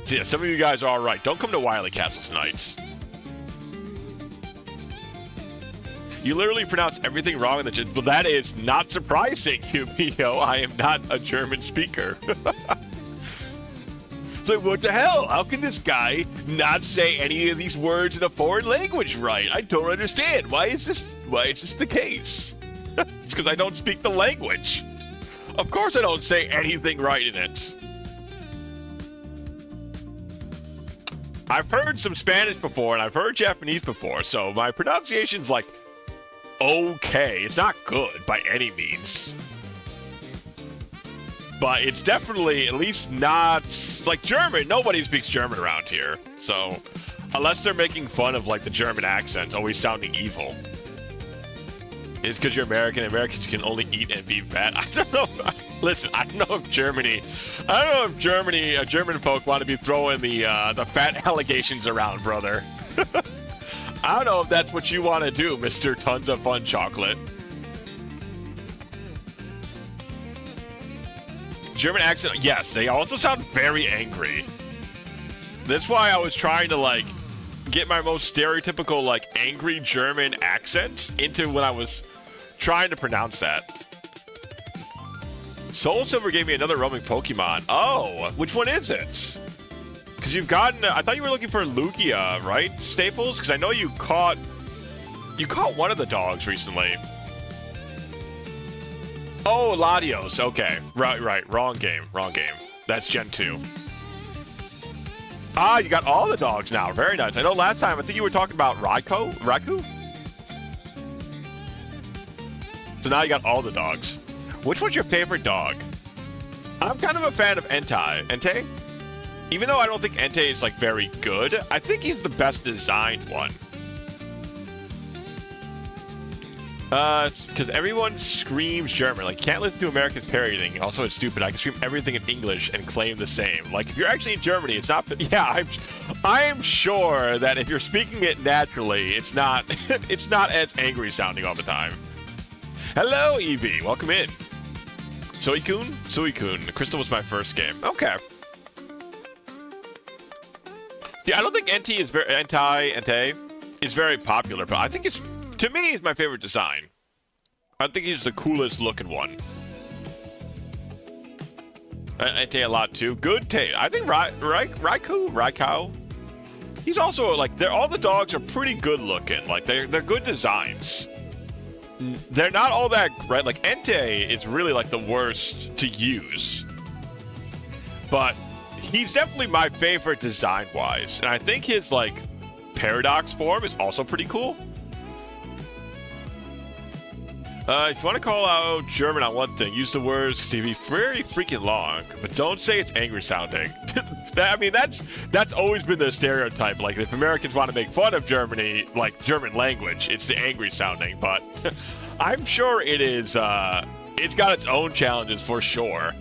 So yeah, some of you guys are all right. Don't come to Wily Castle tonight. You literally pronounce everything wrong in the... Well, that is not surprising, Yumio. I am not a German speaker. So what the hell? How can this guy not say any of these words in a foreign language right? I don't understand. Why is this the case? It's because I don't speak the language. Of course I don't say anything right in it. I've heard some Spanish before, and I've heard Japanese before, so my pronunciation's like, okay. It's not good by any means. But it's definitely at least not like German. Nobody speaks German around here. So unless they're making fun of like the German accent always sounding evil. It's because you're American. Americans can only eat and be fat. I don't know. Listen, I don't know if German folk want to be throwing the fat allegations around, brother. I don't know if that's what you want to do, Mr. Tons of Fun Chocolate. German accent, yes, they also sound very angry. That's why I was trying to, like, get my most stereotypical, like, angry German accent into when I was trying to pronounce that. Soul Silver gave me another roaming Pokemon. Oh, which one is it? Because you've gotten, I thought you were looking for Lugia, right, Staples? Because I know you caught one of the dogs recently. Oh, Latios. Okay. Right. Wrong game. That's Gen 2. Ah, you got all the dogs now. Very nice. I know last time, I think you were talking about Raikou? So now you got all the dogs. Which one's your favorite dog? I'm kind of a fan of Entei. Even though I don't think Entei is, like, very good, I think he's the best designed one. Because everyone screams German. Like, can't listen to Americans parodying. Also, it's stupid. I can scream everything in English and claim the same. Like, if you're actually in Germany, it's not... Yeah, I'm sure that if you're speaking it naturally, it's not it's not as angry sounding all the time. Hello, Evie. Welcome in. Suicune. Crystal was my first game. Okay. See, I don't think Entei is very popular, but I think it's... To me, he's my favorite design. I think he's the coolest looking one. Entei a lot too. Good taste. I think Raikou. He's also like all the dogs are pretty good looking. Like they're good designs. They're not all that right. Like Entei is really like the worst to use, but he's definitely my favorite design wise. And I think his like paradox form is also pretty cool. If you want to call out German on one thing, use the words because it'd be very freaking long, but don't say it's angry sounding. I mean, that's always been the stereotype. Like, if Americans want to make fun of Germany, like German language, it's the angry sounding, but I'm sure it is, it's got its own challenges for sure.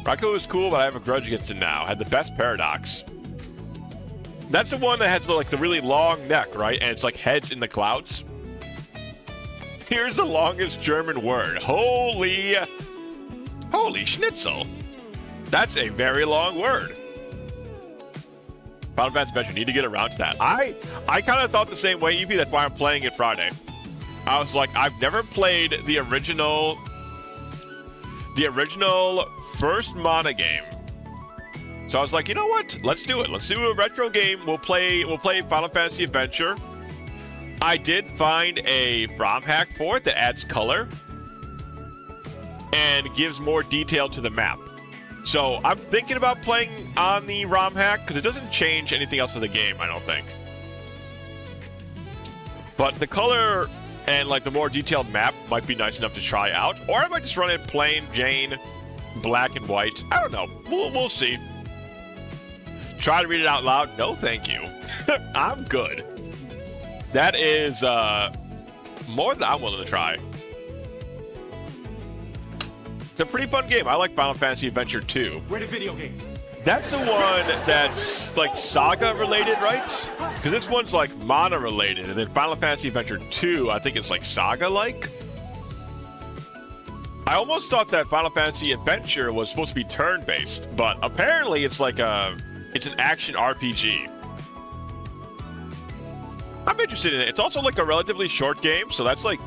Raikou is cool, but I have a grudge against it now. Had the best paradox. That's the one that has like the really long neck, right? And it's like heads in the clouds. Here's the longest German word. Holy schnitzel. That's a very long word. Final Fantasy Adventure, need to get around to that. I kind of thought the same way, Evie. That's why I'm playing it Friday. I was like, I've never played the original first Mana game. So I was like, you know what? Let's do it. Let's do a retro game. We'll play Final Fantasy Adventure. I did find a ROM hack for it that adds color and gives more detail to the map. So I'm thinking about playing on the ROM hack because it doesn't change anything else in the game, I don't think. But the color and like the more detailed map might be nice enough to try out. Or I might just run it plain Jane, black and white. I don't know. We'll see. Try to read it out loud? No, thank you. I'm good. That is more than I'm willing to try. It's a pretty fun game. I like Final Fantasy Adventure 2. Rated video game. That's the one that's like Saga related, right? Because this one's like Mana related, and then Final Fantasy Adventure 2, I think it's like Saga like. I almost thought that Final Fantasy Adventure was supposed to be turn-based, but apparently it's like it's an action RPG. I'm interested in it. It's also like a relatively short game, so that's like,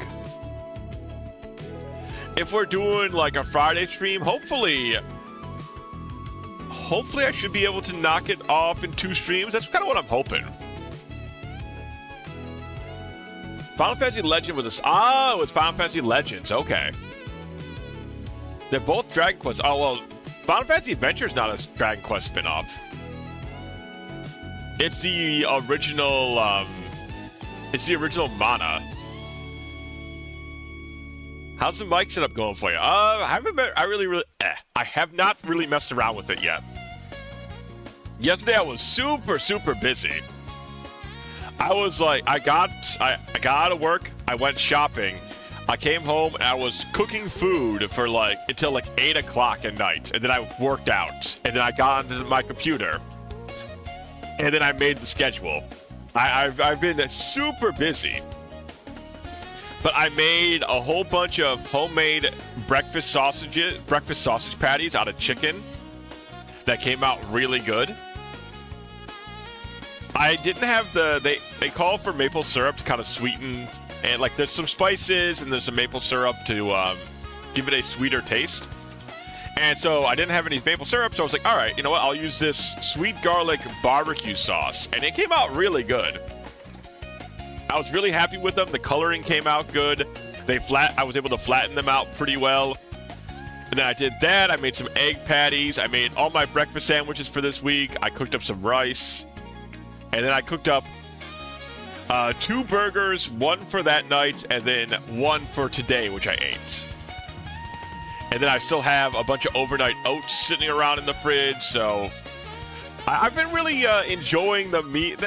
if we're doing like a Friday stream, hopefully I should be able to knock it off in 2 streams. That's kind of what I'm hoping. Final Fantasy Legend with this. Oh, it's Final Fantasy Legends. Okay. They're both Dragon Quest. Oh, well, Final Fantasy Adventure is not a Dragon Quest spinoff. It's the original, Mana. How's the mic setup going for you? I have not really messed around with it yet. Yesterday I was super busy. I was like, I got out of work, I went shopping, I came home and I was cooking food for like until like 8 o'clock at night, and then I worked out, and then I got onto my computer, and then I made the schedule. I've been super busy. But I made a whole bunch of homemade breakfast sausage patties out of chicken that came out really good. I didn't have they call for maple syrup to kind of sweeten, and like there's some spices and there's some maple syrup to give it a sweeter taste. And so I didn't have any maple syrup, so I was like, all right, you know what? I'll use this sweet garlic barbecue sauce, and it came out really good. I was really happy with them. The coloring came out good. I was able to flatten them out pretty well. And then I did that. I made some egg patties. I made all my breakfast sandwiches for this week. I cooked up some rice. And then I cooked up 2 burgers, 1 for that night, and then 1 for today, which I ate. And then I still have a bunch of overnight oats sitting around in the fridge. So I've been really enjoying the meat.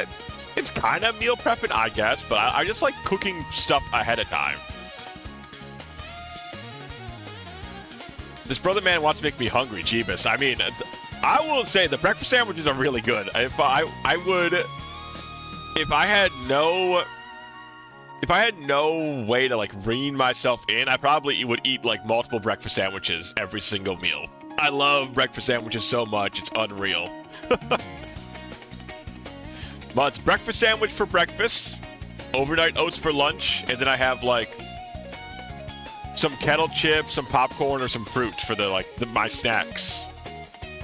It's kind of meal prepping, I guess, but I just like cooking stuff ahead of time. This brother man wants to make me hungry, Jeebus. I mean, I will say the breakfast sandwiches are really good. If I had no way to like rein myself in, I probably would eat like multiple breakfast sandwiches every single meal. I love breakfast sandwiches so much, it's unreal. Well, it's breakfast sandwich for breakfast, overnight oats for lunch, and then I have like some kettle chips, some popcorn, or some fruit for my snacks.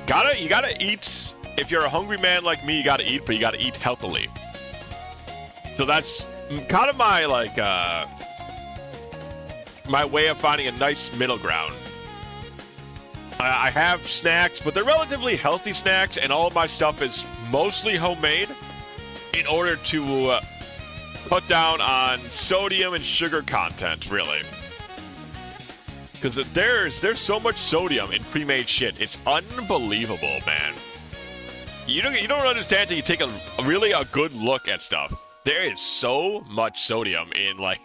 You gotta eat. If you're a hungry man like me, you gotta eat, but you gotta eat healthily. So that's kind of my my way of finding a nice middle ground. I have snacks, but they're relatively healthy snacks, and all of my stuff is mostly homemade, in order to cut down on sodium and sugar content, really. Because there's so much sodium in pre-made shit. It's unbelievable, man. You don't understand until you take a really good look at stuff. There is so much sodium in like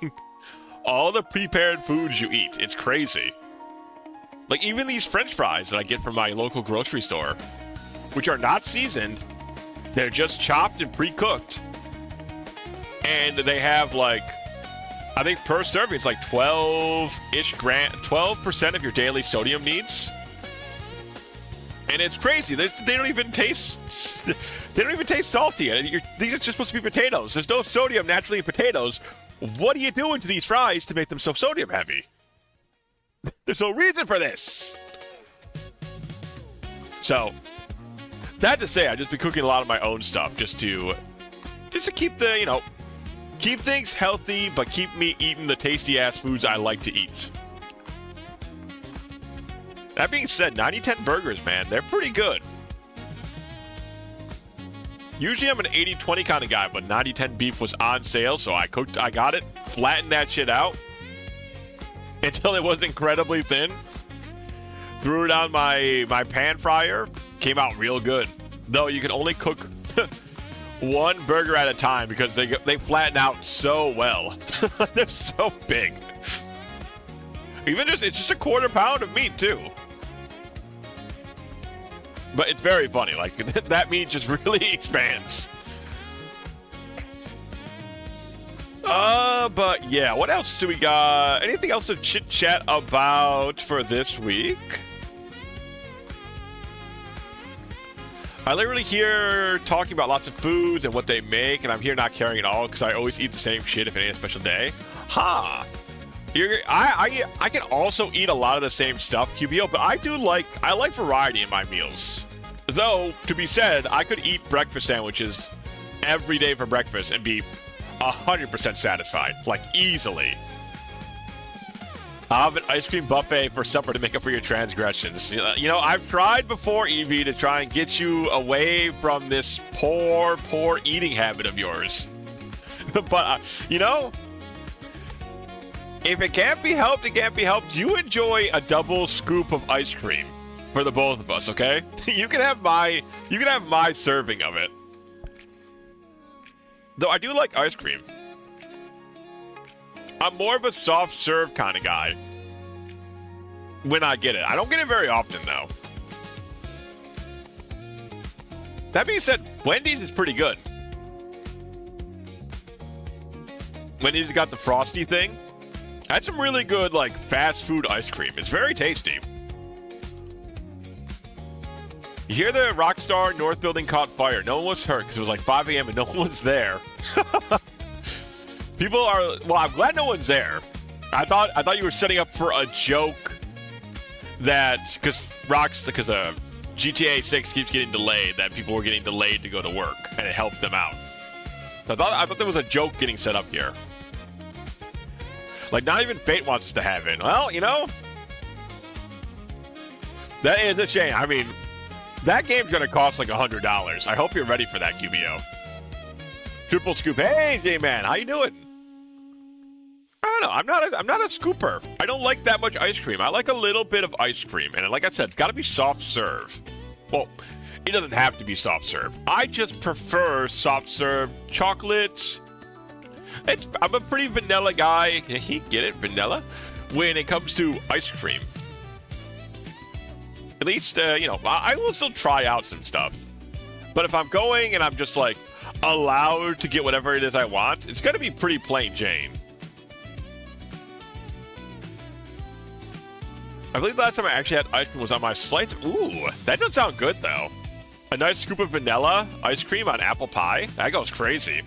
all the prepared foods you eat. It's crazy. Like even these French fries that I get from my local grocery store, which are not seasoned. They're just chopped and pre-cooked. And they have like, I think per serving, it's like 12% of your daily sodium needs. And it's crazy. They don't even taste salty. These are just supposed to be potatoes. There's no sodium naturally in potatoes. What are you doing to these fries to make them so sodium heavy? There's no reason for this. So, that to say, I've just been cooking a lot of my own stuff just to keep keep things healthy, but keep me eating the tasty ass foods I like to eat. That being said, 90-10 burgers, man, they're pretty good. Usually I'm an 80-20 kind of guy, but 90-10 beef was on sale, so I got it, flattened that shit out until it was incredibly thin. Threw it on my pan fryer, came out real good. Though you can only cook one burger at a time because they flatten out so well. They're so big. It's just a quarter pound of meat too. But it's very funny. Like that meat just really expands. But yeah, what else do we got? Anything else to chit chat about for this week? I literally hear talking about lots of foods and what they make, and I'm here not caring at all because I always eat the same shit if it ain't a special day. Ha! I can also eat a lot of the same stuff, QBO, but I like variety in my meals. Though, to be said, I could eat breakfast sandwiches every day for breakfast and be 100% satisfied, like easily. I'll have an ice cream buffet for supper to make up for your transgressions. You know, I've tried before, Evie, to try and get you away from this poor eating habit of yours. But, you know, if it can't be helped, it can't be helped. You enjoy a double scoop of ice cream for the both of us, okay? You can have my serving of it. Though I do like ice cream. I'm more of a soft serve kind of guy when I get it. I don't get it very often, though. That being said, Wendy's is pretty good. Wendy's got the frosty thing. That's some really good, like, fast food ice cream. It's very tasty. You hear the Rockstar North building caught fire. No one was hurt because it was like 5 a.m. and no one was there. People are... Well, I'm glad no one's there. I thought you were setting up for a joke that... Because GTA 6 keeps getting delayed, that people were getting delayed to go to work, and it helped them out. So I thought there was a joke getting set up here. Like, not even Fate wants us to have it. Well, you know... That is a shame. I mean... That game's gonna cost like $100. I hope you're ready for that, QBO. Triple scoop. Hey, J-Man, how you doing? I don't know. I'm not a scooper. I don't like that much ice cream. I like a little bit of ice cream, and like I said, it's got to be soft serve. Well, it doesn't have to be soft serve. I just prefer soft serve chocolate. I'm a pretty vanilla guy. Get it, vanilla? When it comes to ice cream. At least, you know, I will still try out some stuff. But if I'm going and I'm just, like, allowed to get whatever it is I want, it's going to be pretty plain Jane. I believe the last time I actually had ice cream was on my slice. Ooh, that doesn't sound good, though. A nice scoop of vanilla ice cream on apple pie. That goes crazy.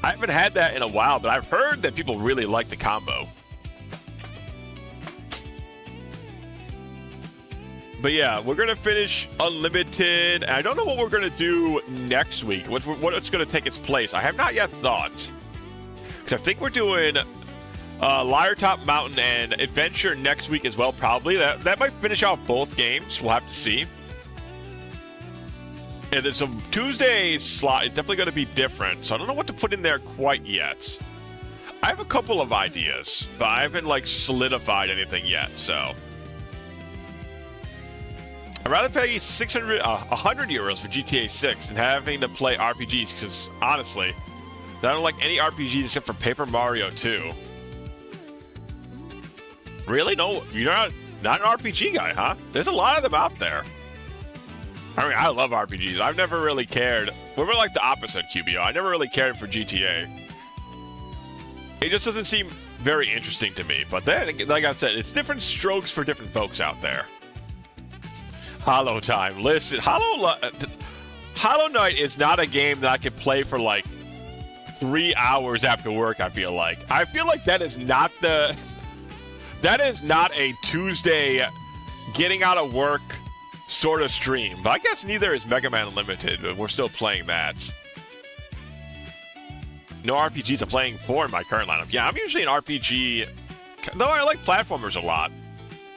I haven't had that in a while, but I've heard that people really like the combo. But yeah, we're going to finish Unlimited. And I don't know what we're going to do next week. What's going to take its place. I have not yet thought. Because I think we're doing Liar Top Mountain and Adventure next week as well, probably. That might finish off both games. We'll have to see. And then some Tuesday slot is definitely going to be different. So I don't know what to put in there quite yet. I have a couple of ideas, but I haven't, like, solidified anything yet, so... I'd rather pay 100 euros for GTA 6 than having to play RPGs, because, honestly, I don't like any RPGs except for Paper Mario 2. Really? No, you're not an RPG guy, huh? There's a lot of them out there. I mean, I love RPGs. I've never really cared. We're like the opposite, QBO. I never really cared for GTA. It just doesn't seem very interesting to me. But then, like I said, it's different strokes for different folks out there. Hollow time. Listen, Hollow Knight is not a game that I could play for like 3 hours after work, I feel like. I feel like that is not a Tuesday getting out of work sort of stream. But I guess neither is Mega Man Unlimited, but we're still playing that. No RPGs I'm playing for in my current lineup. Yeah, I'm usually an RPG, though I like platformers a lot.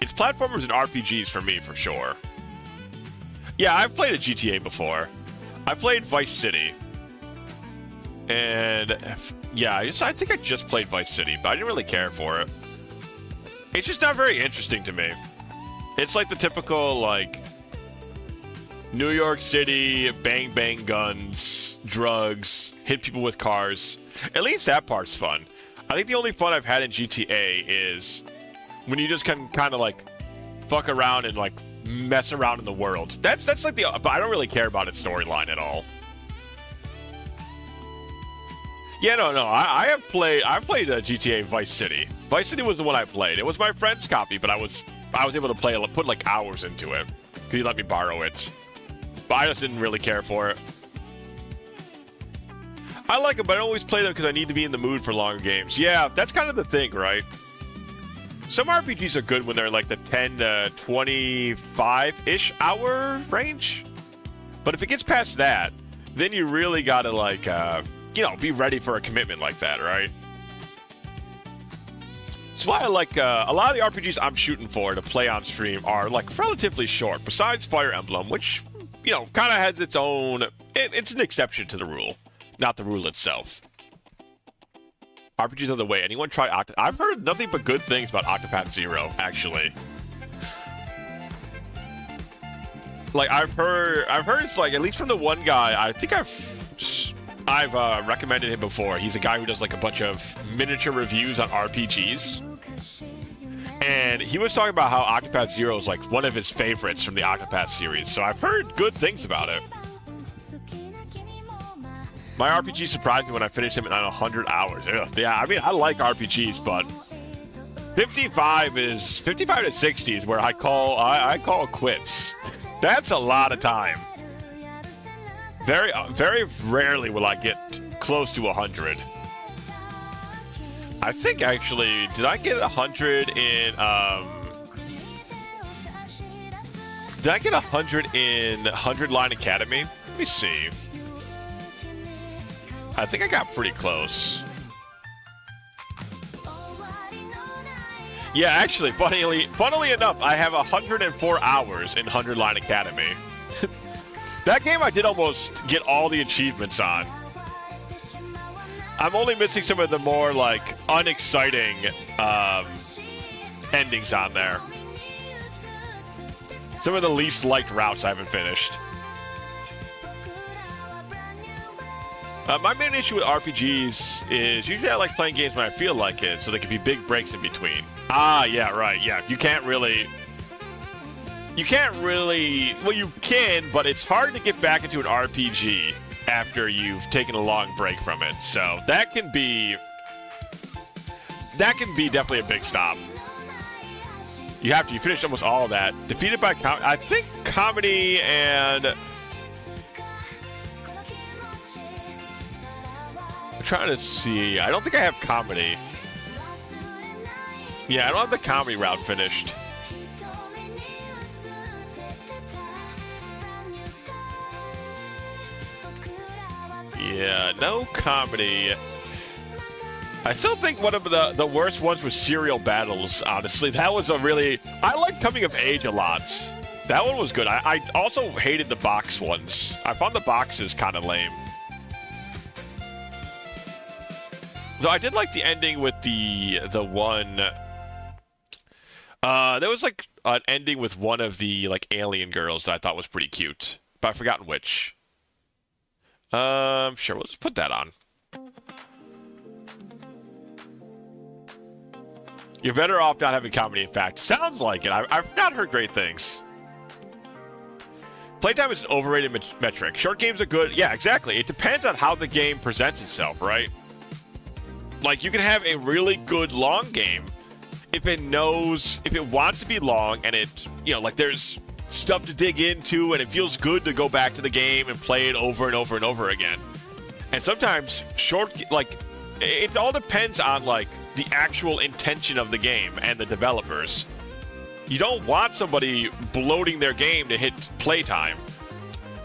It's platformers and RPGs for me, for sure. Yeah, I've played a GTA before. I played Vice City. And, yeah, I think I just played Vice City, but I didn't really care for it. It's just not very interesting to me. It's like the typical, like, New York City, bang, bang guns, drugs, hit people with cars. At least that part's fun. I think the only fun I've had in GTA is when you just can kind of, like, fuck around and, like, mess around in the world. That's like but I don't really care about its storyline at all. Yeah, no. I've played GTA Vice City. Vice City was the one I played. It was my friend's copy, but I was able to put like hours into it because he let me borrow it. But I just didn't really care for it. I like it, but I don't always play them because I need to be in the mood for longer games. Yeah, that's kind of the thing, right? Some RPGs are good when they're like the 10 to 25-ish hour range. But if it gets past that, then you really gotta like, be ready for a commitment like that, right? That's why I like a lot of the RPGs I'm shooting for to play on stream are like relatively short. Besides Fire Emblem, which kind of has its own. It's an exception to the rule, not the rule itself. RPGs are the way. Anyone try I've heard nothing but good things about Octopath Zero, actually. Like I've heard it's like, at least from the one guy, I think I've recommended him before. He's a guy who does like a bunch of miniature reviews on RPGs. And he was talking about how Octopath Zero is like one of his favorites from the Octopath series. So I've heard good things about it. My RPG surprised me when I finished him in 100 hours. Ugh. Yeah, I mean, I like RPGs, but 55 to 60 is where I call quits. That's a lot of time. Very, very rarely will I get close to 100. I think actually, did I get 100 in? Did I get 100 in 100 Line Academy? Let me see. I think I got pretty close. Yeah, actually, funnily enough, I have 104 hours in 100 Line Academy. That game I did almost get all the achievements on. I'm only missing some of the more, like, unexciting endings on there. Some of the least liked routes I haven't finished. My main issue with RPGs is usually I like playing games when I feel like it, so there can be big breaks in between. Ah, yeah, right, yeah. You can't really, well, you can, but it's hard to get back into an RPG after you've taken a long break from it. So that can be definitely a big stop. You finish almost all of that. Defeated by I think comedy and I'm trying to see. I don't think I have comedy. Yeah, I don't have the comedy route finished. Yeah, no comedy. I still think one of the worst ones was Serial Battles, honestly. That was I like Coming of Age a lot. That one was good. I also hated the box ones. I found the boxes kind of lame. Though I did like the ending with the one. There was like an ending with one of the like alien girls that I thought was pretty cute, but I've forgotten which. Sure, we'll just put that on. You're better off not having comedy, in fact. Sounds like it. I've not heard great things. Playtime is an overrated metric. Short games are good. Yeah, exactly. It depends on how the game presents itself, right? Like, you can have a really good long game if it wants to be long and it, like there's stuff to dig into and it feels good to go back to the game and play it over and over and over again. And sometimes it all depends on like the actual intention of the game and the developers. You don't want somebody bloating their game to hit playtime,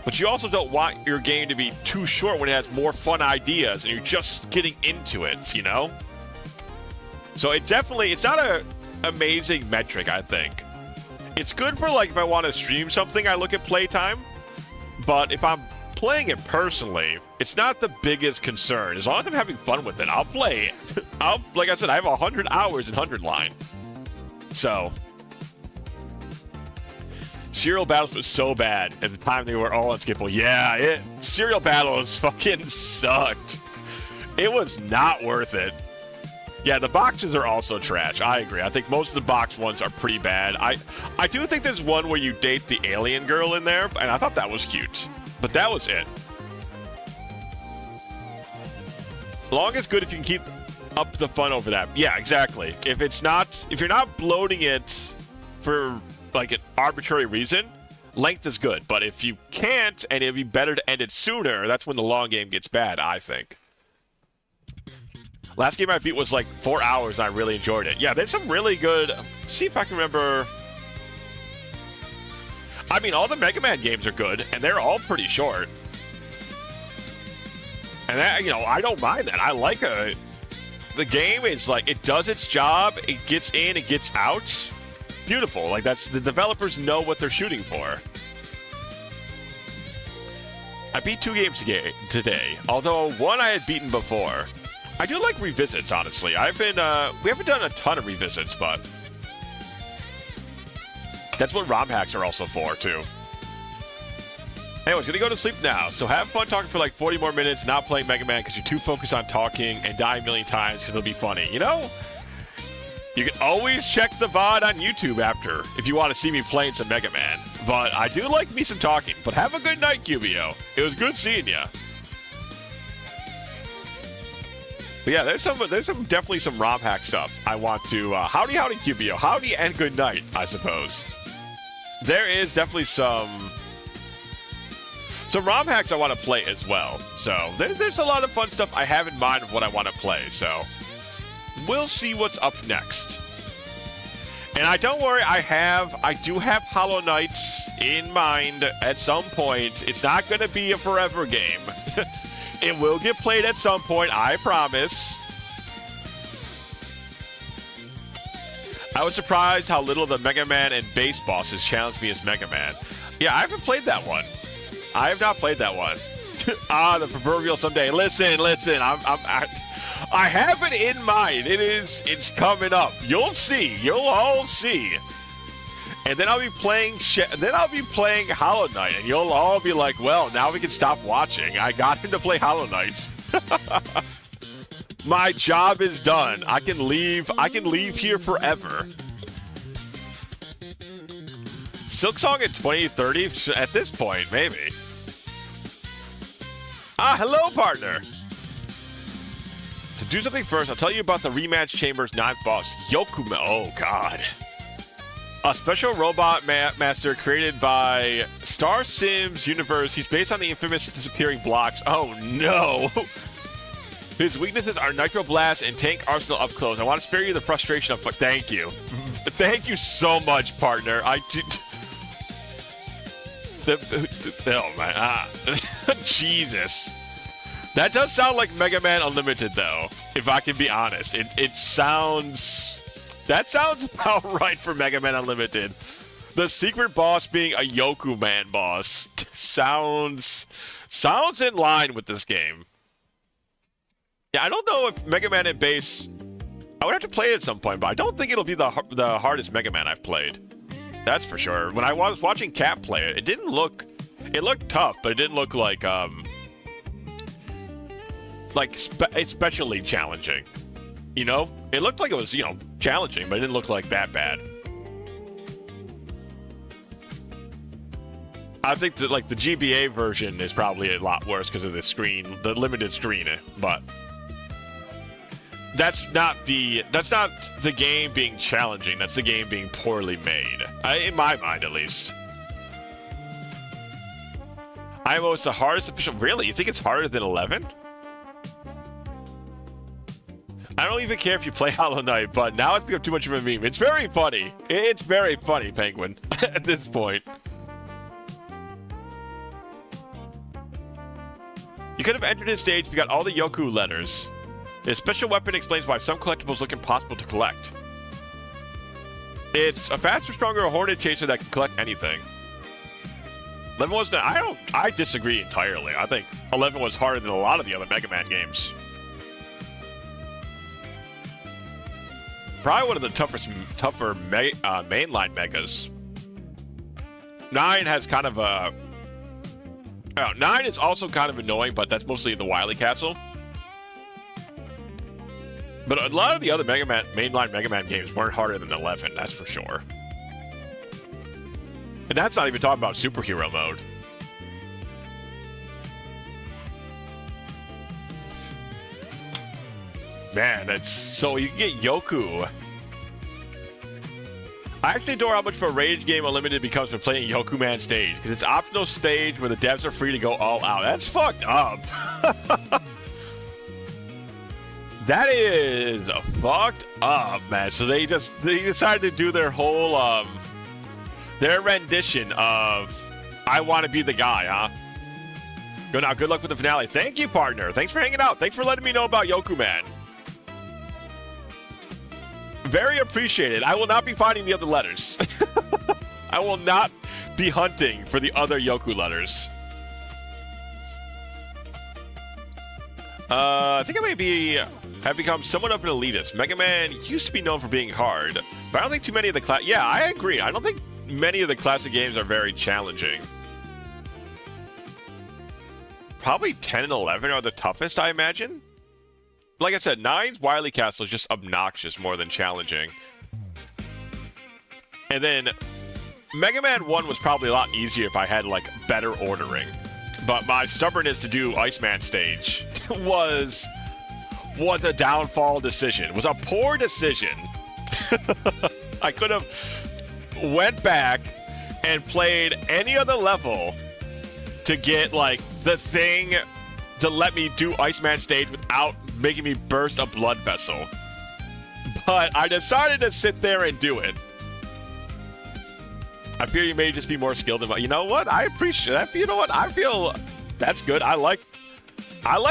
but you also don't want your game to be too short when it has more fun ideas and you're just getting into it, So it's not an amazing metric, I think. It's good for like if I want to stream something, I look at playtime, but if I'm playing it personally, it's not the biggest concern. As long as I'm having fun with it, I'll play it. Like I said, I have 100 hours in 100 line. So, Serial Battles was so bad at the time they were all unskippable. Yeah, Serial Battles fucking sucked. It was not worth it. Yeah, the boxes are also trash. I agree. I think most of the box ones are pretty bad. I do think there's one where you date the alien girl in there, and I thought that was cute. But that was it. Long is good if you can keep up the fun over that. Yeah, exactly. If you're not bloating it for like an arbitrary reason, length is good. But if you can't, and it'd be better to end it sooner, that's when the long game gets bad, I think. Last game I beat was like 4 hours, and I really enjoyed it. Yeah, there's some really good... See if I can remember... I mean, all the Mega Man games are good, and they're all pretty short. And that, I don't mind that. I like the game is like, it does its job, it gets in, it gets out. Beautiful. Like, that's, the developers know what they're shooting for. I beat 2 games today, although one I had beaten before. I do like revisits, honestly. We haven't done a ton of revisits, but that's what ROM hacks are also for, too. Anyways, gonna go to sleep now. So have fun talking for like 40 more minutes, not playing Mega Man because you're too focused on talking and die a million times because it'll be funny. You can always check the VOD on YouTube after if you want to see me playing some Mega Man. But I do like me some talking. But have a good night, QBO. It was good seeing ya. But yeah, there's definitely some ROM hack stuff I want to... howdy, QBO. Howdy and good night, I suppose. There is definitely some ROM hacks I want to play as well. So there's a lot of fun stuff I have in mind of what I want to play. So we'll see what's up next. And don't worry, I do have Hollow Knight in mind at some point. It's not going to be a forever game. It will get played at some point, I promise. I was surprised how little the Mega Man and Bass bosses challenged me as Mega Man. Yeah, I haven't played that one. I have not played that one. The proverbial someday. Listen. I have it in mind. It's coming up. You'll see. You'll all see. And then I'll be playing Hollow Knight, and you'll all be like, well, now we can stop watching. I got him to play Hollow Knight. My job is done. I can leave here forever. Silksong in 2030? At this point, maybe. Hello, partner. To do something first, I'll tell you about the Rematch Chamber's 9th boss, Yokume. Oh, God. A special robot master created by Star Sims Universe. He's based on the infamous disappearing blocks. Oh, no. His weaknesses are Nitro Blast and Tank Arsenal up close. I want to spare you the frustration of... Thank you. Thank you so much, partner. Oh, man. Jesus. That does sound like Mega Man Unlimited, though, if I can be honest. It sounds... That sounds about right for Mega Man Unlimited. The secret boss being a Yoku Man boss sounds in line with this game. Yeah, I don't know if Mega Man and Bass... I would have to play it at some point, but I don't think it'll be the hardest Mega Man I've played. That's for sure. When I was watching Cat play it, it looked tough, but it didn't look like especially challenging. It looked like it was, challenging, but it didn't look like that bad. I think that, the GBA version is probably a lot worse because of the limited screen, but that's not the game being challenging. That's the game being poorly made, in my mind, at least. IMO is the hardest official. Really? You think it's harder than 11? I don't even care if you play Hollow Knight, but now it's become too much of a meme. It's very funny. It's very funny, Penguin, at this point. You could have entered his stage if you got all the Yoku letters. His special weapon explains why some collectibles look impossible to collect. It's a faster, stronger Hornet Chaser that can collect anything. 11 was not... I disagree entirely. I think 11 was harder than a lot of the other Mega Man games. Probably one of the tougher mainline megas. 9 has kind of a... 9 is also kind of annoying, but that's mostly the Wily Castle. But a lot of the other mainline Mega Man games weren't harder than 11, that's for sure. And that's not even talking about superhero mode. Man, that's so you can get Yoku. I actually adore how much of a rage game Unlimited becomes when playing Yoku Man stage, because it's optional stage where the devs are free to go all out. That's fucked up. That is fucked up, man. So they decided to do their whole their rendition of I Want to Be the Guy, huh? Go now. Good luck with the finale. Thank you, partner. Thanks for hanging out. Thanks for letting me know about Yoku Man. Very appreciated. I will not be finding the other letters. I will not be hunting for the other Yoku letters. I think I have become somewhat of an elitist. Mega Man used to be known for being hard, but I don't think too many of the yeah, I agree. I don't think many of the classic games are very challenging. Probably 10 and 11 are the toughest, I imagine. Like I said, 9's Wily Castle is just obnoxious more than challenging. And then Mega Man 1 was probably a lot easier if I had, like, better ordering. But my stubbornness to do Iceman stage was a downfall decision. Was a poor decision. I could have went back and played any other level to get, like, the thing to let me do Iceman stage without making me burst a blood vessel. But I decided to sit there and do it. I fear you may just be more skilled than... You know what? I appreciate that. You know what? I feel that's good. I like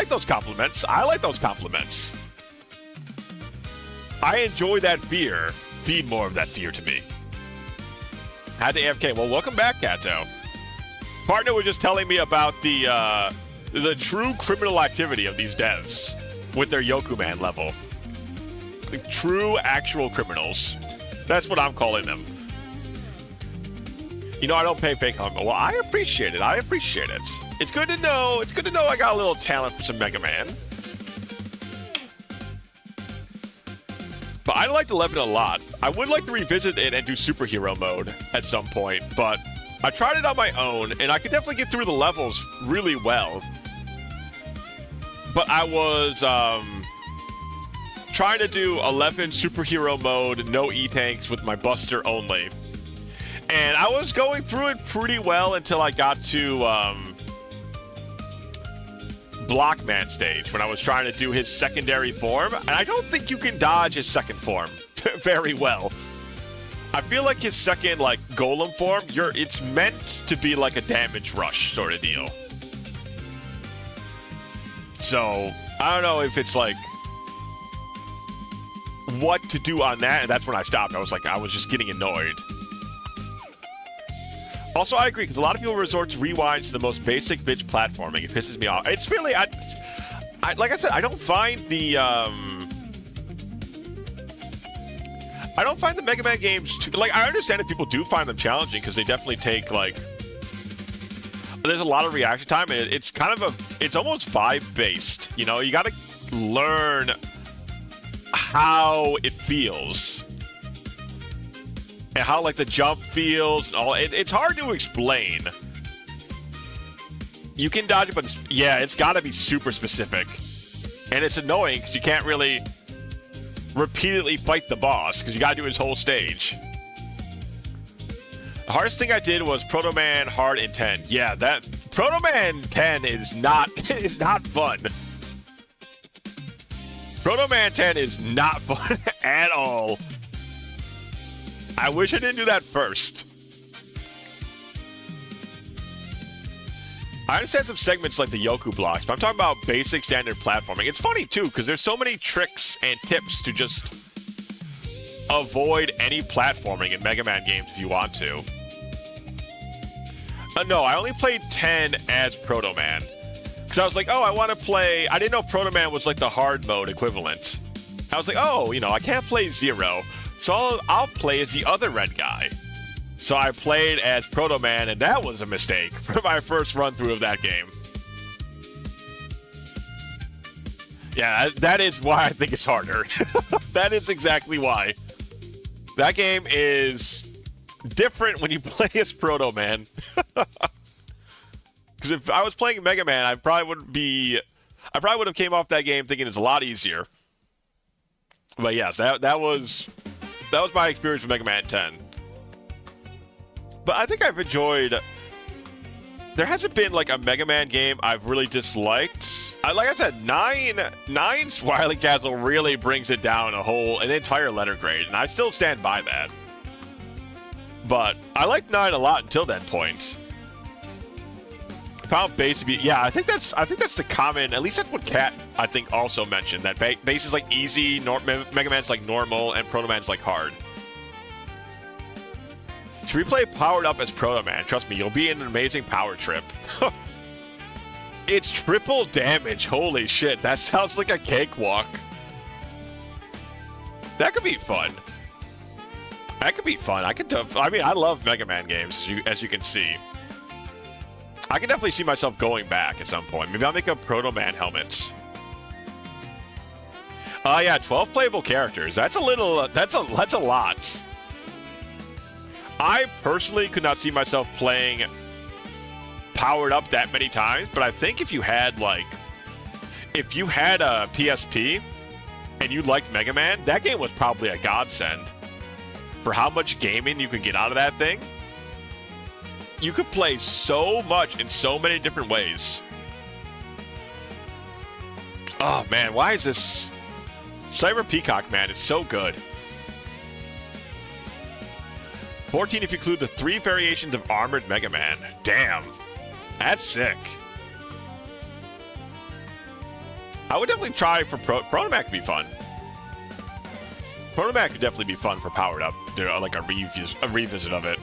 those compliments. I like those compliments. I enjoy that fear. Feed more of that fear to me. Had to AFK. Well, welcome back, Kato. Partner was just telling me about the true criminal activity of these devs with their Yoku Man level. Like, true, actual criminals. That's what I'm calling them. You know, I don't pay fake hunger. Well, I appreciate it. I appreciate it. It's good to know. It's good to know I got a little talent for some Mega Man. But I liked 11 a lot. I would like to revisit it and do superhero mode at some point, but I tried it on my own, and I could definitely get through the levels really well. But I was trying to do 11 superhero mode, no E-tanks with my Buster only. And I was going through it pretty well until I got to Blockman stage, when I was trying to do his secondary form. And I don't think you can dodge his second form very well. I feel like his second, like, golem form, it's meant to be like a damage rush sort of deal. So, I don't know if it's like what to do on that, and that's when I stopped. I was just getting annoyed. Also, I agree, because a lot of people resort to rewinds to the most basic bitch platforming. It pisses me off. It's really, like I said, I don't find the Mega Man games too, like, I understand if people do find them challenging, because they definitely take, like, there's a lot of reaction time, and it's kind of it's almost vibe-based, you know? You gotta learn how it feels. And how, like, the jump feels and all. It's hard to explain. You can dodge it, but it's got to be super specific. And it's annoying because you can't really repeatedly fight the boss because you got to do his whole stage. The hardest thing I did was Proto Man Hard in 10. Yeah, that Proto Man 10 is not fun. Proto Man 10 is not fun at all. I wish I didn't do that first. I understand some segments like the Yoku blocks, but I'm talking about basic standard platforming. It's funny, too, because there's so many tricks and tips to just avoid any platforming in Mega Man games if you want to. No, I only played 10 as Proto Man. Because I was like, oh, I want to play... I didn't know Proto Man was like the hard mode equivalent. I was like, oh, you know, I can't play Zero. So I'll play as the other red guy. So I played as Proto Man, and that was a mistake for my first run-through of that game. Yeah, that is why I think it's harder. That is exactly why. That game is different when you play as Proto Man. Because if I was playing Mega Man, I probably would have came off that game thinking it's a lot easier. But yes, that was my experience with Mega Man 10. But I think I've enjoyed. There hasn't been like a Mega Man game I've really disliked. Like I said, nine's Wily Castle really brings it down an entire letter grade, and I still stand by that. But I liked 9 a lot until that point. Found base to be, yeah, I think that's the common, at least that's what Kat I think also mentioned, that base is like easy, Mega Man's like normal, and Proto Man's like hard. Should we play Powered Up as Proto Man? Trust me, you'll be in an amazing power trip. It's triple damage, holy shit, that sounds like a cakewalk. That could be fun. That could be fun. I mean, I love Mega Man games, as you can see. I can definitely see myself going back at some point. Maybe I'll make a Proto Man helmet. Yeah, 12 playable characters. That's a lot. I personally could not see myself playing Powered Up that many times, but I think if you had a PSP and you liked Mega Man, that game was probably a godsend. For how much gaming you could get out of that thing. You could play so much in so many different ways. Oh man, why is this Cyber Peacock, man? It's so good. 14 if you include the 3 variations of Armored Mega Man. Damn. That's sick. I would definitely try for Proto Man could be fun. Proto Man could definitely be fun for Powered Up. Like a revisit of it.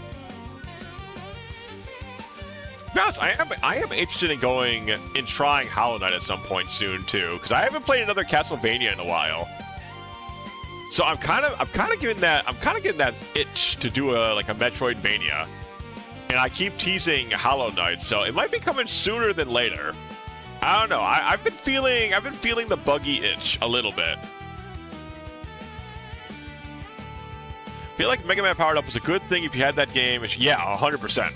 To be honest, I am interested in trying Hollow Knight at some point soon too, because I haven't played another Castlevania in a while. So I'm kind of getting that itch to do a Metroidvania, and I keep teasing Hollow Knight, so it might be coming sooner than later. I don't know. I've been feeling the buggy itch a little bit. I feel like Mega Man Powered Up was a good thing if you had that game. Yeah, 100%.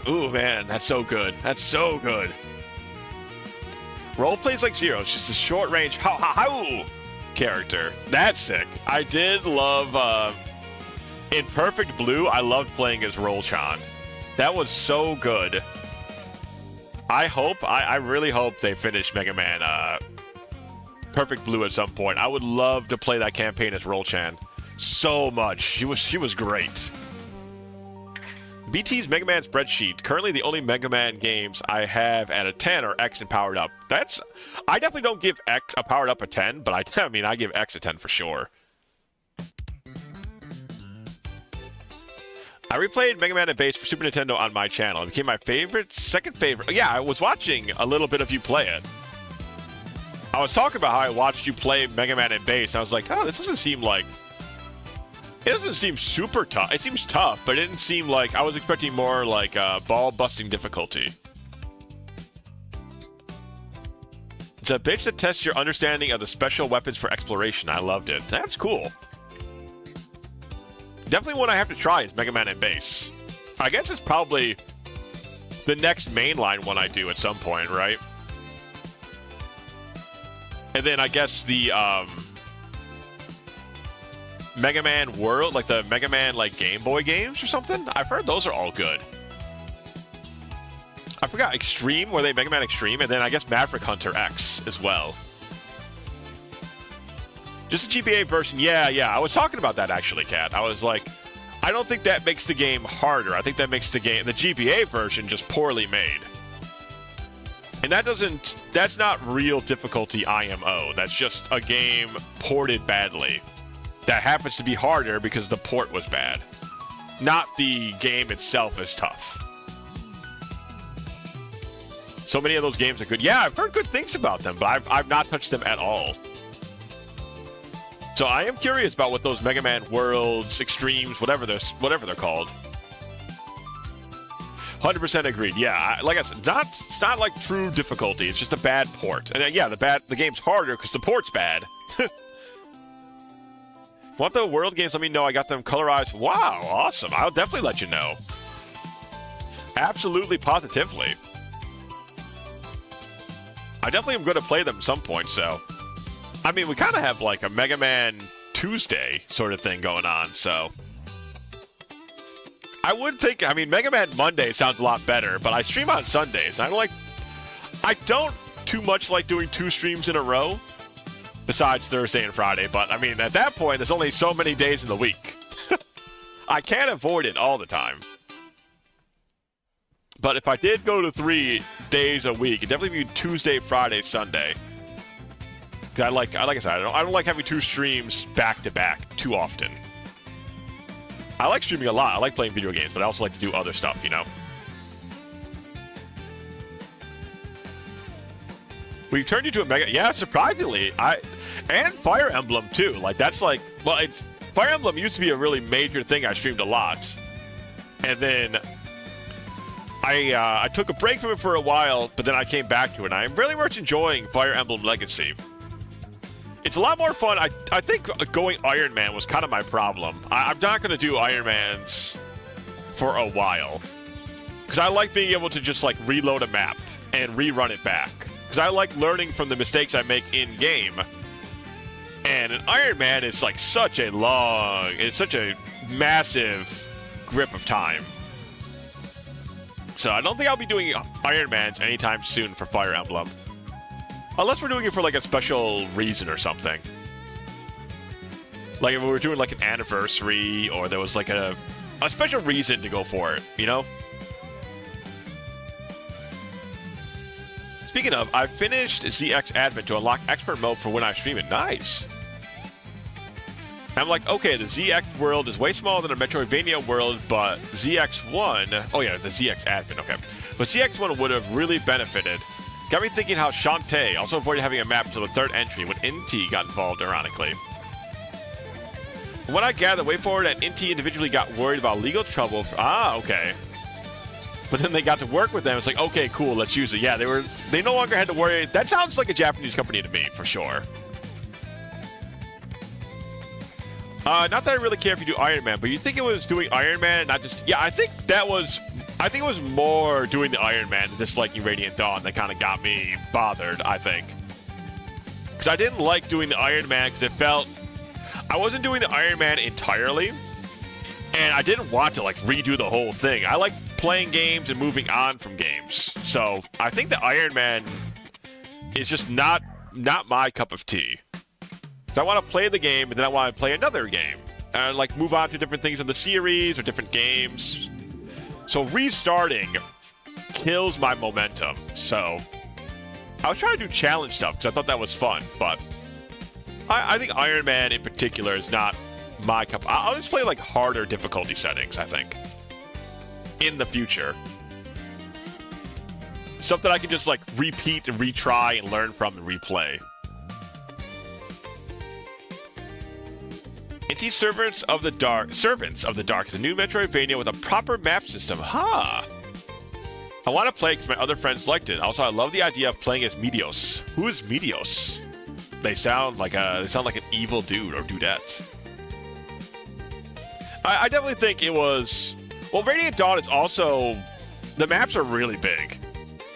Ooh, man, that's so good. That's so good. Role plays like Zero. It's just a short-range character. That's sick. I did love... in Perfect Blue, I loved playing as Roll-chan. That was so good. I really hope they finish Mega Man Perfect Blue at some point. I would love to play that campaign as Roll-chan so much. She was great. BT's Mega Man spreadsheet. Currently, the only Mega Man games I have at a 10 are X and Powered Up. I definitely don't give X a Powered Up a 10, but I give X a 10 for sure. I replayed Mega Man and Base for Super Nintendo on my channel. It became my second favorite. Yeah, I was watching a little bit of you play it. I was talking about how I watched you play Mega Man and Base, and I was like, oh, this doesn't seem like... It doesn't seem super tough. It seems tough, but it didn't seem like... I was expecting more like ball-busting difficulty. It's a bitch that tests your understanding of the special weapons for exploration. I loved it. That's cool. Definitely one I have to try is Mega Man and Base. I guess it's probably the next mainline one I do at some point, right? And then I guess the Mega Man World, like the Mega Man Game Boy games or something. I've heard those are all good. I forgot, Extreme, were they Mega Man Extreme? And then I guess Maverick Hunter X as well. Just the GBA version, yeah. I was talking about that actually, Kat. I was like, I don't think that makes the game harder. I think that makes the GBA version just poorly made. And that's not real difficulty IMO. That's just a game ported badly. That happens to be harder because the port was bad. Not the game itself is tough. So many of those games are good. Yeah, I've heard good things about them, but I've not touched them at all. So I am curious about what those Mega Man Worlds, Extremes, whatever they're called. 100% agreed. Yeah, like I said, it's not like true difficulty. It's just a bad port. And yeah, the game's harder because the port's bad. Want the world games? Let me know. I got them colorized. Wow, awesome. I'll definitely let you know. Absolutely, positively. I definitely am going to play them at some point, so. I mean, we kind of have like a Mega Man Tuesday sort of thing going on, so. I would think, I mean, Mega Man Monday sounds a lot better, but I stream on Sundays. I don't too much like doing 2 streams in a row, besides Thursday and Friday, but I mean, at that point, there's only so many days in the week. I can't avoid it all the time. But if I did go to 3 days a week, it'd definitely be Tuesday, Friday, Sunday. Cause like I said, I don't like having 2 streams back to back too often. I like streaming a lot. I like playing video games, but I also like to do other stuff, you know? We've turned into a mega... Yeah, surprisingly. And Fire Emblem, too. Like, that's like... Well, Fire Emblem used to be a really major thing I streamed a lot. And then... I took a break from it for a while, but then I came back to it. And I'm really much enjoying Fire Emblem Legacy. It's a lot more fun. I think going Iron Man was kind of my problem. I'm not going to do Iron Mans for a while. Because I like being able to just, like, reload a map and rerun it back. Because I like learning from the mistakes I make in-game. And an Iron Man is, like, such a massive grip of time. So I don't think I'll be doing Iron Mans anytime soon for Fire Emblem. Unless we're doing it for, like, a special reason or something. Like, if we were doing, like, an anniversary, or there was, like, a special reason to go for it, you know? Speaking of, I finished ZX Advent to unlock expert mode for when I stream it. Nice! I'm like, okay, the ZX world is way smaller than a Metroidvania world, but ZX1... Oh, yeah, the ZX Advent, okay. But ZX1 would have really benefited. Got me thinking how Shantae also avoided having a map until the 3rd entry when NT got involved, ironically. When I gather, WayForward and NT individually got worried about legal trouble. Okay. But then they got to work with them. It's like, okay, cool, let's use it. Yeah, they no longer had to worry. That sounds like a Japanese company to me, for sure. Not that I really care if you do Iron Man, but you think it was doing Iron Man, not just... Yeah, I think it was more doing the Iron Man than disliking Radiant Dawn that kind of got me bothered, I think. Because I didn't like doing the Iron Man because it felt... I wasn't doing the Iron Man entirely, and I didn't want to, like, redo the whole thing. I like playing games and moving on from games. So, I think the Iron Man is just not my cup of tea. So I want to play the game, and then I want to play another game. And, like, move on to different things in the series or different games. So restarting kills my momentum. So I was trying to do challenge stuff because I thought that was fun, but I think Iron Man in particular is not my cup. I'll just play like harder difficulty settings, I think, in the future. Stuff that I can just like repeat and retry and learn from and replay. NT Servants of the Dark is a new Metroidvania with a proper map system. Huh. I want to play because my other friends liked it. Also, I love the idea of playing as Meteos. Who is Meteos? They sound like an evil dude or dudette. I definitely think it was... Well, Radiant Dawn is also... The maps are really big.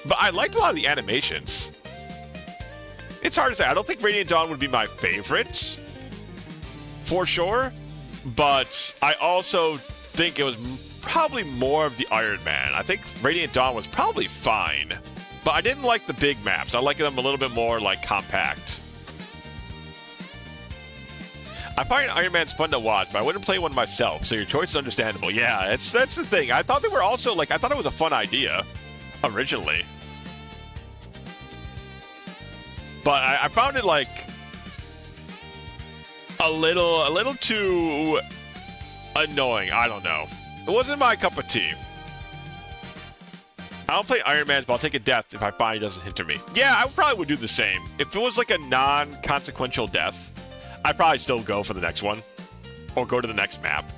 But I liked a lot of the animations. It's hard to say. I don't think Radiant Dawn would be my favorite, for sure. But I also think it was probably more of the Iron Man. I think Radiant Dawn was probably fine. But I didn't like the big maps. I like them a little bit more, like, compact. I find Iron Man's fun to watch, but I wouldn't play one myself, so your choice is understandable. Yeah, that's the thing. I thought they were also, like, I thought it was a fun idea, originally. But I found it, like, a little too annoying. I don't know. It wasn't my cup of tea. I don't play Iron Man, but I'll take a death if I find it doesn't hinder me. Yeah, I probably would do the same. If it was, like, a non-consequential death, I'd probably still go for the next one. Or go to the next map.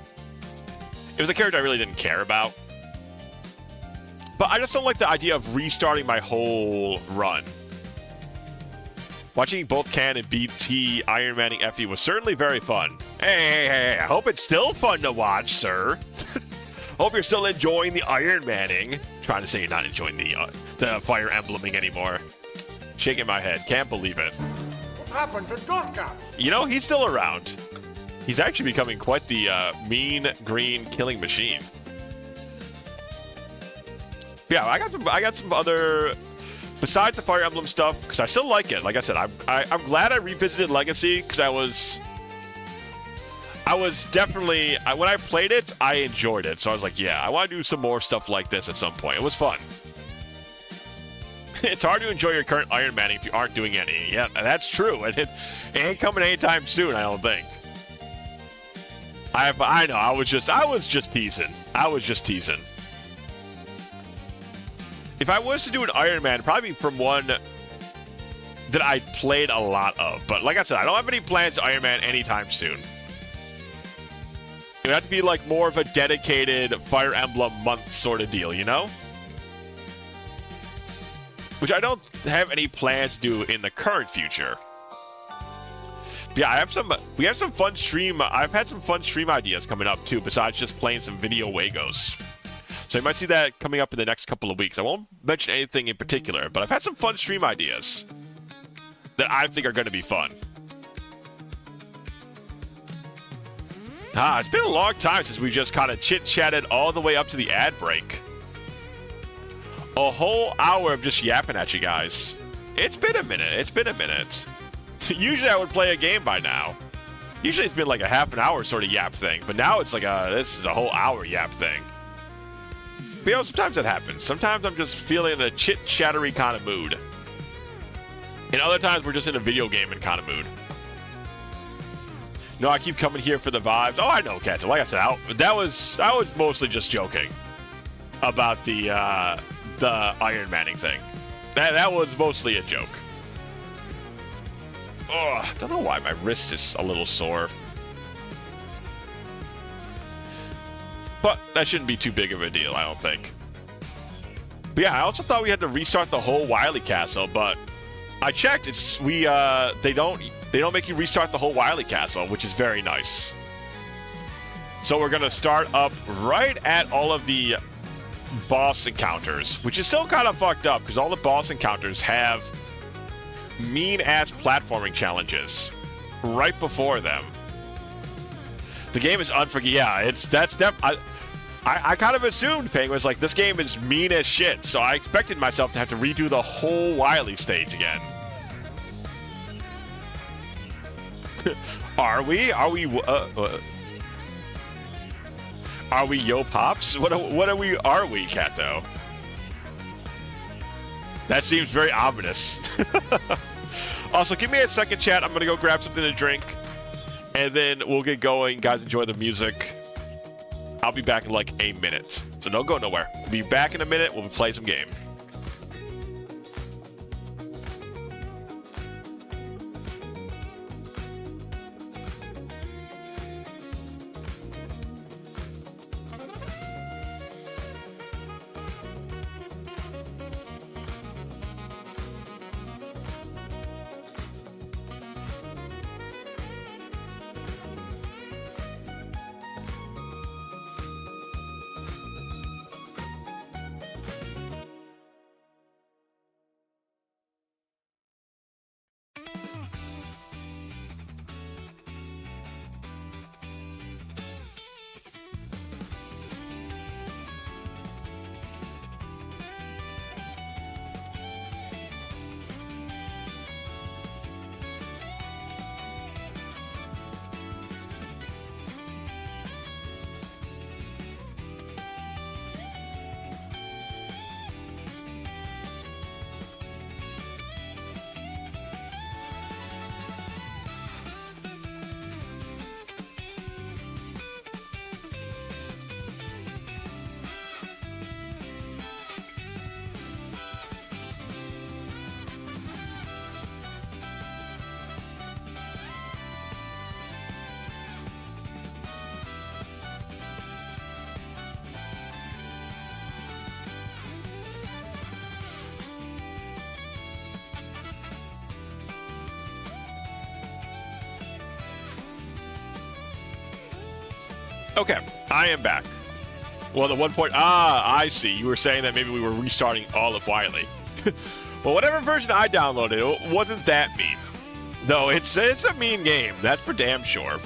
It was a character I really didn't care about. But I just don't like the idea of restarting my whole run. Watching both Can and BT Iron Manning Effie was certainly very fun. Hey, I hope it's still fun to watch, sir. Hope you're still enjoying the Iron Manning. Trying to say you're not enjoying the Fire Embleming anymore. shaking my head. Can't believe it. What happened to Dorka? You know, he's still around. He's actually becoming quite the mean green killing machine. Yeah, I got some other, besides the Fire Emblem stuff, because I still like it. Like I said, I'm glad I revisited Legacy, because I was definitely, when I played it, I enjoyed it. So I was like, yeah, I want to do some more stuff like this at some point. It was fun. It's hard to enjoy your current Iron Manning if you aren't doing any. Yeah, that's true. And it ain't coming anytime soon, I don't think. I know, I was just teasing. I was just teasing. If I was to do an Iron Man, probably from one that I played a lot of. But like I said, I don't have any plans to Iron Man anytime soon. It would have to be like more of a dedicated Fire Emblem month sort of deal, you know? Which I don't have any plans to do in the current future. Yeah, we have some fun stream. I've had some fun stream ideas coming up too, besides just playing some video Wagos. So you might see that coming up in the next couple of weeks. I won't mention anything in particular, but I've had some fun stream ideas that I think are going to be fun. It's been a long time since we just kind of chit-chatted all the way up to the ad break. A whole hour of just yapping at you guys. It's been a minute. It's been a minute. Usually I would play a game by now. Usually it's been like a half an hour sort of yap thing, but now it's like this is a whole hour yap thing. But you know, sometimes that happens. Sometimes I'm just feeling in a chit-chattery kind of mood. And other times we're just in a video gaming kind of mood. No, I keep coming here for the vibes. Oh, I know, Kettle. Like I said, I was mostly just joking about the Iron Manning thing. That was mostly a joke. Oh, I don't know why my wrist is a little sore. But that shouldn't be too big of a deal, I don't think. But yeah, I also thought we had to restart the whole Wily Castle, but I checked. They don't make you restart the whole Wily Castle, which is very nice. So we're gonna start up right at all of the boss encounters, which is still kind of fucked up because all the boss encounters have mean-ass platforming challenges right before them. The game is unforgiving. Yeah, I kind of assumed Penguin's like, this game is mean as shit, so I expected myself to have to redo the whole Wily stage again. Are we Yo Pops? Are we, Kato? That seems very ominous. Also, give me a second, chat. I'm going to go grab something to drink, and then we'll get going. Guys, enjoy the music. I'll be back in like a minute, so don't go nowhere. We'll be back in a minute. We'll play some game. Okay, I am back. Well, at one point, I see. You were saying that maybe we were restarting all of Wily. Well, whatever version I downloaded, it wasn't that mean. Though it's a mean game. That's for damn sure.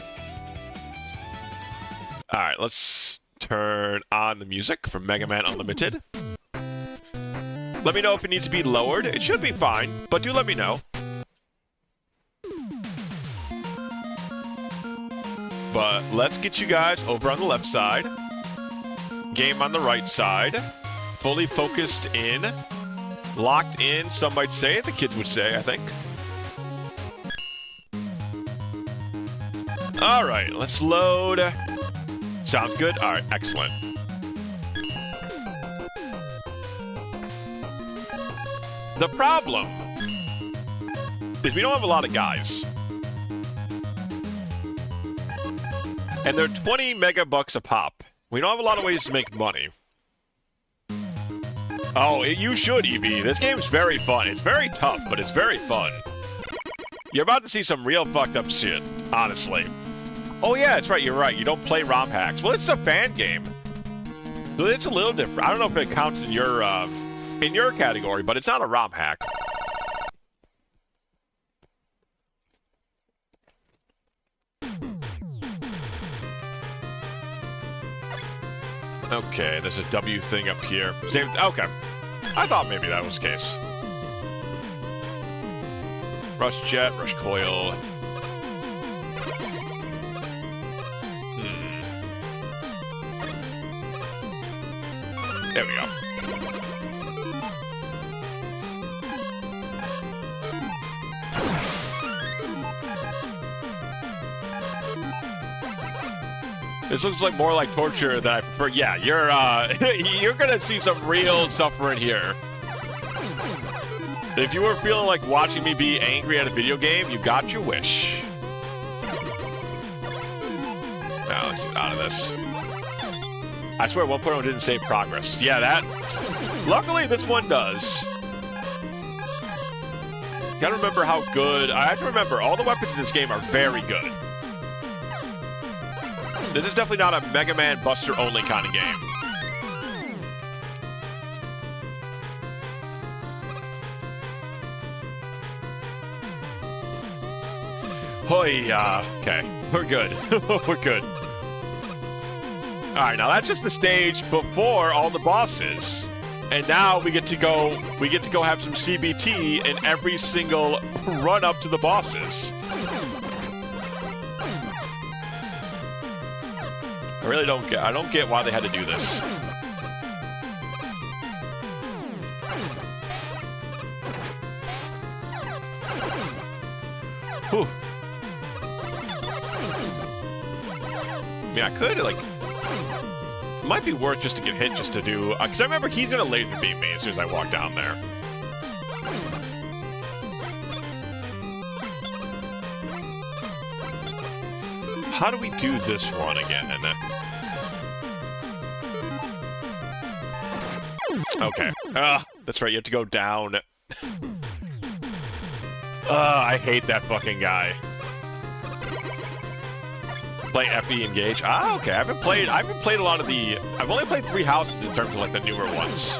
All right, let's turn on the music from Mega Man Unlimited. Let me know if it needs to be lowered. It should be fine, but do let me know. But let's get you guys over on the left side. Game on the right side. Fully focused in. Locked in, some might say. The kids would say, I think. Alright, let's load. Sounds good? Alright, excellent. The problem is we don't have a lot of guys. And they're 20 megabucks a pop. We don't have a lot of ways to make money. Oh, you should, EV. This game's very fun. It's very tough, but it's very fun. You're about to see some real fucked up shit, honestly. Oh yeah, that's right, you're right. You don't play ROM hacks. Well, it's a fan game. So it's a little different. I don't know if it counts in your category, but it's not a ROM hack. Okay, there's a W thing up here. Same. Okay. I thought maybe that was the case. Rush jet, rush coil. There we go. This looks like more like torture than I prefer. Yeah, you're gonna see some real suffering here. If you were feeling like watching me be angry at a video game, you got your wish. Now let's get out of this. I swear 1.0 didn't save progress. Yeah, that. Luckily, this one does. Gotta remember how good. I have to remember all the weapons in this game are very good. This is definitely not a Mega Man Buster only kind of game. Hoi, okay. We're good. We're good. Alright, now that's just the stage before all the bosses. And now we get to go have some CBT in every single run up to the bosses. I really don't get why they had to do this. Whew. I mean, I could, like... It might be worth just to get hit just to do... Because I remember he's going to laser beam me as soon as I walk down there. How do we do this one again? Okay. That's right, you have to go down. I hate that fucking guy. Play FE Engage. Ah, okay. I haven't played a lot of the... I've only played 3 houses in terms of, like, the newer ones.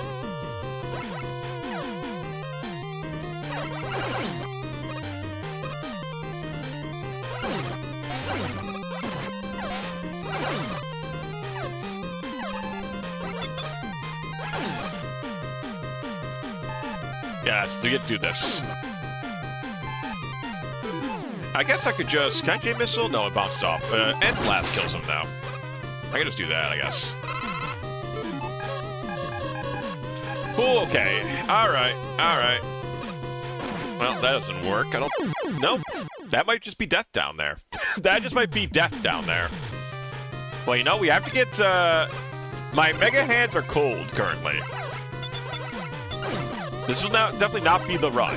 Yeah, so you get to do this. I guess I could just... Can I J-Missile? No, it bounced off. And Blast kills him now. I can just do that, I guess. Cool, okay. Alright, alright. Well, that doesn't work. I don't... Nope. That might just be death down there. That just might be death down there. Well, you know, we have to get... My Mega Hands are cold, currently. This will now definitely not be the run.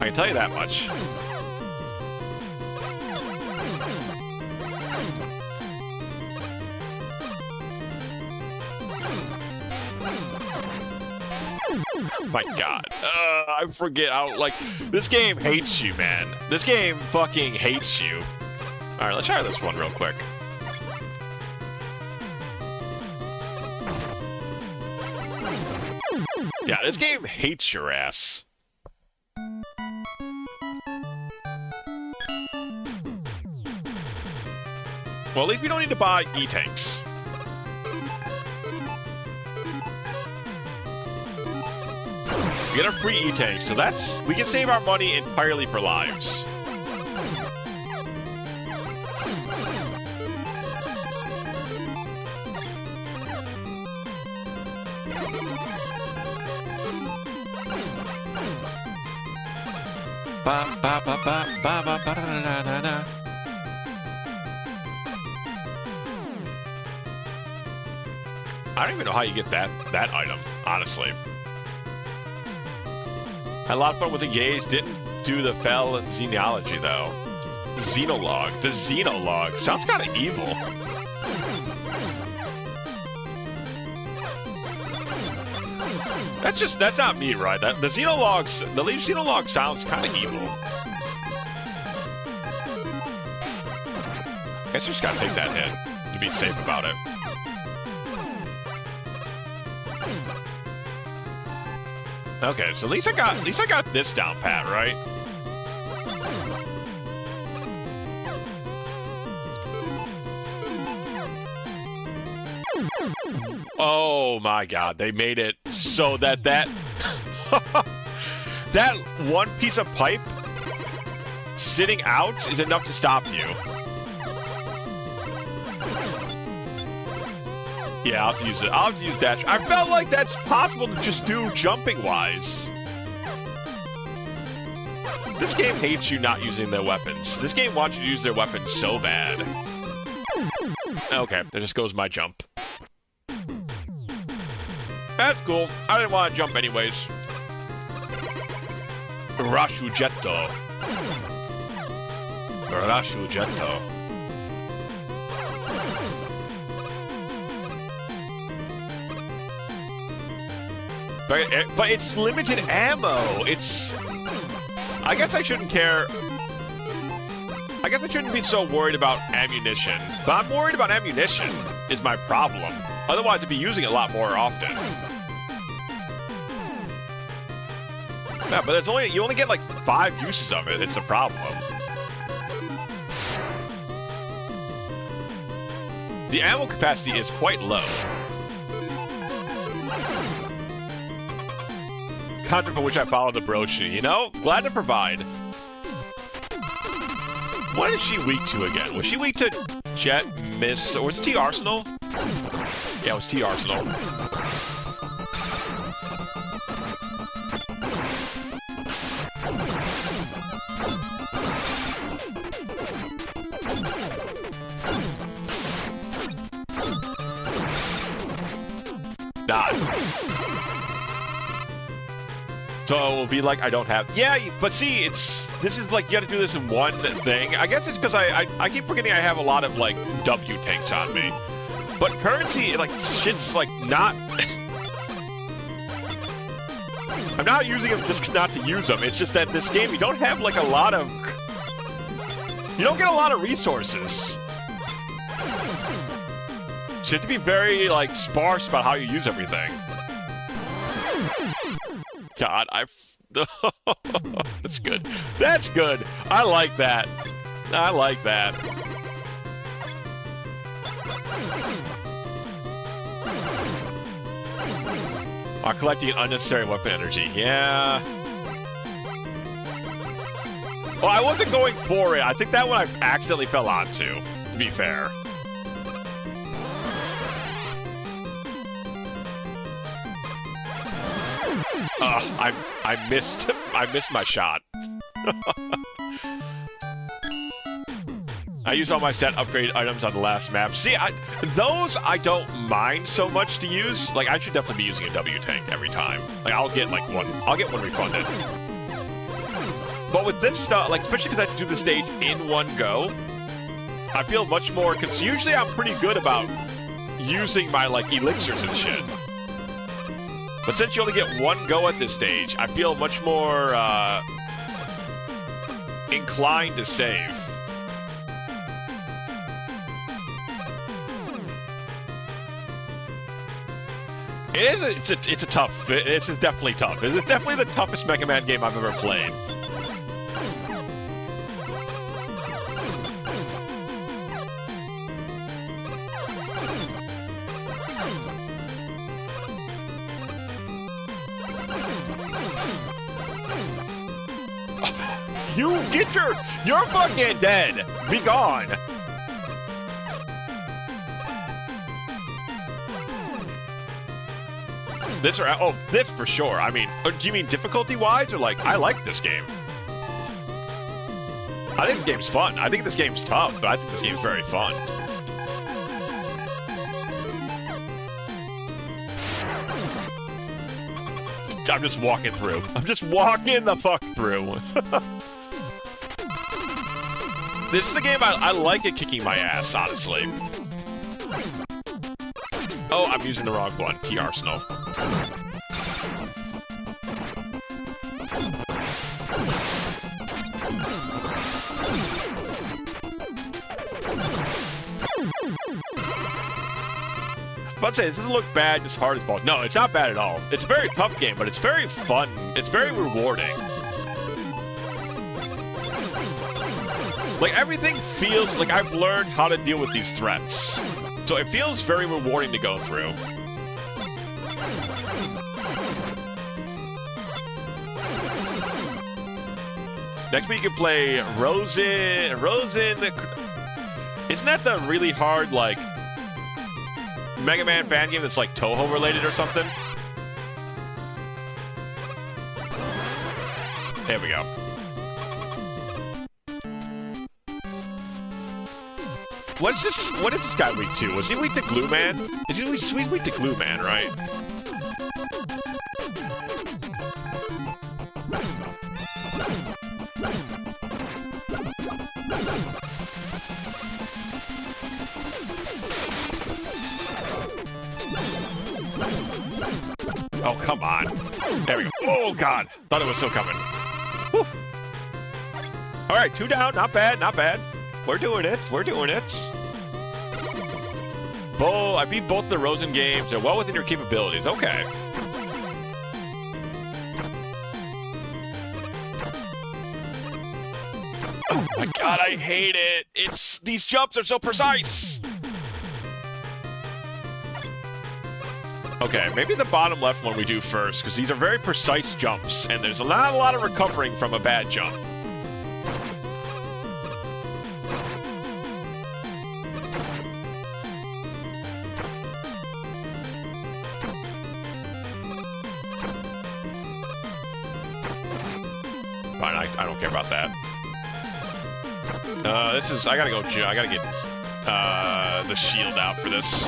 I can tell you that much. My God. I forget how, like, this game hates you, man. This game fucking hates you. Alright, let's try this one real quick. Yeah, this game hates your ass. Well, at least we don't need to buy E-tanks. We get a free E-tank, so that's... We can save our money entirely for lives. Ba ba ba ba ba ba ba da da da da. I don't even know how you get that item, honestly. Had a lot of fun with the gauge. Didn't do the fell and xenology though. Xenologue. The Xenologue sounds kind of evil. That's not me, right? The leaf Xenologue sounds kind of evil. I guess you just gotta take that hit to be safe about it. Okay, so at least I got this down pat, right? Oh my god, they made it so that that one piece of pipe sitting out is enough to stop you. Yeah, I'll have to use it. I'll have to use dash. I felt like that's possible to just do jumping-wise. This game hates you not using their weapons. This game wants you to use their weapons so bad. Okay, there just goes my jump. That's cool. I didn't want to jump anyways. Rashujetto. Rashujetto. But it's limited ammo. I guess I shouldn't care. I guess I shouldn't be so worried about ammunition. But I'm worried about ammunition is my problem. Otherwise, I'd be using it a lot more often. Yeah, but it's you only get like 5 uses of it. It's a problem. The ammo capacity is quite low. Content for which I follow the brochure, you know? Glad to provide. What is she weak to again? Was she weak to Jet, Miss, or was it T Arsenal? Yeah, it was T Arsenal. So it will be like I don't have... Yeah, but see, this is like you gotta do this in one thing. I guess it's because I keep forgetting I have a lot of like W tanks on me. But currency, like, shit's like not... I'm not using them just not to use them. It's just that this game, you don't have like a lot of... You don't get a lot of resources. So you have to be very like sparse about how you use everything. God, that's good. That's good. I like that. I like that. Collecting unnecessary weapon energy. Yeah. Well, I wasn't going for it. I think that one I accidentally fell onto, to be fair. I missed my shot. I used all my set upgrade items on the last map. See, those I don't mind so much to use. Like, I should definitely be using a W tank every time. Like, I'll get one refunded. But with this stuff, like, especially because I have to do the stage in one go, I feel much more, because usually I'm pretty good about using my, like, elixirs and shit. But since you only get one go at this stage, I feel much more inclined to save. It's definitely tough. It's definitely the toughest Mega Man game I've ever played. You're fucking dead. Be gone. This for sure. I mean, do you mean difficulty-wise, or like, I like this game? I think this game's fun. I think this game's tough, but I think this game's very fun. I'm just walking through. I'm just walking the fuck through. This is the game I like it kicking my ass, honestly. Oh, I'm using the wrong one. T-Arsenal. I was about to say, it doesn't look bad, just hard as balls. No, it's not bad at all. It's a very tough game, but it's very fun. It's very rewarding. Like, everything feels like I've learned how to deal with these threats. So it feels very rewarding to go through. Next week you can play Rosen. Isn't that the really hard, like, Mega Man fan game that's like Toho related or something? There we go. What is this guy weak to? Was he weak to Glue Man? Is he weak to Glue Man, right? Oh, come on. There we go. Oh, God. Thought it was still coming. Whew. All right, 2 down. Not bad, not bad. We're doing it. We're doing it. I beat both the Rosen games. They're well within your capabilities. Okay. Oh, my God. I hate it. These jumps are so precise. Okay, maybe the bottom left one we do first, because these are very precise jumps, and there's not a lot of recovering from a bad jump. Fine, I don't care about that. I gotta get the shield out for this.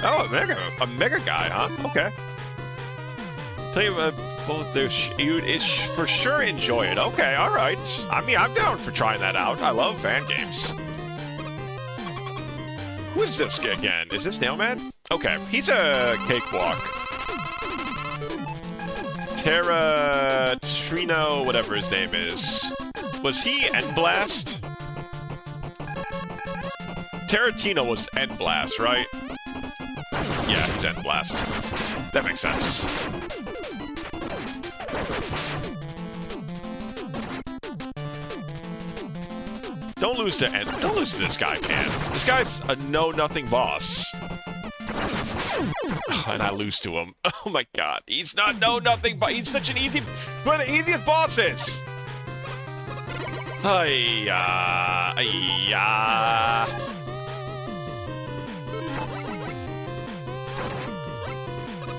Oh, a mega guy, huh? Okay. Tell you you'd for sure enjoy it. Okay, all right. I mean, I'm down for trying that out. I love fan games. Who is this again? Is this Nailman? Okay, he's a cakewalk. Trino, whatever his name is. Was he Endblast? Terratino was Endblast, right? Yeah, he's Endblast. That makes sense. Don't lose to this guy, man. This guy's a know-nothing boss. And I lose to him. Oh my God. He's not know-nothing, but he's such an easy... One of the easiest bosses!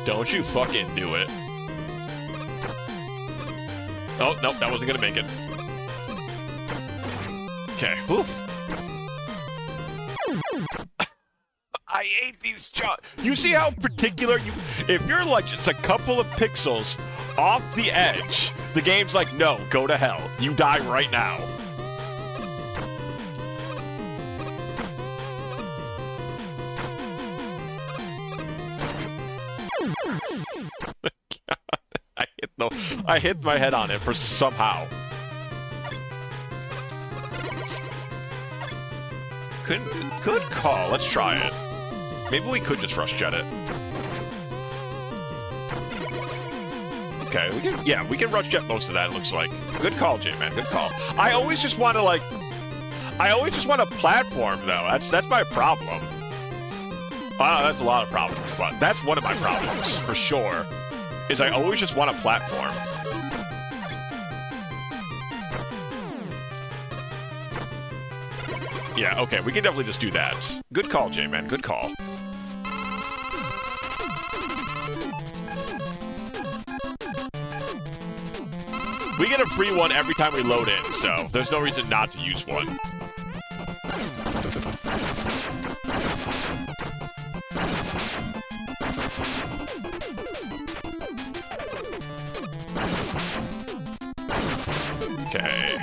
Don't you fucking do it. Oh, nope, that wasn't gonna make it. Okay, oof. I hate these jumps. You see how particular you... If you're like just a couple of pixels off the edge, the game's like, no, go to hell. You die right now. I hit my head on it for somehow. Good call. Let's try it. Maybe we could just rush jet it. Okay, we can rush jet most of that, it looks like. Good call, J-Man. Good call. I always just want to platform, though. That's my problem. Wow, that's a lot of problems, but that's one of my problems, for sure. is I always just want a platform. Yeah, okay, we can definitely just do that. Good call, J-Man, good call. We get a free one every time we load in, so there's no reason not to use one. Okay.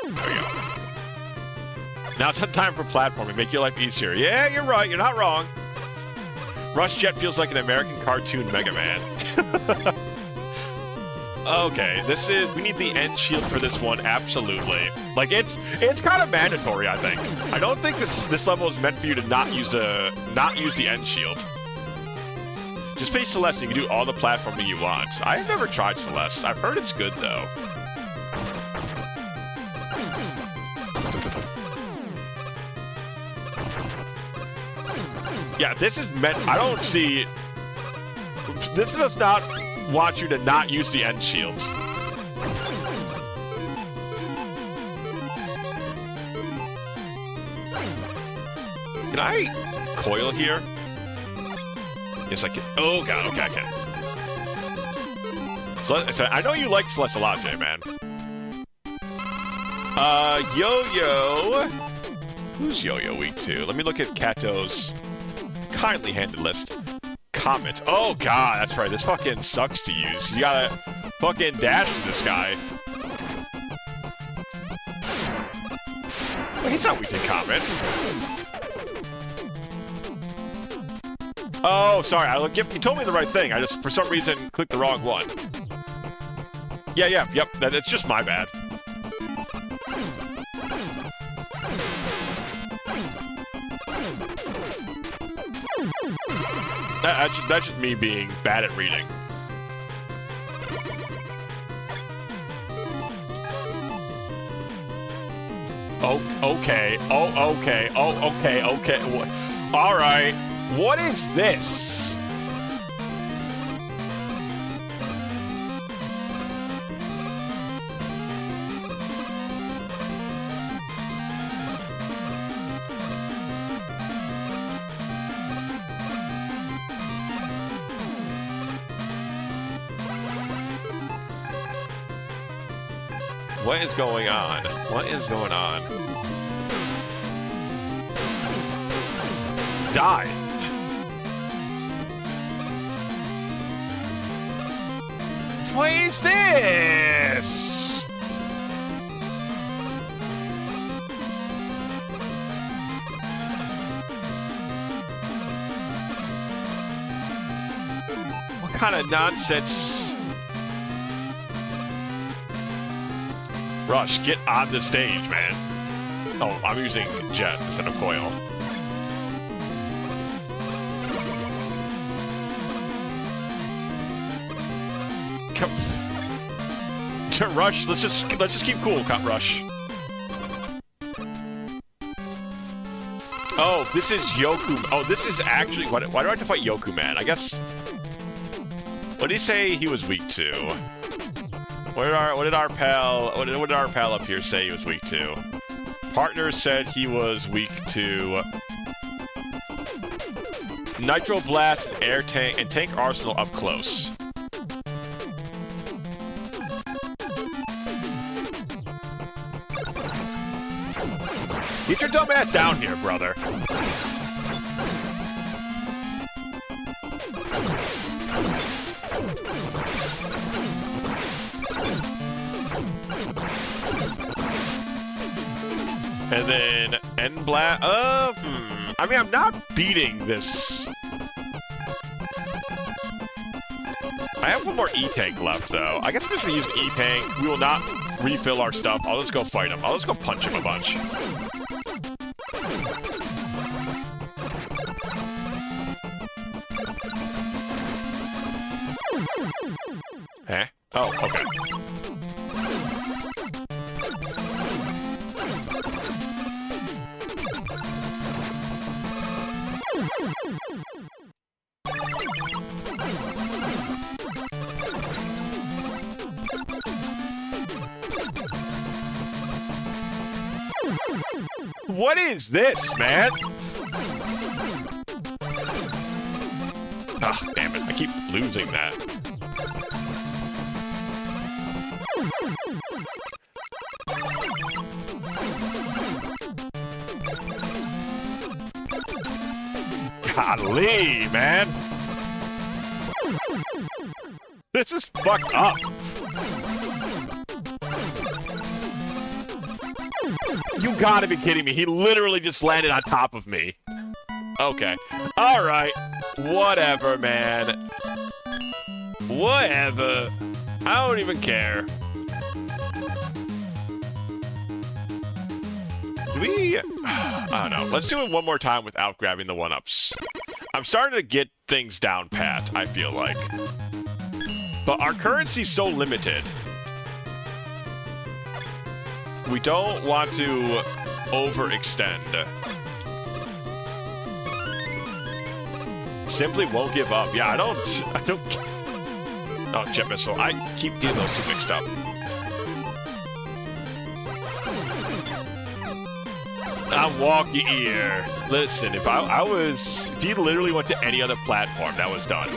There we go. Now it's time for platforming. Make your life easier. Yeah, you're right. You're not wrong. Rush Jet feels like an American cartoon Mega Man. Okay, we need the end shield for this one, absolutely. Like, it's kind of mandatory, I think. I don't think this level is meant for you to not use the end shield. Just play Celeste and you can do all the platforming you want. I've never tried Celeste. I've heard it's good, though. Yeah, this is meant... I don't see... This does not want you to not use the end shield. Can I coil here? Yes, I can. Oh, God. Okay, I can. So, I know you like Celeste a lot, J-Man. Yo-Yo... Who's Yo-Yo weak to? Let me look at Kato's kindly handed list. Comet. Oh, God, that's right. This fucking sucks to use. You gotta fucking dash this guy. Wait, he's not weak to Comet. Oh, sorry. You told me the right thing. I just, for some reason, clicked the wrong one. Yeah, yep. It's just my bad. That's just me being bad at reading. Oh, okay. Oh, okay. Oh, okay. All right. What is this? What is going on? What is going on? Die! What is this? What kind of nonsense? Rush, get on the stage, man. Oh, I'm using Jet instead of Coil. Rush, let's just keep cool, Rush. Oh, this is Yoku. Oh, this is actually why do I have to fight Yoku Man? I guess. What did he say he was weak to? What did our pal up here say he was weak to? Partner said he was weak to Nitro Blast, Air Tank, and Tank Arsenal up close. Get your dumb ass down here, brother. And then N Blast. I mean, I'm not beating this. I have one more E-Tank left, though. I guess I'm just gonna use an E-Tank. We will not refill our stuff. I'll just go fight him. I'll just go punch him a bunch. Eh? Oh, okay. What is this, man? Ah, damn it. I keep losing that. Golly, man. This is fucked up. You gotta be kidding me. He literally just landed on top of me. Okay. Alright. Whatever, man. Whatever. I don't even care. Do we... I don't know. Let's do it one more time without grabbing the one-ups. I'm starting to get things down pat, I feel like. But our currency's so limited. We don't want to overextend. Simply won't give up. Yeah, I don't... Oh, jet missile. I keep getting those two mixed up. I'm walkie ear. Listen, if I was... If he literally went to any other platform, that was done.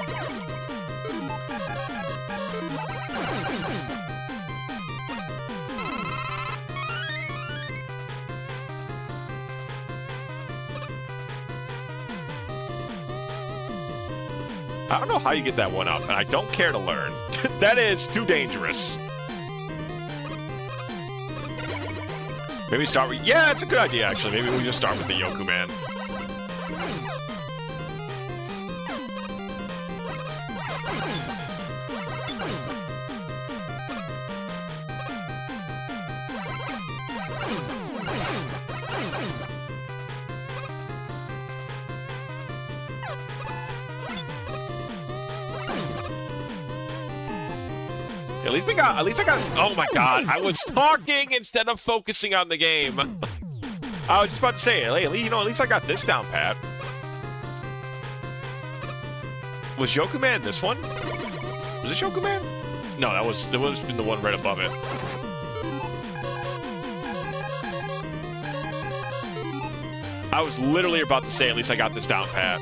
I don't know how you get that one up, and I don't care to learn. That is too dangerous. Maybe start with... Yeah, it's a good idea, actually. Maybe we just start with the Yoku Man. At least I got, oh my god, I was talking instead of focusing on the game. I was just about to say, hey, at least I got this down pat. Was Yoku Man this one? Was this Yoku Man? No, that was been the one right above it. I was literally about to say, at least I got this down pat.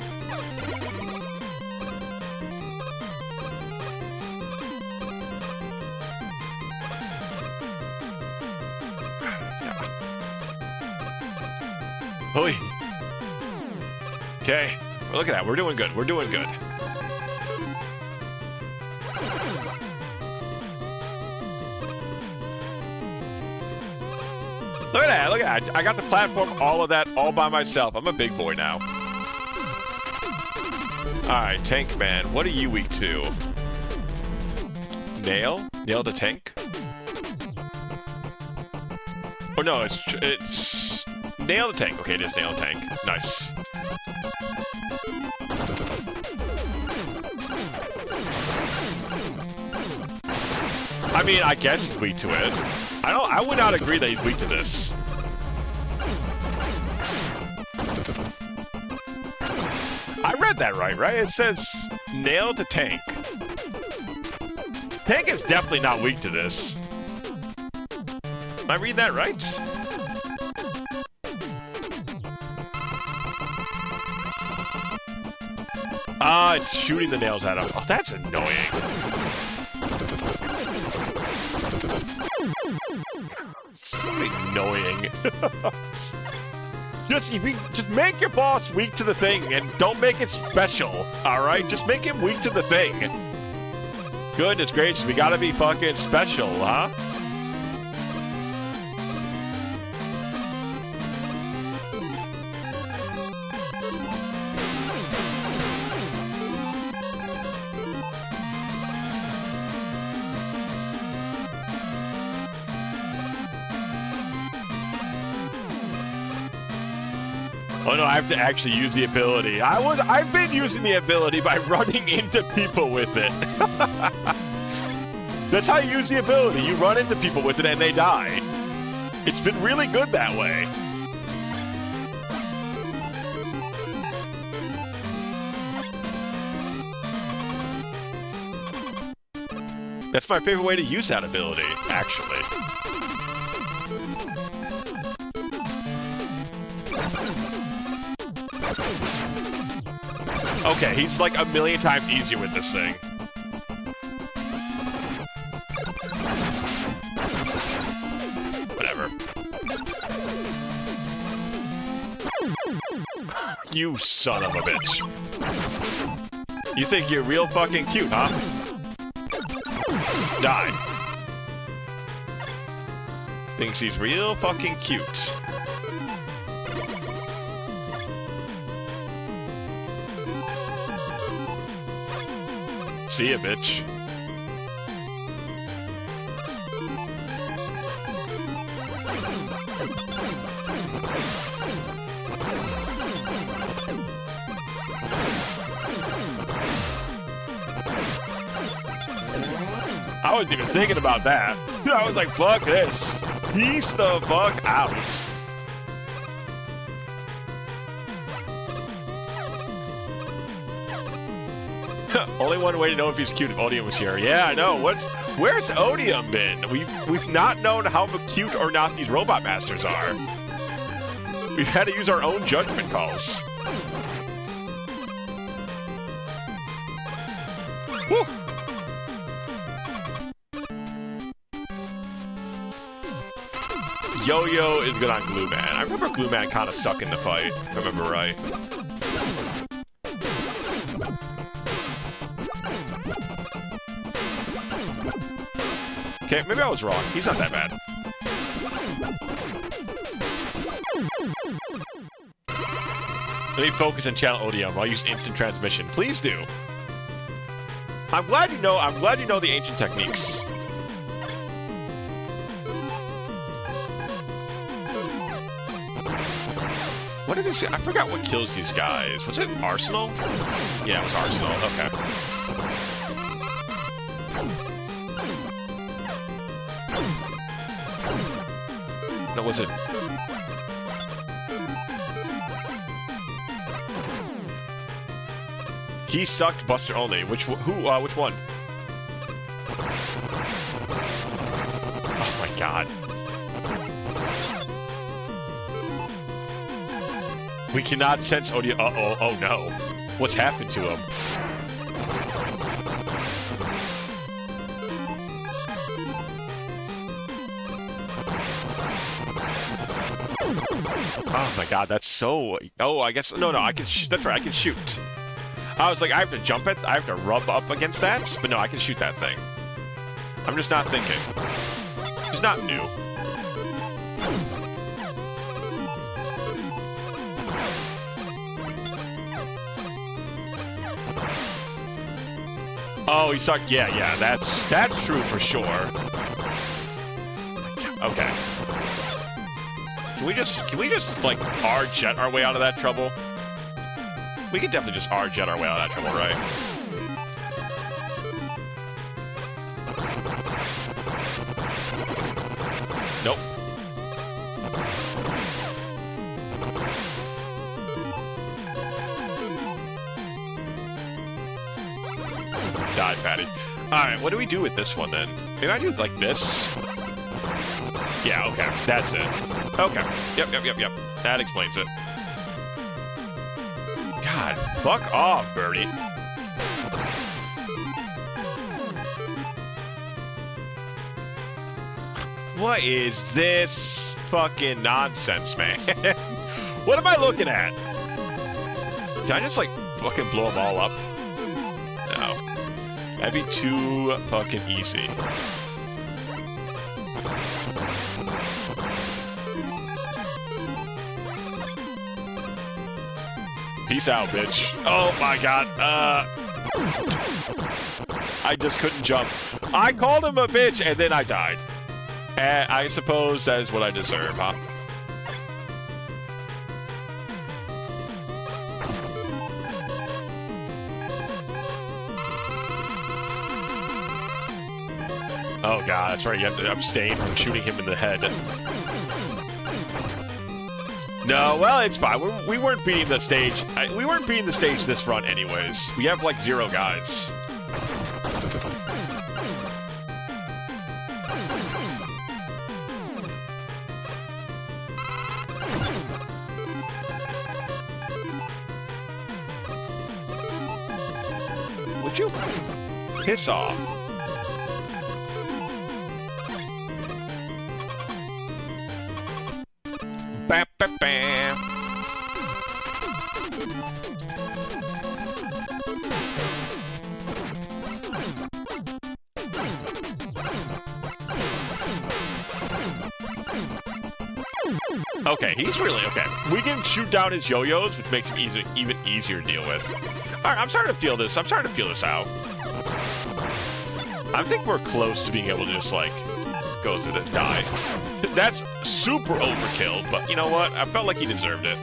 Holy. Okay. Well, look at that. We're doing good. We're doing good. Look at that. Look at that. I got the platform, all of that, all by myself. I'm a big boy now. Alright, Tank Man. What are you weak to? Nail? Nail to tank? Oh, no. It's... Nail the tank. Okay, it is nail the tank. Nice. I mean, I guess he's weak to it. I would not agree that he's weak to this. I read that right? It says nail to tank. Tank is definitely not weak to this. Am I reading that right? Ah, it's shooting the nails at him. Oh, that's annoying. So annoying. Just make your boss weak to the thing and don't make it special, alright? Just make him weak to the thing. Goodness gracious, we gotta be fucking special, huh? Oh no, I have to actually use the ability. I've been using the ability by running into people with it. That's how you use the ability. You run into people with it and they die. It's been really good that way. That's my favorite way to use that ability, actually. Okay, he's like a million times easier with this thing. Whatever. You son of a bitch. You think you're real fucking cute, huh? Die. Thinks he's real fucking cute. See ya, bitch. I wasn't even thinking about that. I was like, fuck this. Peace the fuck out. Only one way to know if he's cute if Odium was here. Yeah, I know. Where's Odium been? We've not known how cute or not these robot masters are. We've had to use our own judgment calls. Whew. Yo-Yo is good on Glue Man. I remember Glue Man kind of suck in the fight, if I remember right. Okay, maybe I was wrong. He's not that bad. Let me focus and channel Odium. I'll use instant transmission. Please do. I'm glad you know the ancient techniques. What did this? I forgot what kills these guys. Was it Arsenal? Yeah, it was Arsenal. Okay. No, was it? He sucked Buster only. Which one? Oh my god. We cannot sense Odium. Uh-oh. Oh no. What's happened to him? Oh my god, that's so... Oh, I guess... No, I can... That's right, I can shoot. I was like, I have to jump it? I have to rub up against that? But no, I can shoot that thing. I'm just not thinking. It's not new. Oh, he sucked. Yeah, that's true for sure. Okay. Can we just like R-jet our way out of that trouble? We can definitely just R-jet our way out of that trouble, right? Nope. Die, Patty. Alright, what do we do with this one then? Maybe I do it like this? Yeah, okay. That's it. Okay. Yep. That explains it. God, fuck off, Birdie. What is this fucking nonsense, man? What am I looking at? Can I just, like, fucking blow them all up? No. That'd be too fucking easy. Peace out, bitch. Oh my god. I just couldn't jump. I called him a bitch and then I died. And I suppose that is what I deserve, huh? Oh god, that's right. You have to abstain from shooting him in the head. No, well, it's fine. We weren't beating the stage. We weren't beating the stage this run anyways. We have, like, 0 guys. Piss off. Bam, bam, bam. Okay, he's really okay. We can shoot down his yo-yos, which makes him even easier to deal with. All right, I'm starting to feel this. I'm starting to feel this out. I think we're close to being able to just, like, go to the die. That's super overkill, but you know what? I felt like he deserved it.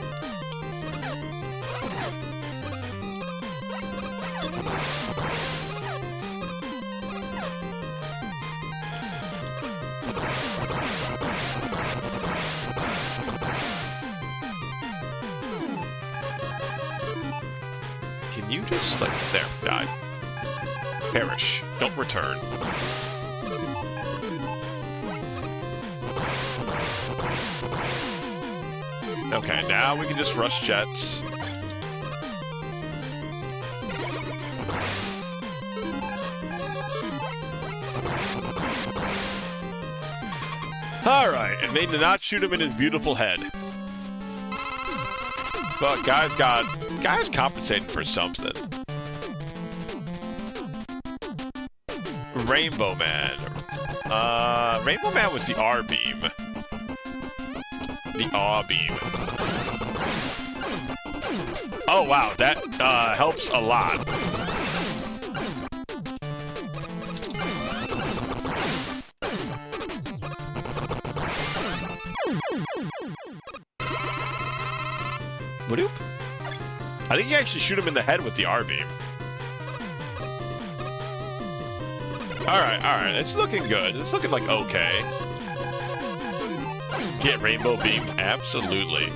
Can you just, like, there, die. Perish. Don't return. Okay, now we can just rush jets. Alright, and they did not shoot him in his beautiful head. But guy's compensating for something. Rainbow Man. Rainbow Man was the R-beam. The R-beam. Oh wow, that helps a lot. Whoop. I think you actually shoot him in the head with the R-beam. Alright, it's looking good. It's looking like okay. Get Rainbow Beam, absolutely.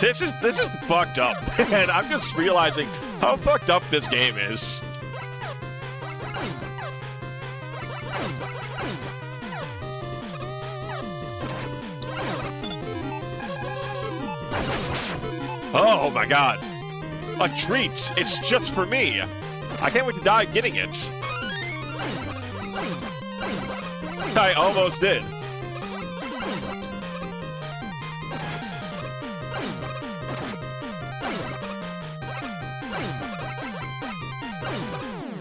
This is fucked up, and I'm just realizing how fucked up this game is. Oh my god. A treat! It's just for me! I can't wait to die getting it. I almost did.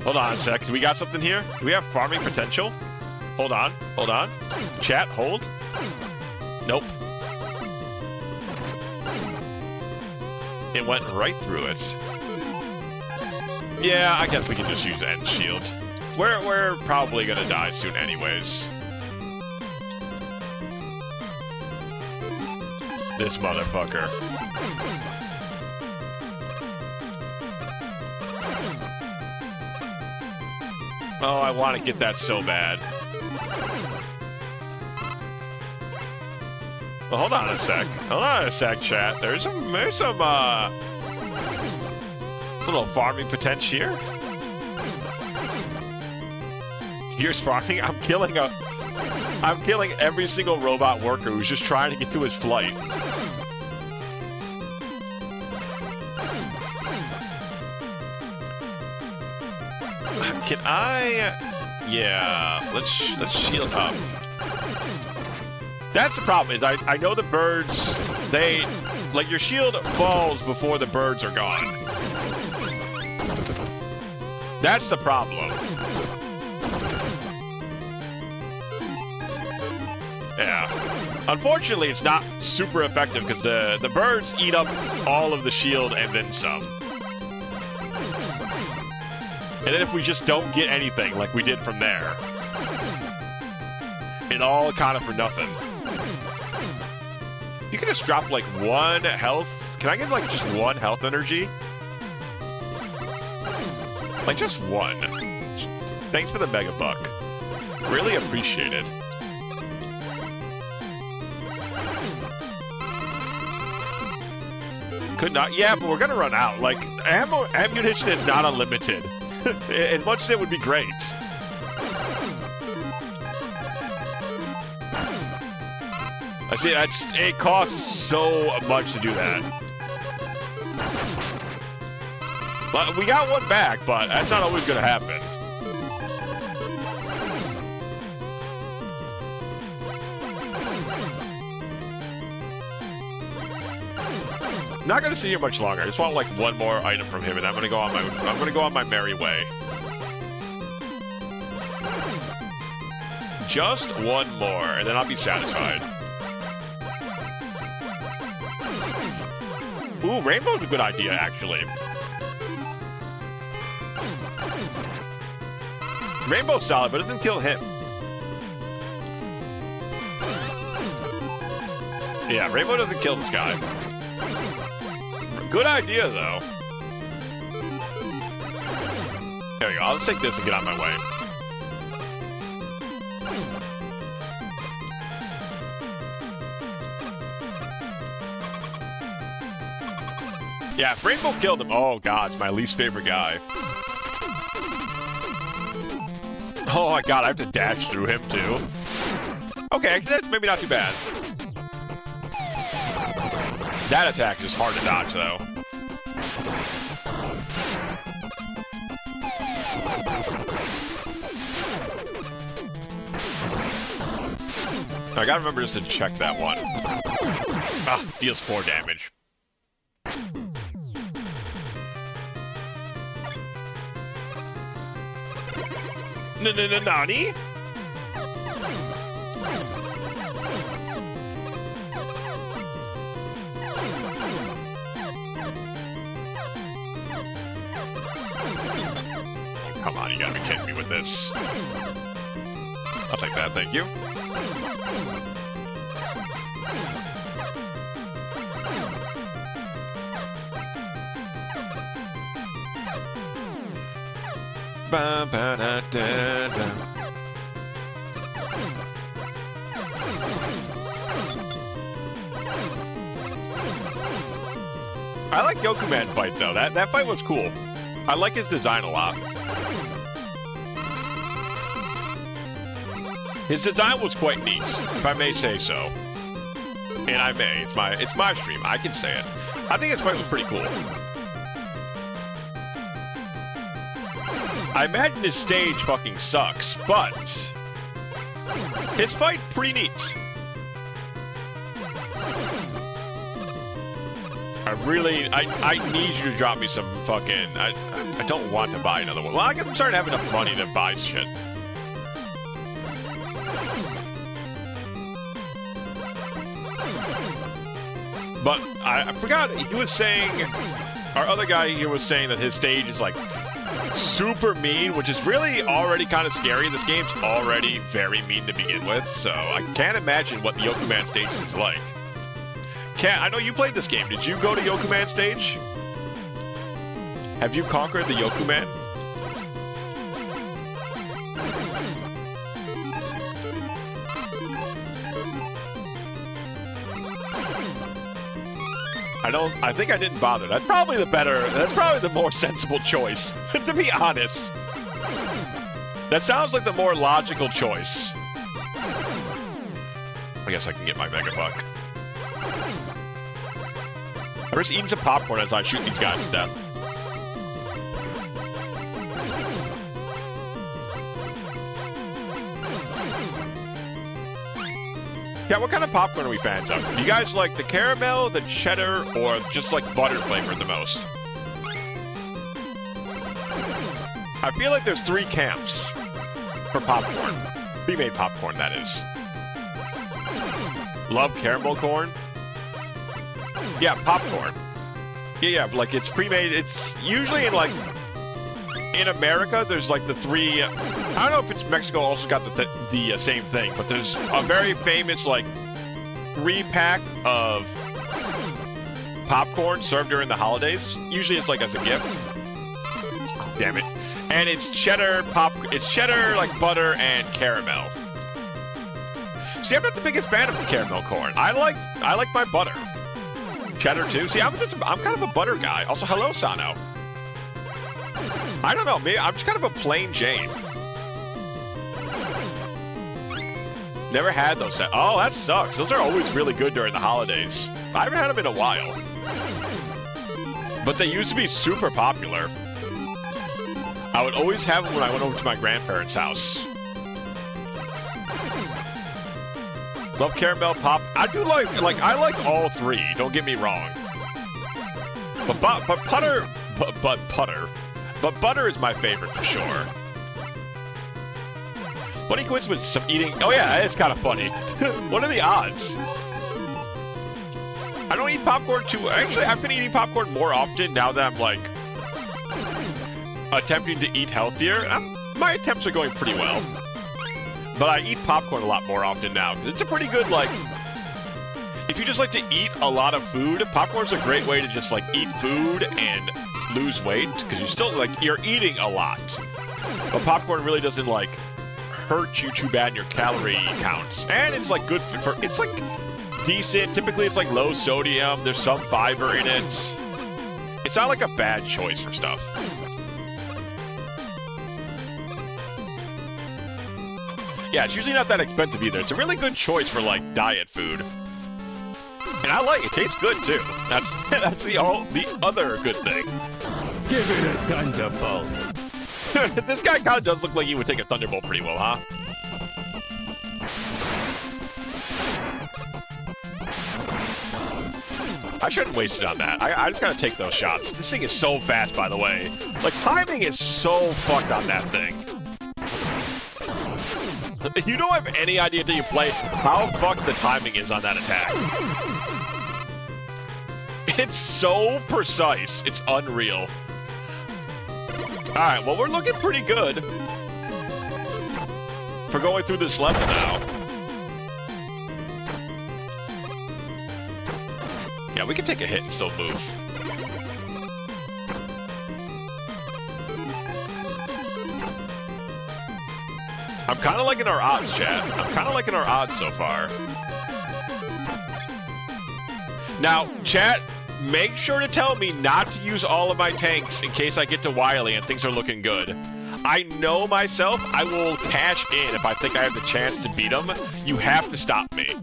Hold on a sec. Do we got something here? Do we have farming potential? Hold on. Hold on. Chat, hold. Nope. It went right through it. Yeah, I guess we can just use End Shield. We're probably gonna die soon anyways. This motherfucker. Oh, I want to get that so bad. Well, hold on a sec. Hold on a sec, chat. There's some little farming potential here. Here's farming. I'm killing every single robot worker who's just trying to get to his flight. Can I? Yeah, let's shield up. That's the problem, is I know the birds, they, like, your shield falls before the birds are gone. That's the problem. Yeah. Unfortunately, it's not super effective because the birds eat up all of the shield and then some. And then if we just don't get anything like we did from there, it all kind of for nothing. You can just drop like 1 health. Can I get like just 1 health energy? Like just 1. Thanks for the mega buck. Really appreciate it. Could not. Yeah, but we're gonna run out. Like ammunition is not unlimited. And much of it would be great. I see. It costs so much to do that. But we got one back, but that's not always going to happen. Not going to see you much longer. I just want like one more item from him, and I'm going to go on my merry way. Just one more, and then I'll be satisfied. Ooh, Rainbow's a good idea, actually. Rainbow's solid, but it doesn't kill him. Yeah, Rainbow doesn't kill this guy. Good idea, though. There we go. I'll take this and get out of my way. Yeah, if Rainbow killed him. Oh, God, it's my least favorite guy. Oh, my God, I have to dash through him, too. Okay, that's maybe not too bad. That attack is hard to dodge, though. I gotta remember just to check that one. Ah, deals 4 damage. Nani? Come on, you gotta be kidding me with this. I'll take that, thank you. Ba, ba, da, da, da. I like Yokuman fight though. That fight was cool. I like his design a lot. His design was quite neat, if I may say so. And I may. It's my stream. I can say it. I think his fight was pretty cool. I imagine his stage fucking sucks, but his fight pretty neat. I need you to drop me some fucking. I don't want to buy another one. Well, I guess I'm starting to have enough money to buy shit. But I forgot he was saying. Our other guy here was saying that his stage is like super mean, which is really already kind of scary. This game's already very mean to begin with, so I can't imagine what the Yokuman stage is like. I know you played this game. Did you go to Yokuman stage? Have you conquered the Yokuman? I think I didn't bother. That's probably the more sensible choice, to be honest. That sounds like the more logical choice. I guess I can get my Mega Buck. I'm just eating some popcorn as I shoot these guys to death. Yeah, what kind of popcorn are we fans of? Do you guys like the caramel, the cheddar, or just like butter flavored the most? I feel like there's 3 camps for popcorn. Pre-made popcorn, that is. Love caramel corn? Yeah, popcorn. Yeah, like it's pre-made. It's usually in America, there's like the 3... I don't know if it's Mexico also got the same thing, but there's a very famous like 3-pack of popcorn served during the holidays. Usually it's like as a gift. Oh, damn it. And it's cheddar like butter and caramel. See, I'm not the biggest fan of caramel corn. I like my butter. Cheddar too. See, I'm kind of a butter guy. Also, hello, Sano. I don't know, I'm just kind of a plain Jane. Never had those. Oh, that sucks. Those are always really good during the holidays. I haven't had them in a while. But they used to be super popular. I would always have them when I went over to my grandparents' house. Love caramel pop. I do like I like all three. Don't get me wrong. But butter is my favorite for sure. Funny quits with some eating. Oh yeah, it's kind of funny. What are the odds? I don't eat popcorn too. Actually, I've been eating popcorn more often now that I'm like attempting to eat healthier. My attempts are going pretty well. But I eat popcorn a lot more often now. It's a pretty good, like, if you just like to eat a lot of food, popcorn's a great way to just, like, eat food and lose weight, because you're still, like, you're eating a lot. But popcorn really doesn't, like, hurt you too bad in your calorie counts. And it's, like, good for it's, like, decent. Typically, it's, like, low sodium. There's some fiber in it. It's not, like, a bad choice for stuff. Yeah, it's usually not that expensive either. It's a really good choice for, like, diet food. And I like it. It tastes good, too. That's the other good thing. Give it a thunderbolt. This guy kind of does look like he would take a thunderbolt pretty well, huh? I shouldn't waste it on that. I just gotta take those shots. This thing is so fast, by the way. Like, timing is so fucked on that thing. You don't have any idea until you play how fucked the timing is on that attack. It's so precise. It's unreal. Alright, well, we're looking pretty good for going through this level now. Yeah, we can take a hit and still move. I'm kind of liking our odds, chat. I'm kind of liking our odds so far. Now, chat, make sure to tell me not to use all of my tanks in case I get to Wily and things are looking good. I know myself, I will cash in if I think I have the chance to beat him. You have to stop me.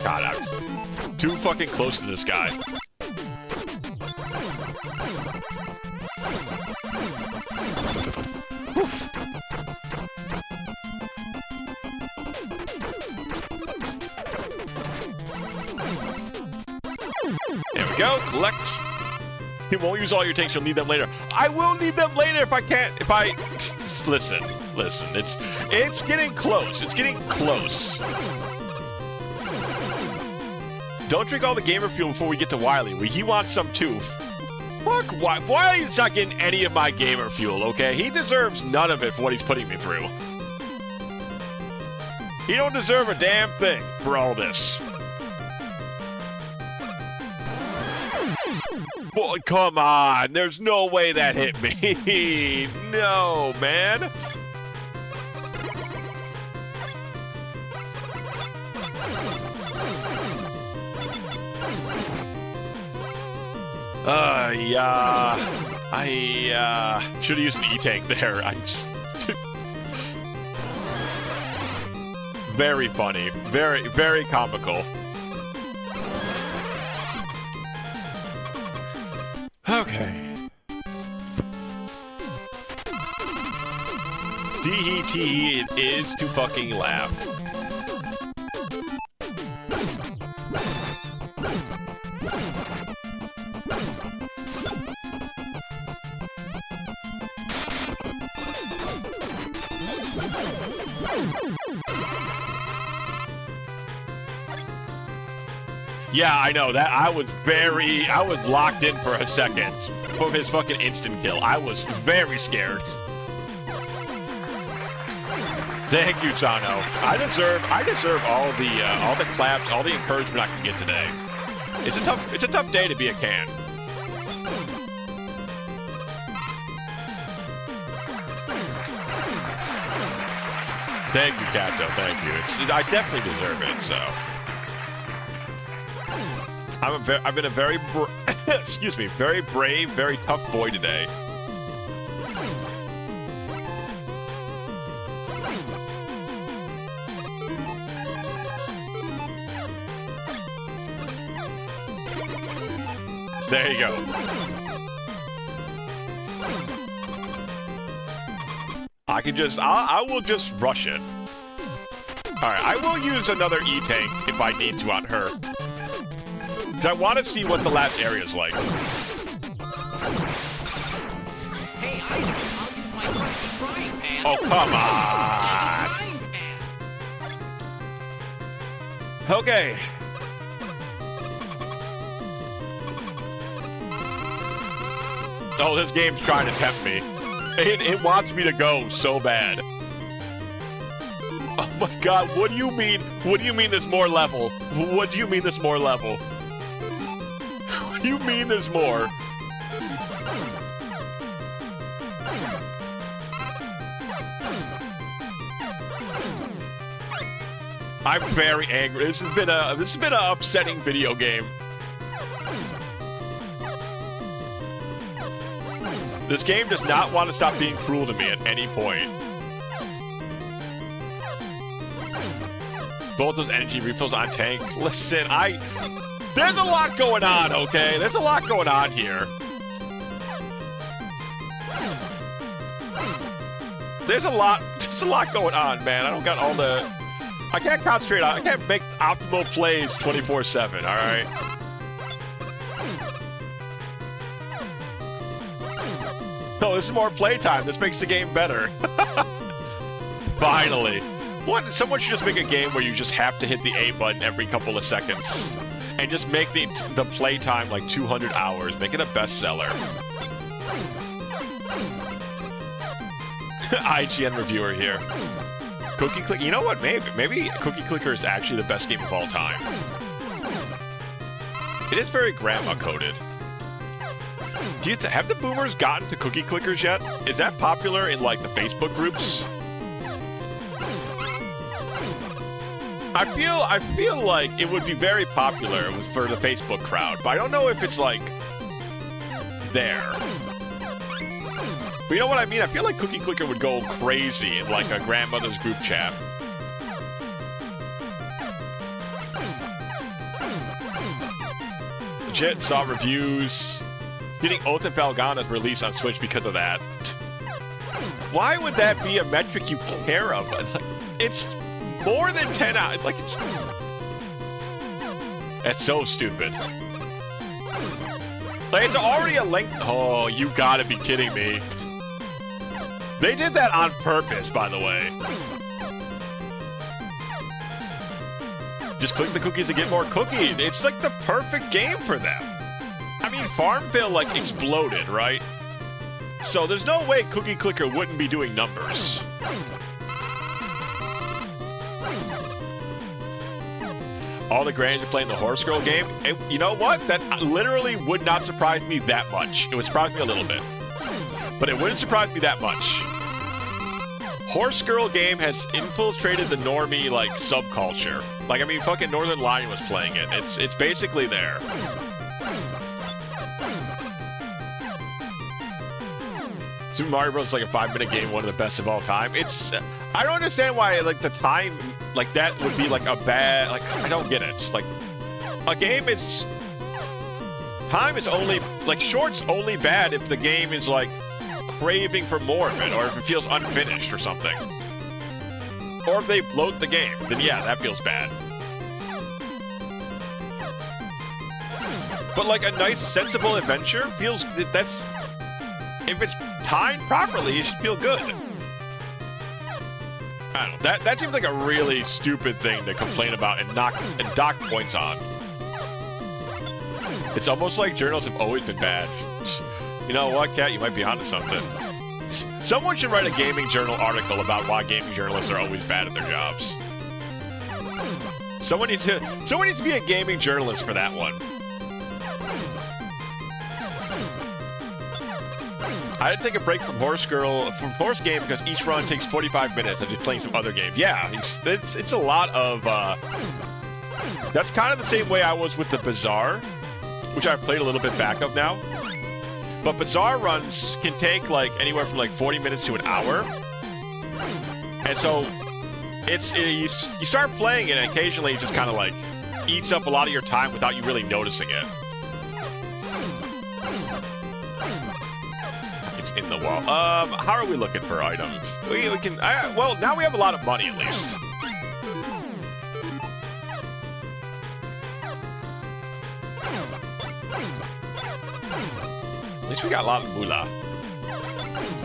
God, I'm too fucking close to this guy. Oof. There we go, collect. You won't use all your tanks, you'll need them later. I will need them later if I can't, listen, it's getting close, it's getting close. Don't drink all the gamer fuel before we get to Wily. He wants some too. Fuck, Wily's not getting any of my gamer fuel, okay? He deserves none of it for what he's putting me through. He don't deserve a damn thing for all this. Boy, come on. There's no way that hit me. No, man. Yeah. I should have used an E-tank there. Very funny. Very, very comical. Okay. Tee-hee, it is to fucking laugh. Yeah, I know that. I was locked in for a second from his fucking instant kill. I was very scared. Thank you, Sano. I deserve all the claps, all the encouragement I can get today. It's a tough day to be a can. Thank you, Kato. Thank you. I definitely deserve it. So, I've been a very, excuse me, very brave, very tough boy today. There you go. I will just rush it. Alright, I will use another E-Tank if I need to on her. Because I want to see what the last area is like. Hey, I'll use my trusty frying pan. Oh, come on! Okay. Oh, this game's trying to tempt me. It wants me to go so bad. Oh my god, what do you mean? What do you mean there's more level? What do you mean there's more level? What do you mean there's more? I'm very angry. This has been an upsetting video game. This game does not want to stop being cruel to me at any point. Both those energy refills on tank. Listen, there's a lot going on, okay? There's a lot going on here. There's a lot going on, man. I don't got all the... I can't concentrate on... I can't make optimal plays 24/7, all right? No, this is more playtime. This makes the game better. Finally. What? Someone should just make a game where you just have to hit the A button every couple of seconds. And just make the playtime like 200 hours. Make it a bestseller. IGN reviewer here. Cookie Clicker. You know what? Maybe Cookie Clicker is actually the best game of all time. It is very grandma coded. Have the boomers gotten to cookie clickers yet? Is that popular in, like, the Facebook groups? I feel like it would be very popular for the Facebook crowd, but I don't know if it's, like, there. But you know what I mean? I feel like Cookie Clicker would go crazy in, like, a grandmother's group chat. Legit, saw reviews. Getting Oath and Fangame released on Switch because of that. Why would that be a metric you care of? Like, it's more than 10 hours. Like, it's... That's so stupid. Like, it's already a length... Oh, you gotta be kidding me. They did that on purpose, by the way. Just click the cookies to get more cookies. It's like the perfect game for them. I mean, Farmville, like, exploded, right? So there's no way Cookie Clicker wouldn't be doing numbers. All the grannies are playing the Horse Girl game. You know what? That literally would not surprise me that much. It would surprise me a little bit. But it wouldn't surprise me that much. Horse Girl game has infiltrated the normie, like, subculture. Like, I mean, fucking Northern Lion was playing it. It's basically there. Super Mario Bros. Is like a 5-minute game, one of the best of all time. It's... I don't understand why, like, the time, like, that would be, like, a bad... Like, I don't get it. Like, a game is... Time is only... Like, short's only bad if the game is, like, craving for more of it, or if it feels unfinished or something. Or if they bloat the game, then yeah, that feels bad. But, like, a nice, sensible adventure feels... That's... If it's timed properly, it should feel good. I don't know. That seems like a really stupid thing to complain about and dock points on. It's almost like journals have always been bad. You know what, Kat? You might be onto something. Someone should write a gaming journal article about why gaming journalists are always bad at their jobs. Someone needs to be a gaming journalist for that one. I didn't take a break from Horse Game because each run takes 45 minutes. I'm just playing some other games. Yeah, it's a lot of. That's kind of the same way I was with the Bazaar, which I've played a little bit back of now. But Bazaar runs can take like anywhere from like 40 minutes to an hour, and so you start playing it, and occasionally it just kind of like eats up a lot of your time without you really noticing it. It's in the wall. How are we looking for items? We can. Well, now we have a lot of money at least. At least we got a lot of moolah.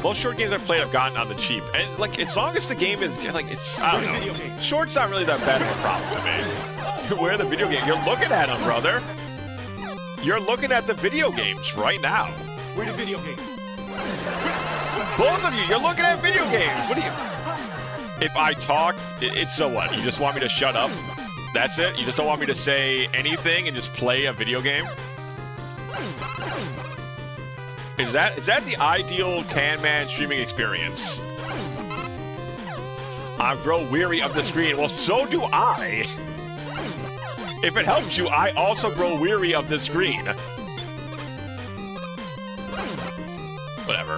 Most short games I've played have gotten on the cheap, and like as long as the game is like I don't know. Short's not really that bad of a problem to me. Where the video game? You're looking at them, brother. You're looking at the video games right now. Where the video game? Both of you, you're looking at video games. What do you? If I talk, it's so what? You just want me to shut up? That's it? You just don't want me to say anything and just play a video game? Is that the ideal Can-Man streaming experience? I grow weary of the screen. Well, so do I. If it helps you, I also grow weary of the screen. Whatever.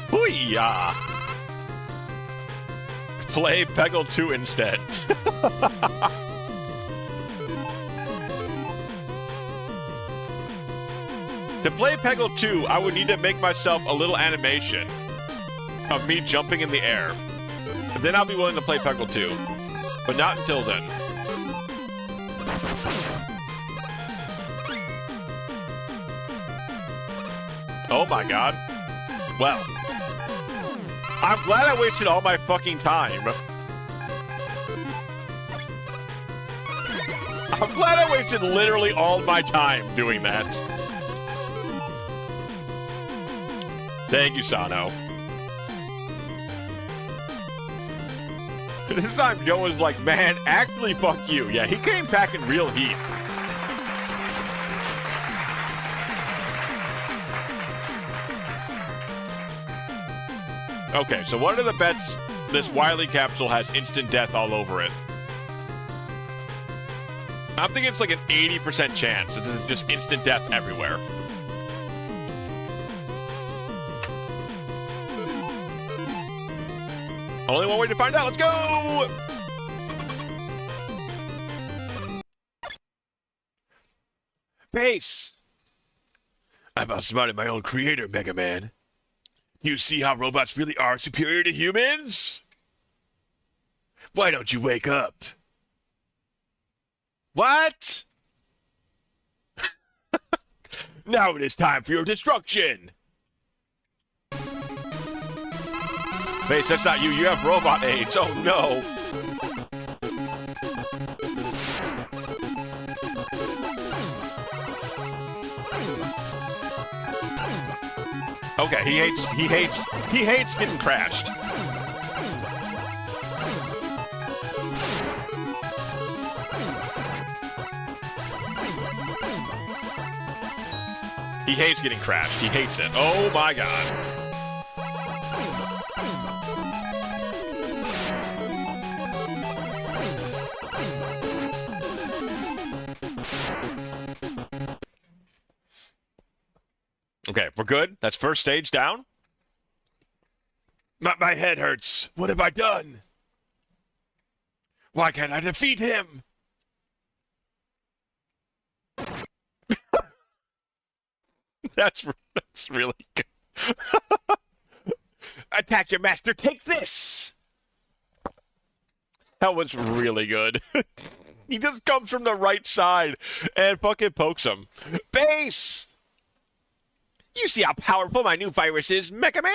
Hoo-yah! Play Peggle 2 instead. To play Peggle 2, I would need to make myself a little animation of me jumping in the air. And then I'll be willing to play Peggle 2. But not until then. Oh my god. Well. I'm glad I wasted all my fucking time. I'm glad I wasted literally all my time doing that. Thank you, Sano. This time Joe was like, man, actually fuck you. Yeah, he came back in real heat. Okay, so what are the bets this Wily Capsule has instant death all over it? I'm thinking it's like an 80% chance. It's just instant death everywhere. Only one way to find out. Let's go! Pace! I've outsmarted my own creator, Mega Man. You see how robots really are superior to humans? Why don't you wake up? What? Now it is time for your destruction! Face, that's not you. You have robot AIDS. Oh, no. Okay, he hates getting crashed. He hates getting crashed. He hates it. Oh my god. Okay, we're good. That's first stage down. My head hurts. What have I done? Why can't I defeat him? That's really good. Attack your master. Take this. That was really good. He just comes from the right side and fucking pokes him. Base! You see how powerful my new virus is, Mega Man?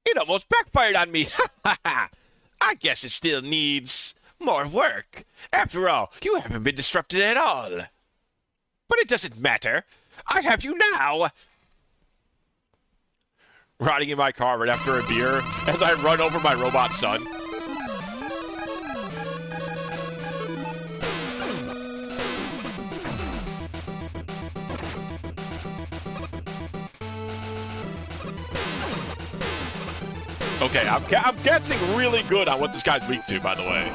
It almost backfired on me. I guess it still needs more work. After all, you haven't been disrupted at all. But it doesn't matter. I have you now. riding in my car right after a beer as I run over my robot son. Okay, I'm guessing really good on what this guy's weak to, by the way.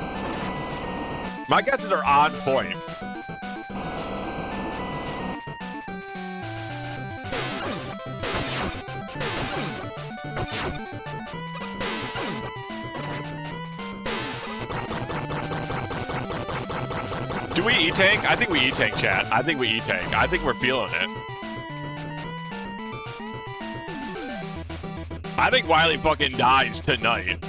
My guesses are on point. Do we E-Tank? I think we E-Tank, chat. I think we E-Tank. I think we're feeling it. I think Wily fucking dies tonight.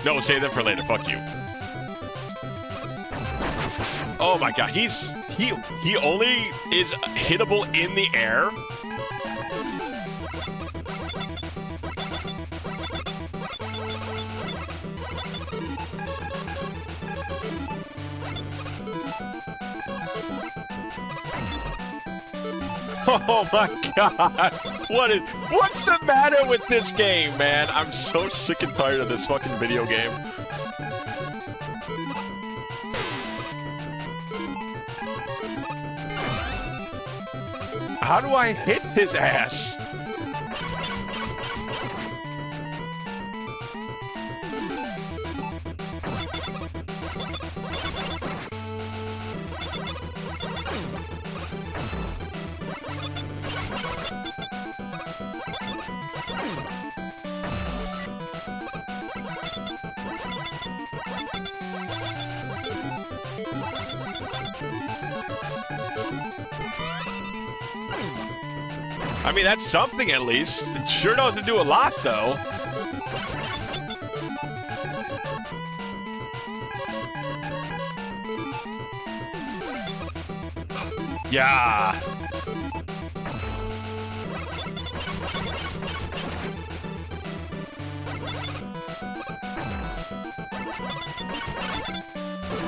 No, save them for later. Fuck you. Oh my god, he only is hittable in the air. Oh my god. What's the matter with this game, man? I'm so sick and tired of this fucking video game. How do I hit his ass? I mean, that's something at least. It sure doesn't do a lot, though. Yeah.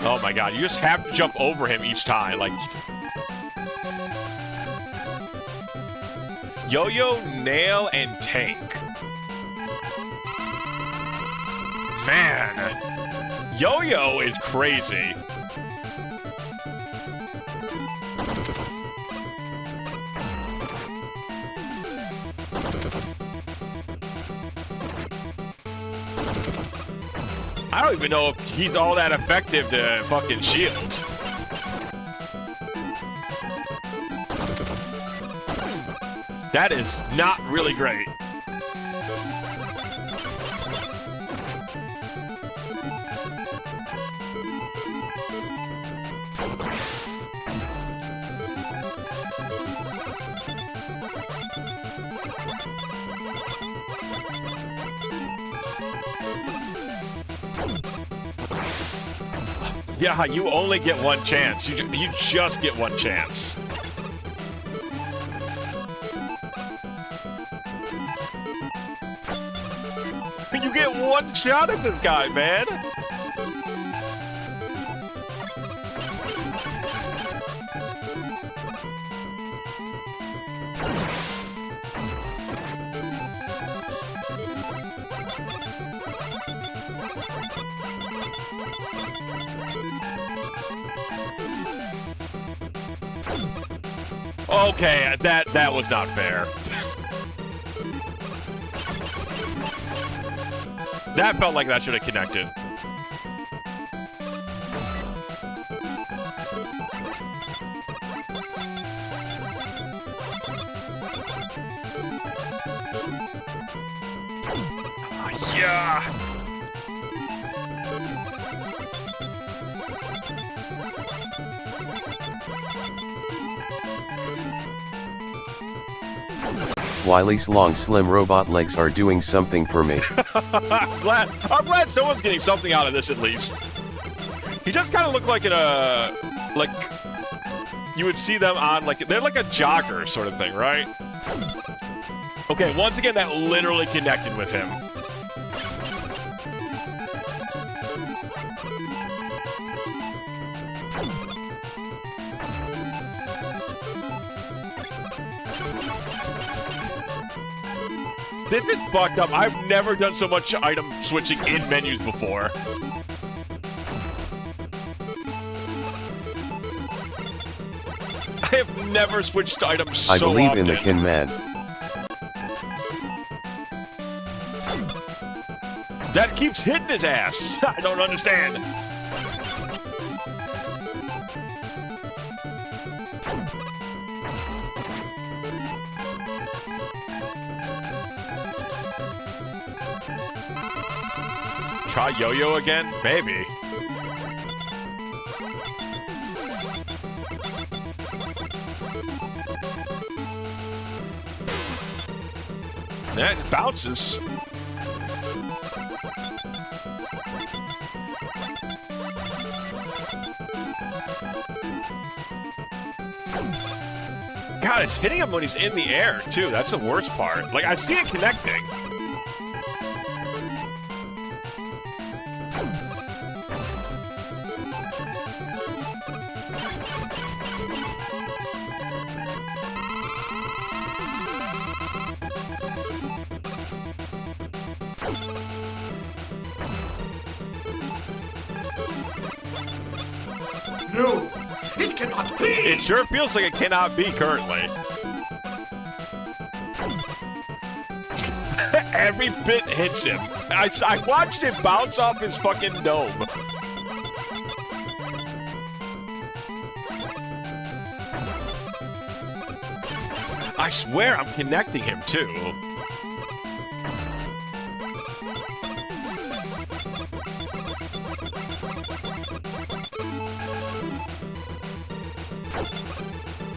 Oh my god, you just have to jump over him each time. Like... Yo-Yo, Nail, and Tank. Man. Yo-Yo is crazy. I don't even know if he's all that effective to fucking shield. That is not really great. Yeah, you only get one chance. You just get one chance. You get one shot at this guy, man. Okay, that was not fair. That felt like that should have connected. Yeah. Wily's long slim robot legs are doing something for me. I'm glad someone's getting something out of this at least. He does kind of look like you would see them on, like, they're like a jogger sort of thing, right? Okay, once again, that literally connected with him. This is fucked up. I've never done so much item switching in menus before. I have never switched items so often. I believe in the Kin Man. That keeps hitting his ass. I don't understand. Try yo-yo again? Maybe. Yeah, it bounces. God, it's hitting him when he's in the air, too. That's the worst part. Like, I see it connecting. No, it cannot be! It sure feels like it cannot be currently. Every bit hits him. I watched it bounce off his fucking dome. I swear I'm connecting him too.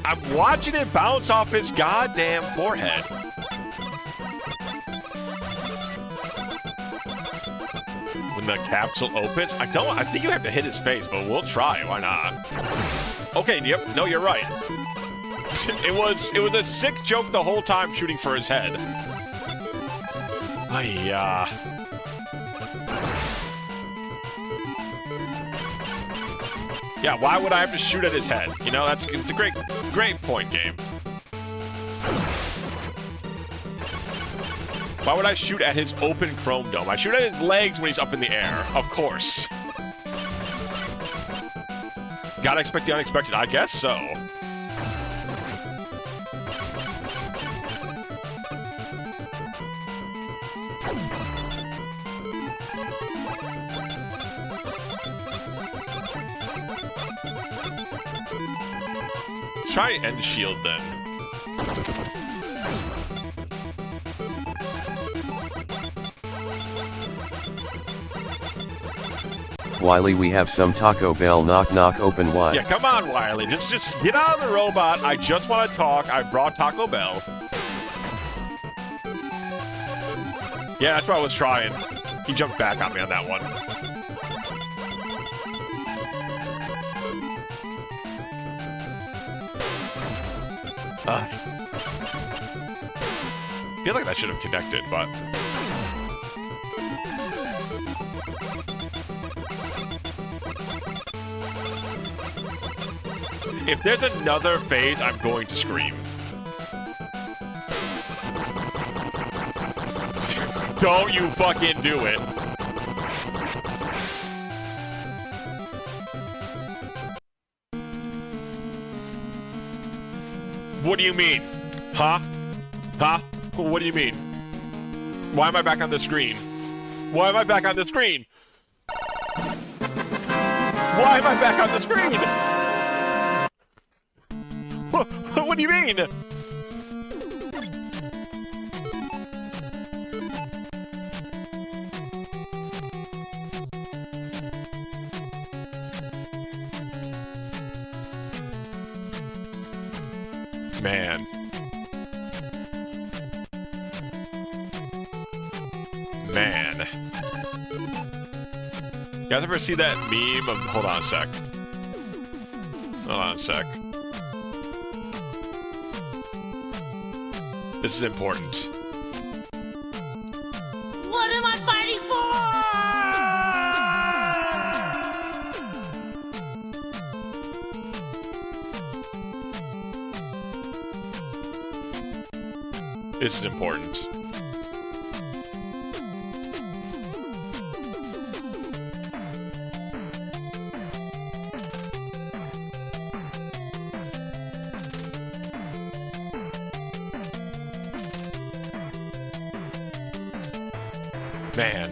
I'm watching it bounce off his goddamn forehead. When the capsule opens, I think you have to hit his face, but we'll try. Why not? Okay, yep. No, you're right. It was a sick joke the whole time shooting for his head. Yeah, why would I have to shoot at his head? You know, it's a great point, game. Why would I shoot at his open chrome dome? I shoot at his legs when he's up in the air, of course. Gotta expect the unexpected, I guess so. Try end shield then. Wily, we have some Taco Bell. Knock knock, open wide. Yeah, come on, Wily. Just get out of the robot. I just want to talk. I brought Taco Bell. Yeah, that's what I was trying. He jumped back on me on that one. I feel like that should have connected, but... If there's another phase, I'm going to scream. Don't you fucking do it. What do you mean? Huh? Huh? What do you mean? Why am I back on the screen? Why am I back on the screen? Why am I back on the screen? What do you mean? Man. Man. You guys ever see that meme of... Hold on a sec. Hold on a sec. This is important. What am I fighting for? This is important. Man.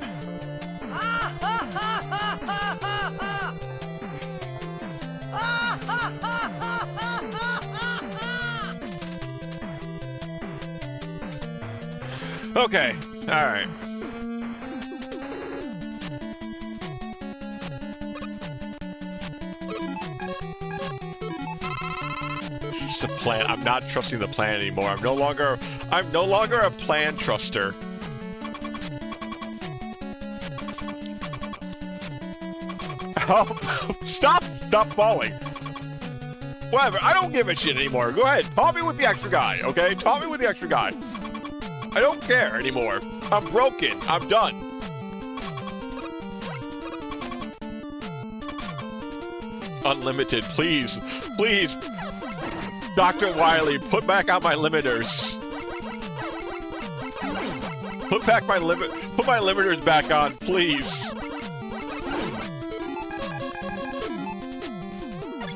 Okay, alright. Just a plan. I'm not trusting the plan anymore. I'm no longer a plan truster. Oh, stop falling. Whatever, I don't give a shit anymore. Go ahead, taunt me with the extra guy, okay? Taunt me with the extra guy. I don't care anymore. I'm broken. I'm done. Unlimited, please. Please. Dr. Wily, put back out my limiters. Put my limiters back on, please.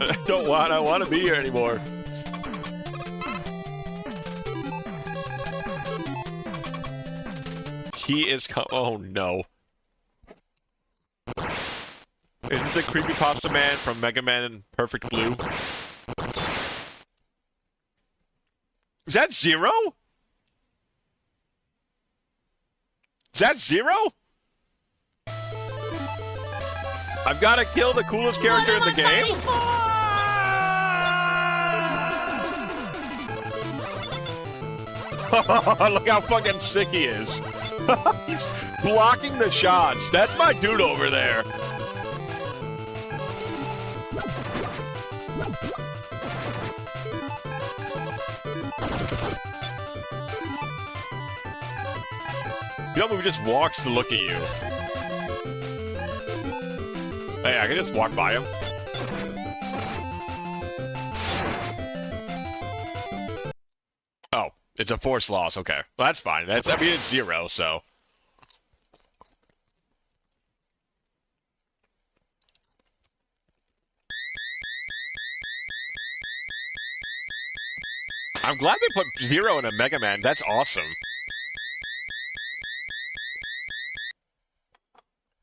I don't want to be here anymore. He is oh no. Is it the creepypasta man from Mega Man and Perfect Blue? Is that Zero? Is that Zero? I've got to kill the coolest character in the game? Look how fucking sick he is. He's blocking the shots. That's my dude over there. You know, who just walks to look at you. Hey, I can just walk by him. Oh, it's a force loss. Okay, well, that's fine. I mean, it's Zero, so. I'm glad they put Zero in a Mega Man. That's awesome.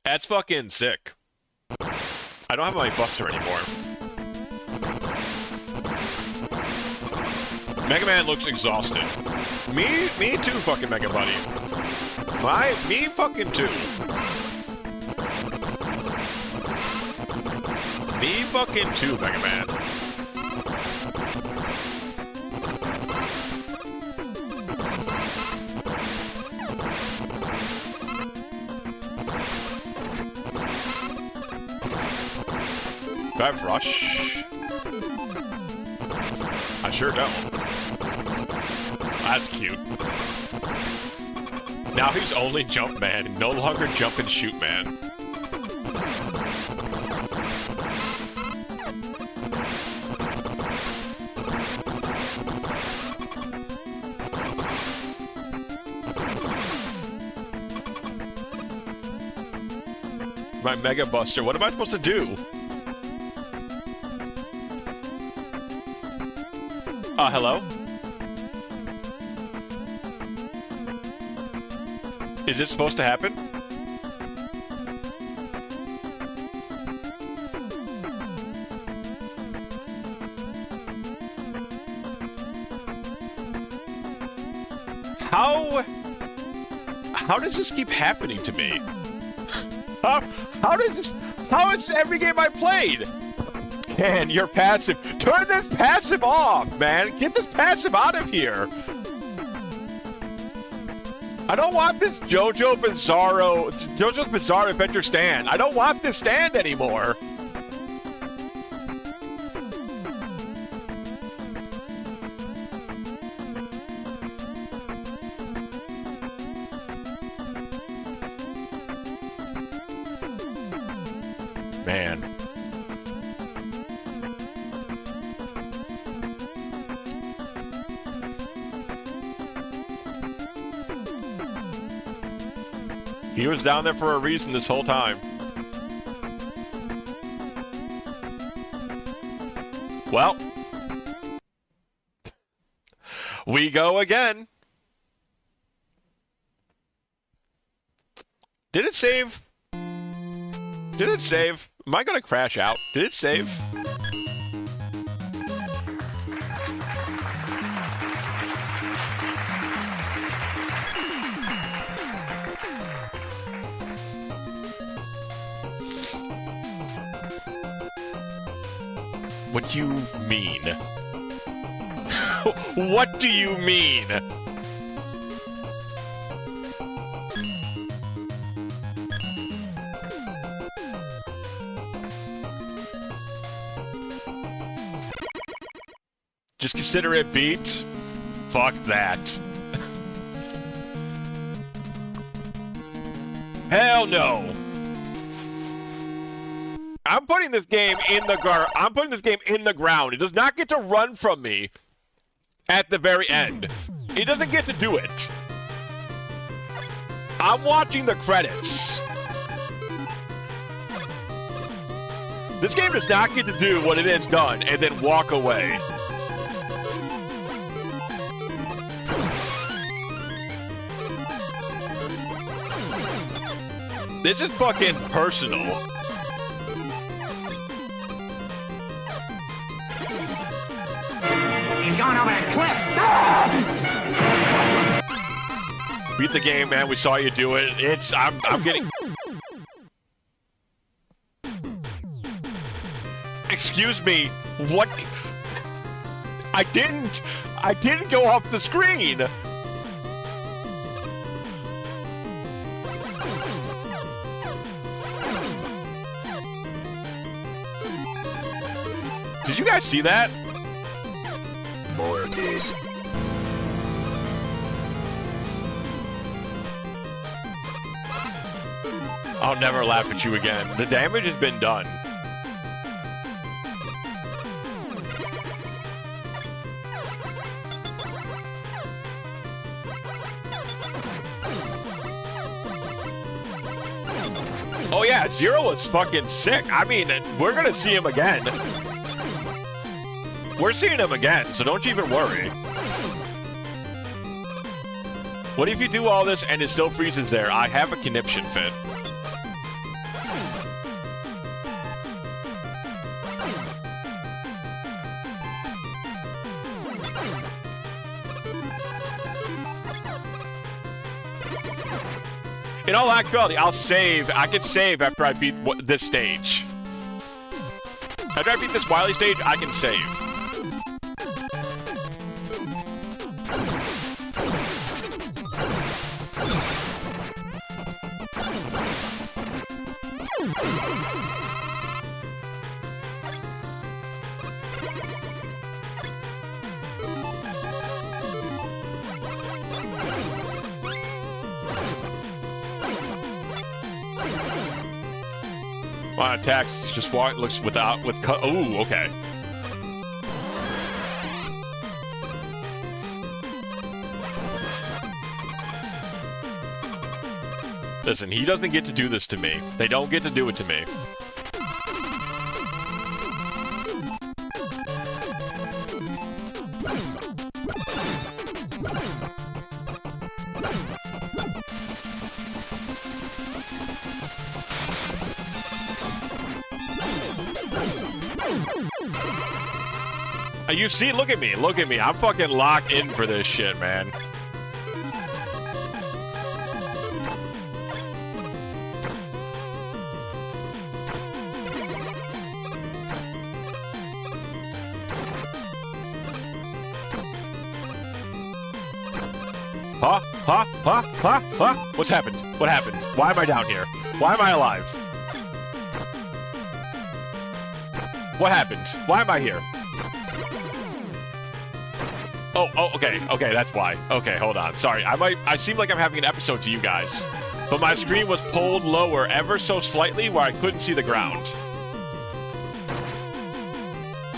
That's fucking sick. I don't have my Buster anymore. Mega Man looks exhausted. Me too, fucking Mega Buddy. Me fucking too. Me fucking too, Mega Man. Do I have Rush? I sure don't. That's cute. Now he's only Jump Man, no longer Jump and Shoot Man. My Mega Buster, what am I supposed to do? Hello? Is this supposed to happen? How does this keep happening to me? How is every game I played? Man, you're passive. Turn this passive off, man. Get this passive out of here. I don't want this JoJo's Bizarre Adventure stand. I don't want this stand anymore. man. He was down there for a reason this whole time. Well, we go again. Did it save? Did it save? Am I gonna crash out? Did it save? What do you mean? What do you mean? Just consider it beat? Fuck that. Hell no. I'm putting this game in the ground. It does not get to run from me at the very end. It doesn't get to do it. I'm watching the credits. This game does not get to do what it has done and then walk away. This is fucking personal. He's going over that cliff. Beat the game, man. We saw you do it. I'm getting... Excuse me. What? I didn't go off the screen. Did you guys see that? More of these. I'll never laugh at you again. The damage has been done. Oh yeah, Zero is fucking sick. I mean, we're gonna see him again. We're seeing him again, so don't you even worry. What if you do all this and it still freezes there? I have a conniption fit. In all actuality, I'll save. I can save after I beat this stage. After I beat this Wily stage, I can save. My attacks just walk looks with cut. Ooh, okay. Listen, he doesn't get to do this to me. They don't get to do it to me. You see, look at me. I'm fucking locked in for this shit, man. Huh? What's happened? What happened? Why am I down here? Why am I alive? What happened? Why am I here? Oh, okay, that's why. Okay, hold on. Sorry, I seem like I'm having an episode to you guys. But my screen was pulled lower ever so slightly where I couldn't see the ground.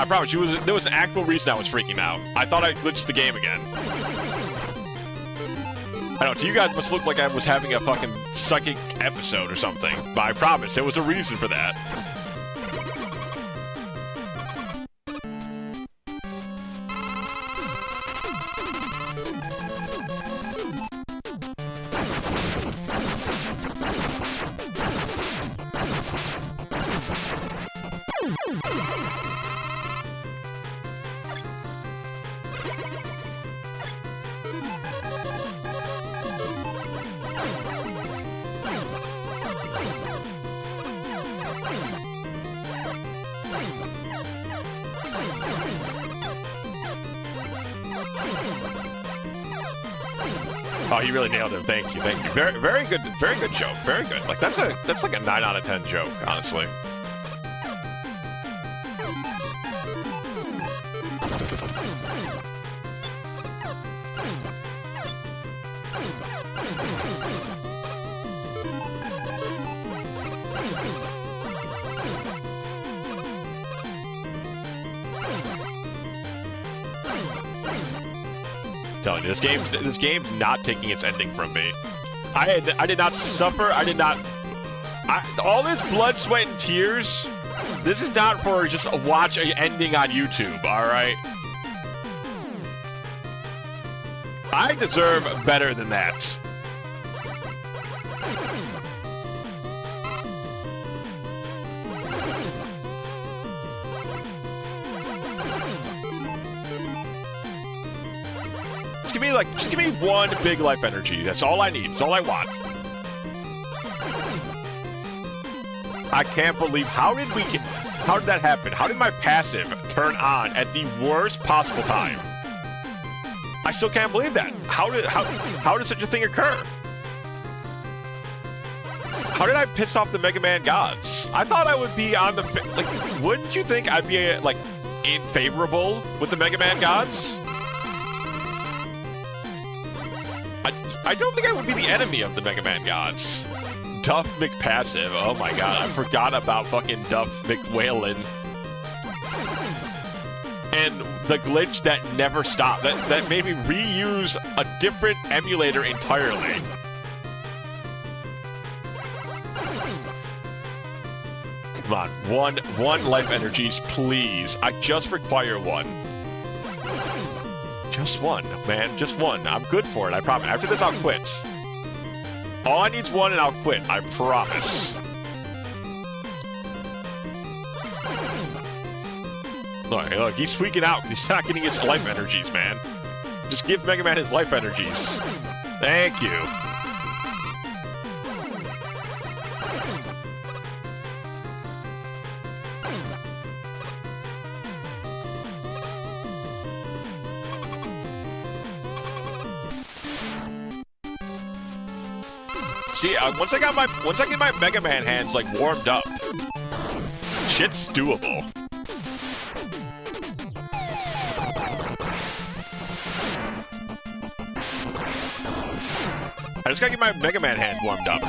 I promise you, there was an actual reason I was freaking out. I thought I glitched the game again. I know, to you guys, it must look like I was having a fucking psychic episode or something. But I promise, there was a reason for that. Oh, you really nailed it. Thank you, thank you. Very good joke. Very good. Like that's like a 9 out of 10 joke, honestly. Telling you, this game's not taking its ending from me. I did not suffer. All this blood, sweat, and tears. This is not for just a watch an ending on YouTube. All right. I deserve better than that. Just give me one big life energy. That's all I need. That's all I want. I can't believe how did that happen? How did my passive turn on at the worst possible time? I still can't believe that. How did such a thing occur? How did I piss off the Mega Man gods? I thought I would be on the wouldn't you think I'd be in favorable with the Mega Man gods? I don't think I would be the enemy of the Mega Man gods. Duff McPassive. Oh my god, I forgot about fucking Duff McWhalen. And the glitch that never stopped. That made me reuse a different emulator entirely. Come on, one life energies, please. I just require one. Just one, man. Just one. I'm good for it, I promise. After this, I'll quit. All I need is one and I'll quit. I promise. Look, he's tweaking out because he's not getting his life energies, man. Just give Mega Man his life energies. Thank you. See, once I get my Mega Man hands warmed up, shit's doable. I just gotta get my Mega Man hand warmed up.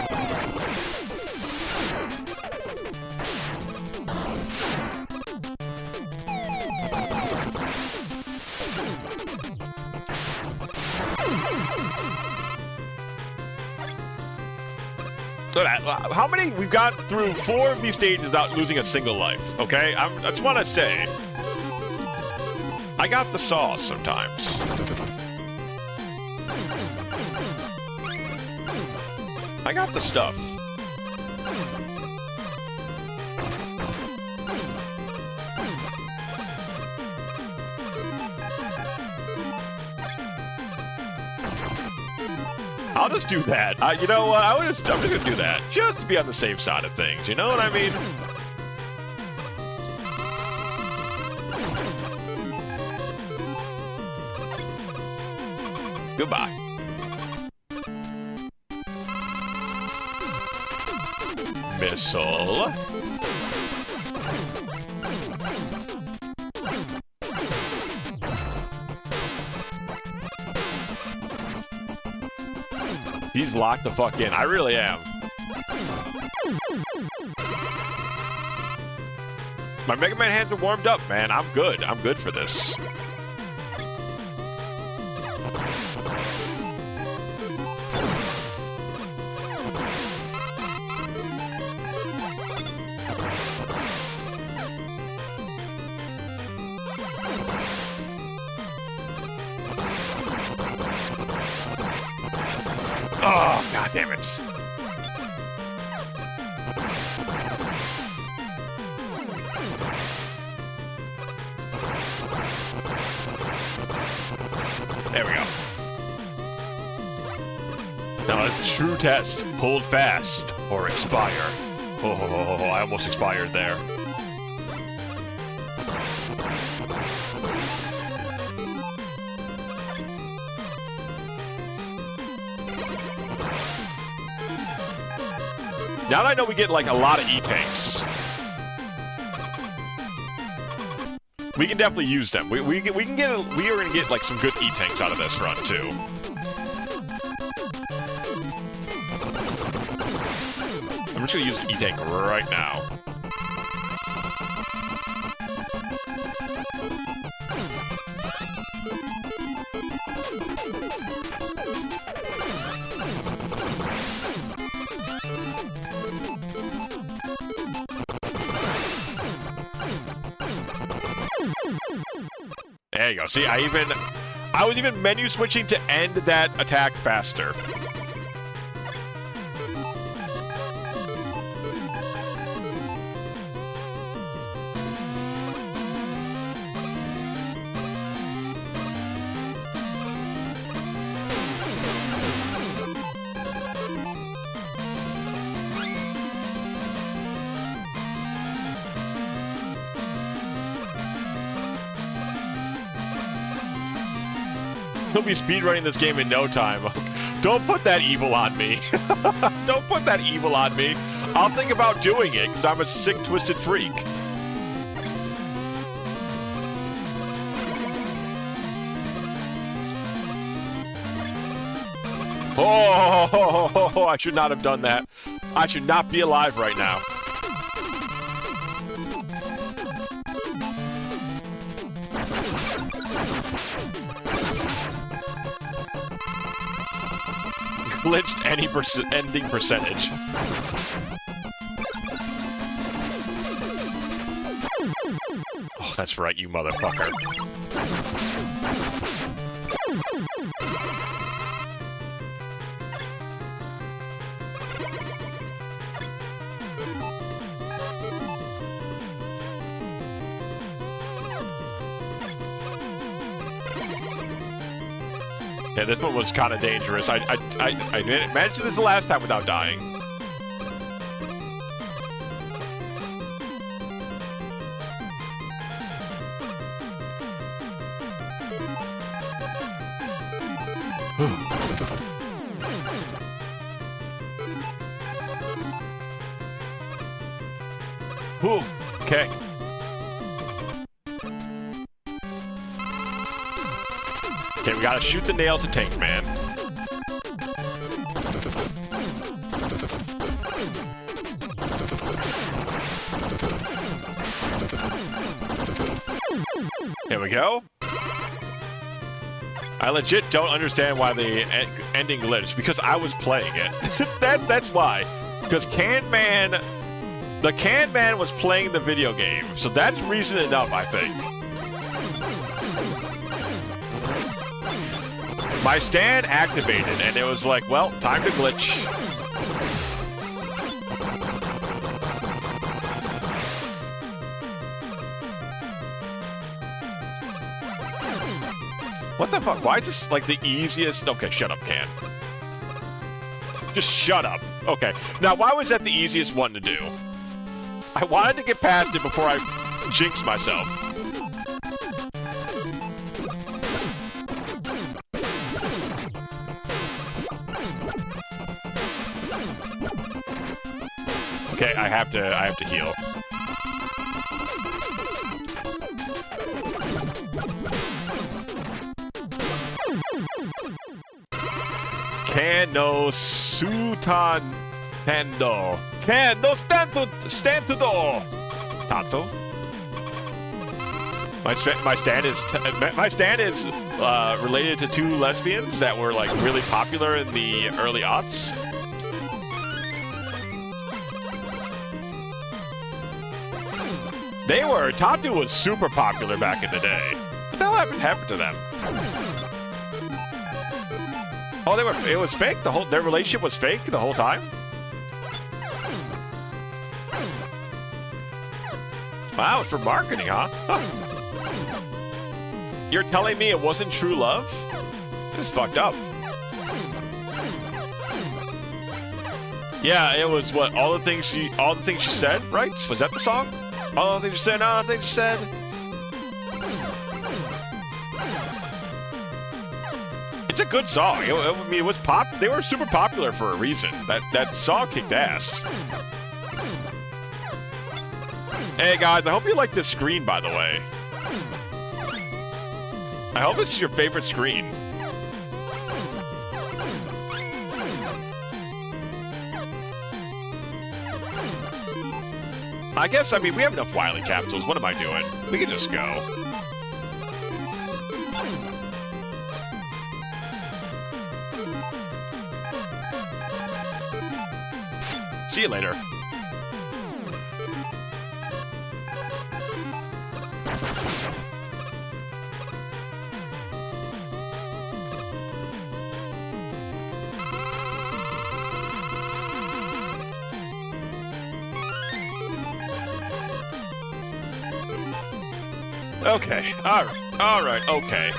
So how many? We've got through 4 of these stages without losing a single life, okay? I just want to say, I got the sauce sometimes. I got the stuff. I'll just do that. You know what? I'm just gonna do that just to be on the safe side of things. You know what I mean? Goodbye. Missile. He's locked the fuck in. I really am. My Mega Man hands are warmed up, man. I'm good. I'm good for this. Oh, god damn it. There we go. Now it's a true test. Hold fast or expire. Oh, I almost expired there. Now that I know we get like a lot of E-tanks, we can definitely use them. We are gonna get like some good E-tanks out of this run too. I'm just gonna use an E-tank right now. There you go. See, I was even menu switching to end that attack faster. He'll be speedrunning this game in no time. Don't put that evil on me. Don't put that evil on me. I'll think about doing it, because I'm a sick, twisted freak. Oh, I should not have done that. I should not be alive right now. Glitched any ending percentage. Oh, that's right, you motherfucker. Yeah, this one was kind of dangerous. I didn't manage this the last time without dying. Whew. Okay. Okay, we gotta shoot the nail to Tank Man. Here we go. I legit don't understand why the ending glitched, because I was playing it. That's why. Because the Can Man was playing the video game, so that's reason enough, I think. My stand activated, and it was like, well, time to glitch. What the fuck? Why is this, like, the easiest? Okay, shut up, Can. Just shut up. Okay. Now, why was that the easiest one to do? I wanted to get past it before I jinx myself. Okay, I have to heal. Can no stand to door. Tato? My stand is related to two lesbians that were like really popular in the early aughts. They were. Top 2 was super popular back in the day. What the hell happened to them? Oh, they were. It was fake. Their relationship was fake the whole time. Wow, it's for marketing, huh? You're telling me it wasn't true love? This is fucked up. Yeah, it was what all the things she said, right? Was that the song? All the things you said, all the things you said. It's a good song. I mean, it was pop. They were super popular for a reason. That song kicked ass. Hey guys, I hope you like this screen, by the way. I hope this is your favorite screen. I guess, I mean, we have enough Wily capsules. What am I doing? We can just go. See you later. Okay. All right. Okay.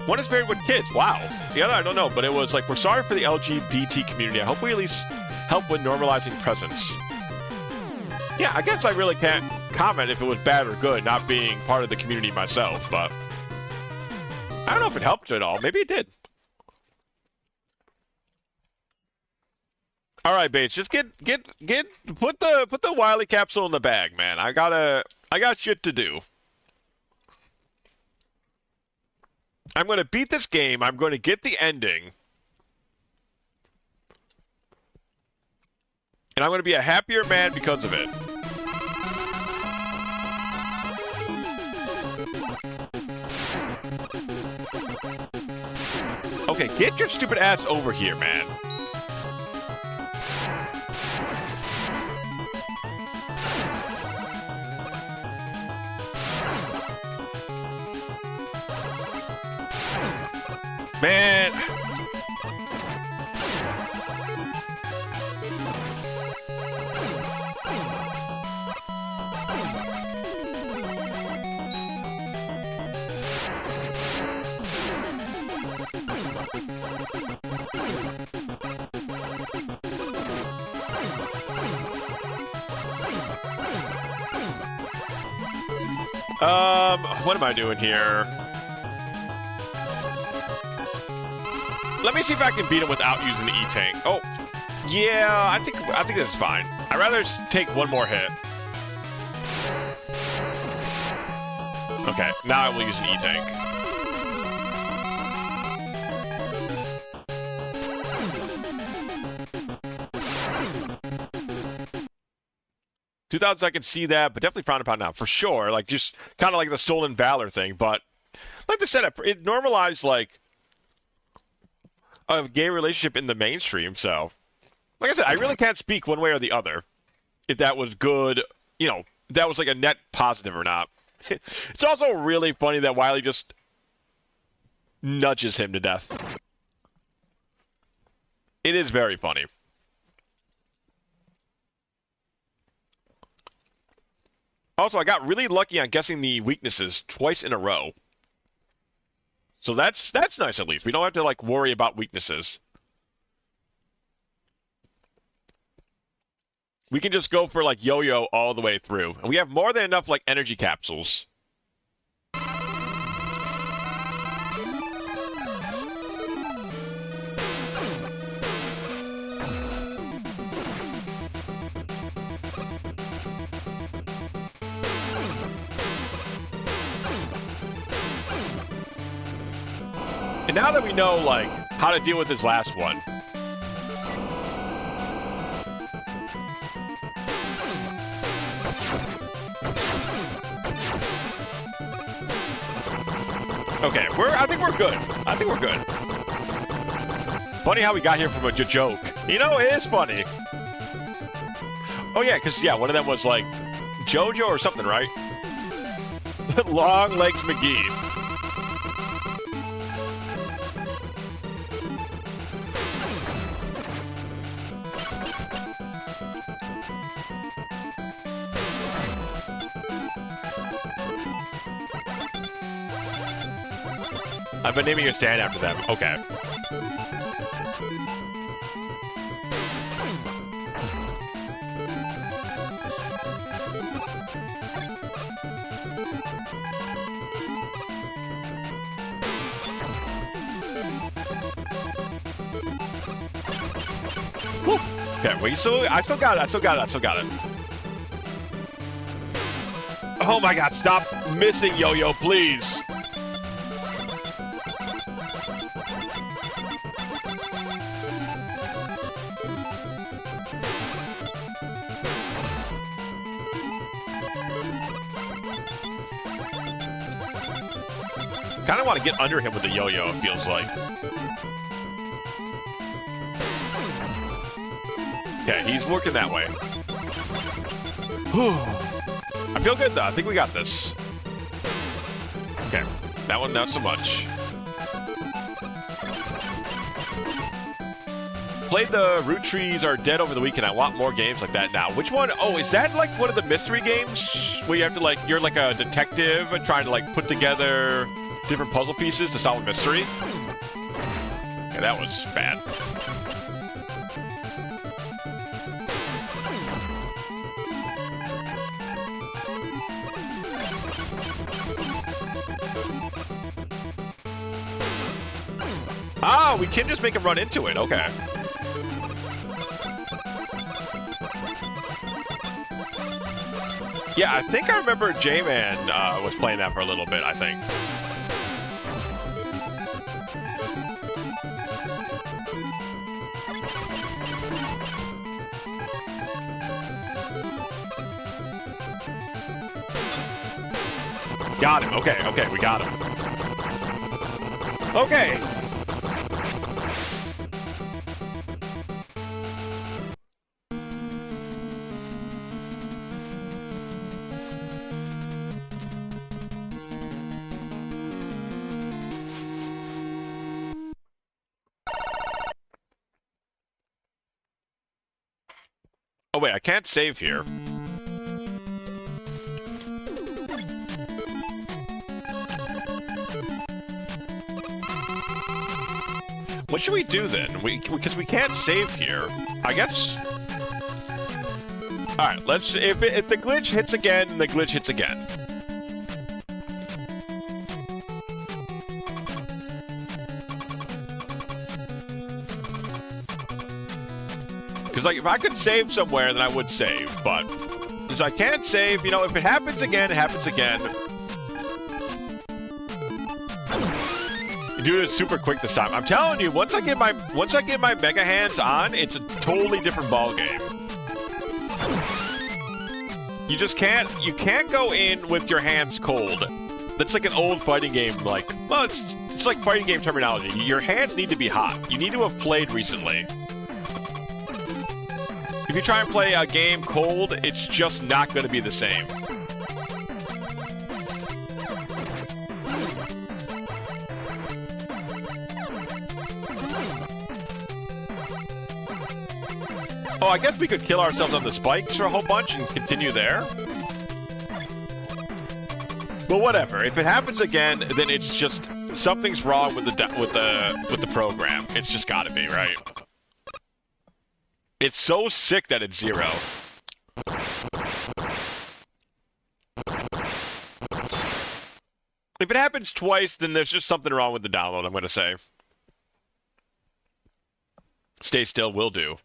One is married with kids. Wow. The other, I don't know, but it was like, we're sorry for the LGBT community. I hope we at least help with normalizing presence. Yeah, I guess I really can't comment if it was bad or good, not being part of the community myself, but I don't know if it helped at all. Maybe it did. All right, Bates, just put the Wily capsule in the bag, man. I got shit to do. I'm going to beat this game. I'm going to get the ending. And I'm going to be a happier man because of it. Okay, get your stupid ass over here, man. Man. What am I doing here? Let me see if I can beat him without using the E-Tank. Oh, yeah, I think that's fine. I'd rather just take one more hit. Okay, now I will use an E-Tank. $2,000 I can see that, but definitely frowned upon now, for sure. Like, just kind of like the stolen valor thing, but like I said, it normalized, like, a gay relationship in the mainstream, so like I said, I really can't speak one way or the other if that was good, you know, if that was like a net positive or not. It's also really funny that Wily just nudges him to death. It is very funny. Also, I got really lucky on guessing the weaknesses twice in a row. So that's nice at least. We don't have to like worry about weaknesses. We can just go for like yo-yo all the way through. And we have more than enough like energy capsules. And now that we know, like, how to deal with this last one. Okay, I think we're good. I think we're good. Funny how we got here from a joke. You know, it is funny. Oh yeah, because yeah, one of them was like JoJo or something, right? Long Legs McGee. I've been naming your stand after them. Okay. Woo. Okay, I still got it. I still got it. Oh my god, stop missing Yo-Yo, please. Kind of want to get under him with the yo-yo, it feels like. Okay, he's working that way. I feel good, though. I think we got this. Okay, that one not so much. Played the Root Trees Are Dead over the weekend. I want more games like that now. Which one? Oh, is that like one of the mystery games? Where you have to like, you're like a detective and trying to like put together different puzzle pieces to solve a mystery? Okay, that was bad. Ah, we can just make him run into it. Okay. Yeah, I think I remember J-Man was playing that for a little bit, I think. Got him. Okay, okay, we got him. Okay. Oh wait, I can't save here. What should we do then? Because we can't save here. I guess. All right, let's. If the glitch hits again, the glitch hits again. Because like if I could save somewhere, then I would save. But since I can't save, you know, if it happens again, it happens again. Do it super quick this time. I'm telling you, once I get my mega hands on, it's a totally different ball game. You just can't go in with your hands cold. That's like an old fighting game. Like, well, it's like fighting game terminology. Your hands need to be hot. You need to have played recently. If you try and play a game cold, it's just not going to be the same. Oh, I guess we could kill ourselves on the spikes for a whole bunch and continue there. But whatever. If it happens again, then it's just something's wrong with the program. It's just got to be, right? It's so sick that it's 0. If it happens twice, then there's just something wrong with the download, I'm going to say. Stay still will do.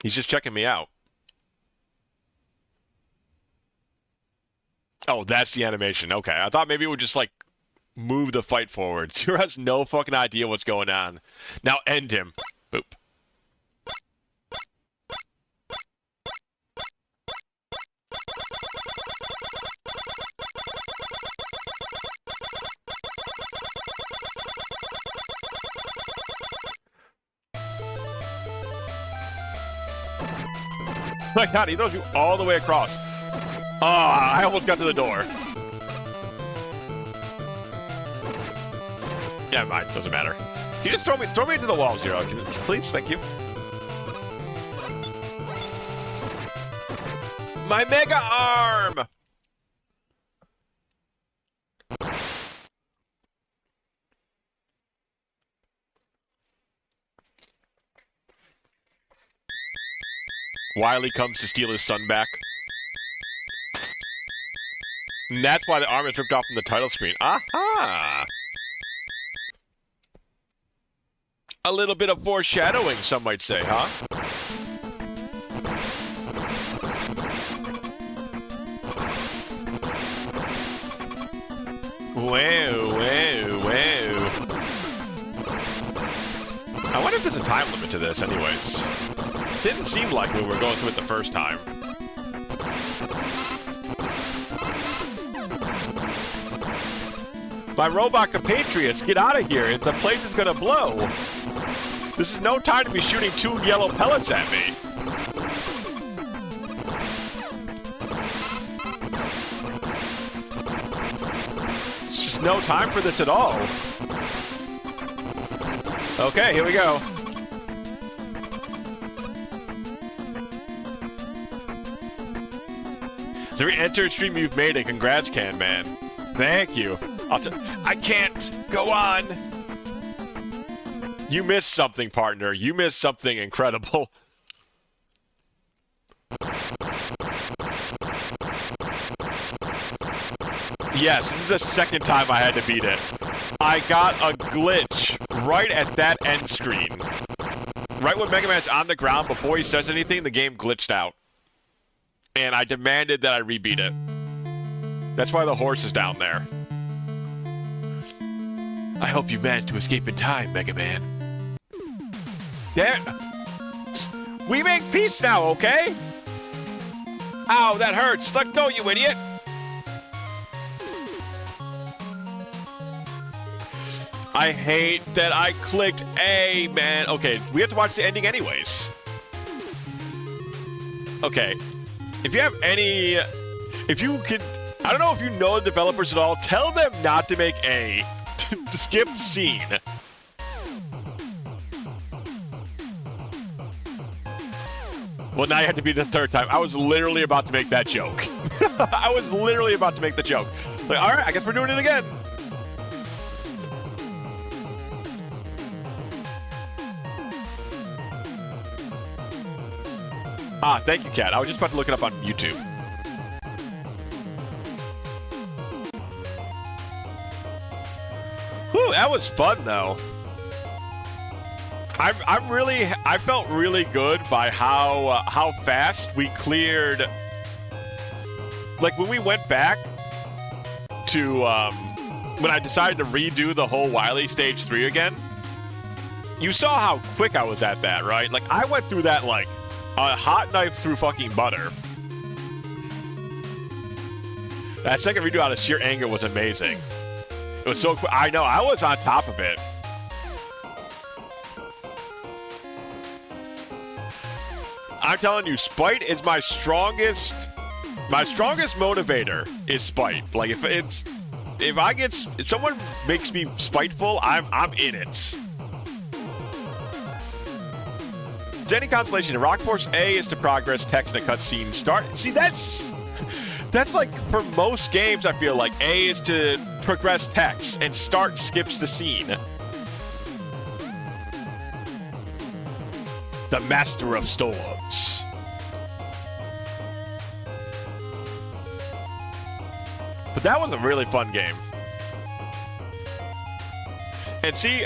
He's just checking me out. Oh, that's the animation. Okay, I thought maybe it would just, like, move the fight forward. Zero has no fucking idea what's going on. Now end him. Boop. My God, he throws you all the way across. Ah, I almost got to the door. Yeah, mine doesn't matter. Can you just throw me into the wall, Zero? Please, thank you. My mega arm. Wily comes to steal his son back. And that's why the arm is ripped off from the title screen. Aha! A little bit of foreshadowing, some might say, huh? Whoa, whoa, whoa. I wonder if there's a time limit to this, anyways. Didn't seem like we were going through it the first time. My robot compatriots, get out of here. The place is gonna blow. This is no time to be shooting 2 yellow pellets at me. It's just no time for this at all. Okay, here we go. It's every enter stream you've made, and congrats, Can Man. Thank you. I can't go on. You missed something, partner. You missed something incredible. Yes, this is the second time I had to beat it. I got a glitch right at that end screen. Right when Mega Man's on the ground, before he says anything, the game glitched out. And I demanded that I rebeat it. That's why the horse is down there. I hope you managed to escape in time, Mega Man. There. We make peace now, okay? Ow, that hurts. Let go, you idiot. I hate that I clicked A, man. Okay, we have to watch the ending anyways. Okay. If you have any... If you could... I don't know if you know the developers at all. Tell them not to make A. To skip scene. Well, now you have to be the third time. I was literally about to make that joke. I was literally about to make the joke. Like, all right, I guess we're doing it again. Ah, thank you, Kat. I was just about to look it up on YouTube. Whew, that was fun, though. I felt really good by how fast we cleared. Like, when we went back to, when I decided to redo the whole Wily Stage 3 again, you saw how quick I was at that, right? Like, I went through that, like, a hot knife through fucking butter. That second redo out of sheer anger was amazing. It was so quick. I know, I was on top of it. I'm telling you, spite is my strongest motivator is spite. Like, if someone makes me spiteful, I'm in it. It's any consolation. In Rock Force, A is to progress text in a cutscene. See, that's like, for most games, I feel like A is to progress text, and start skips the scene. The Master of Storms. But that was a really fun game. And see,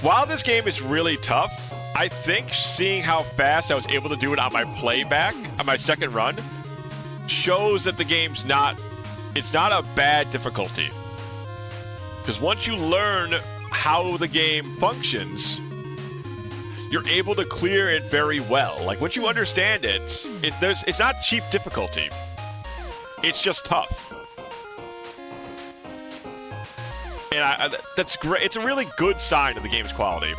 while this game is really tough, I think seeing how fast I was able to do it on my playback, on my second run, shows that the game's it's not a bad difficulty. Because once you learn how the game functions, you're able to clear it very well. Like, once you understand it's not cheap difficulty. It's just tough. And that's great. It's a really good sign of the game's quality.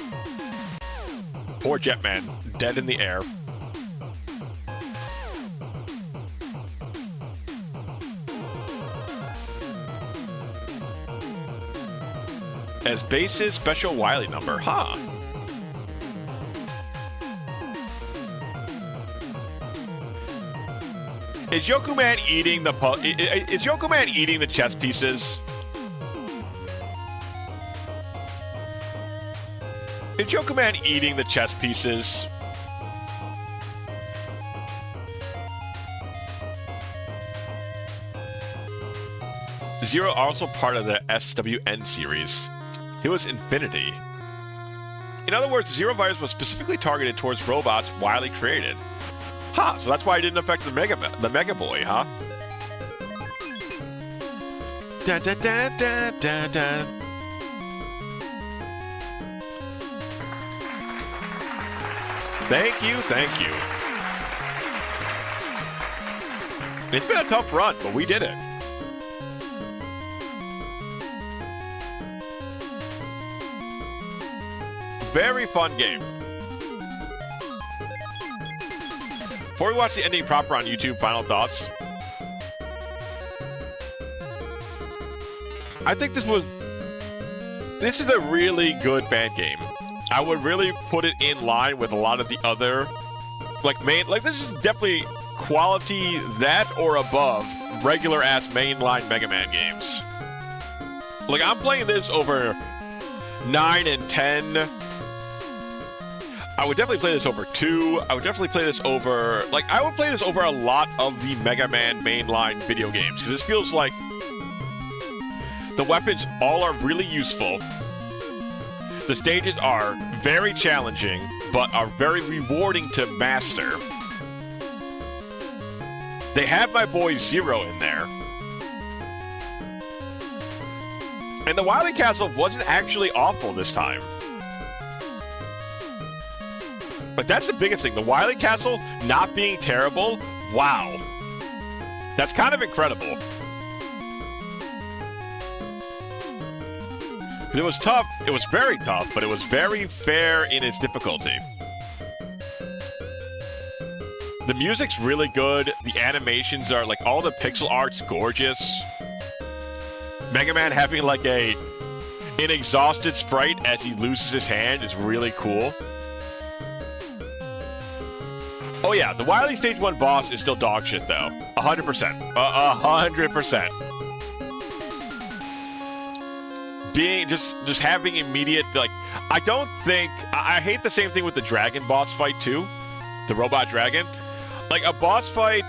Poor Jetman, dead in the air. As base's special Wily number, huh? Is Yokuman eating the is Yokuman eating the chess pieces? Is Yokuman eating the chess pieces? Zero also part of the SWN series. It was Infinity. In other words, the Zero virus was specifically targeted towards robots Wily created. Huh, so that's why it didn't affect the Mega Boy, huh? Da da da da da da. Thank you, thank you. It's been a tough run, but we did it. Very fun game. Before we watch the ending proper on YouTube, final thoughts. I think this is a really good Fangame. I would really put it in line with a lot of the other, this is definitely quality that or above regular ass mainline Mega Man games. Like, I'm playing this over 9 and 10. I would definitely play this over 2. I would definitely play this over, I would play this over a lot of the Mega Man mainline video games, because this feels like the weapons all are really useful. The stages are very challenging, but are very rewarding to master. They have my boy Zero in there. And the Wily Castle wasn't actually awful this time. But that's the biggest thing. The Wily Castle not being terrible, wow. That's kind of incredible. It was tough. It was very tough, but it was very fair in its difficulty. The music's really good. The animations are, all the pixel art's gorgeous. Mega Man having, an exhausted sprite as he loses his hand is really cool. Oh yeah, the Wily Stage 1 boss is still dog shit, though. 100%. 100%. Being just having immediate I don't think I hate the same thing with the dragon boss fight too, the robot dragon. A boss fight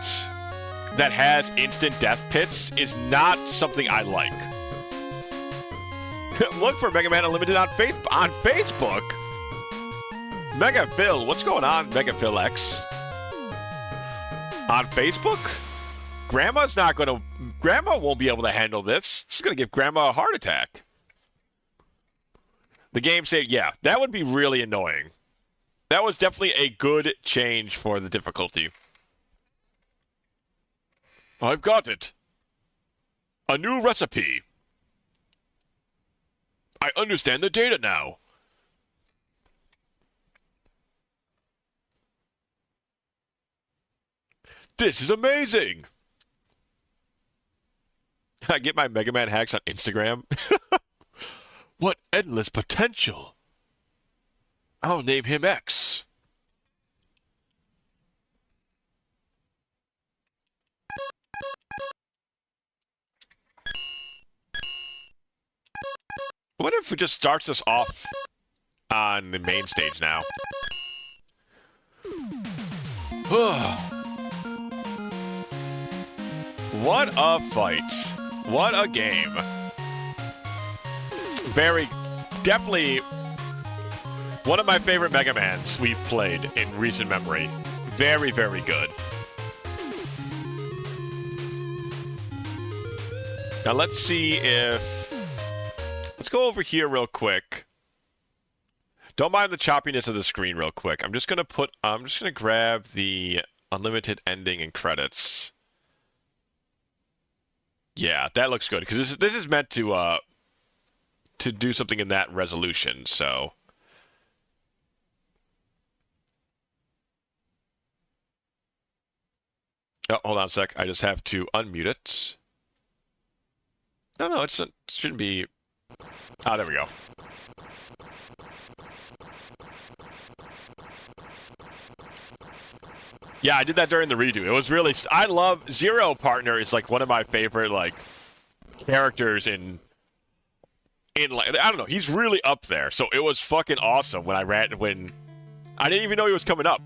that has instant death pits is not something I like. Look for Mega Man Unlimited on Facebook. MegaPhil, what's going on, MegaPhilX? On Facebook? Grandma won't be able to handle this. This is gonna give Grandma a heart attack. The game said, yeah, that would be really annoying. That was definitely a good change for the difficulty. I've got it. A new recipe. I understand the data now. This is amazing. I get my Mega Man hacks on Instagram. What endless potential! I'll name him X. What if it just starts us off on the main stage now? What a fight. What a game. Definitely One of my favorite Mega Mans we've played in recent memory. Very, very good. Now let's see if... Let's go over here real quick. Don't mind the choppiness of the screen real quick. I'm just gonna grab the unlimited ending and credits. Yeah, that looks good because this is meant to do something in that resolution. So. Oh, hold on a sec. I just have to unmute it. No, it shouldn't be. Ah, there we go. Yeah, I did that during the redo. It was really... I love... Zero Partner is, like, one of my favorite, like, characters in like... I don't know. He's really up there. So it was fucking awesome when I didn't even know he was coming up.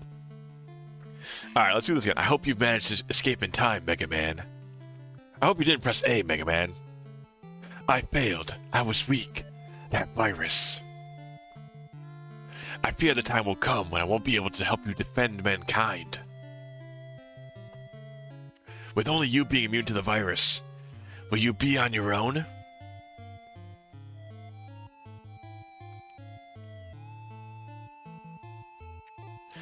Alright, let's do this again. I hope you've managed to escape in time, Mega Man. I hope you didn't press A, Mega Man. I failed. I was weak. That virus. I fear the time will come when I won't be able to help you defend mankind. With only you being immune to the virus, will you be on your own?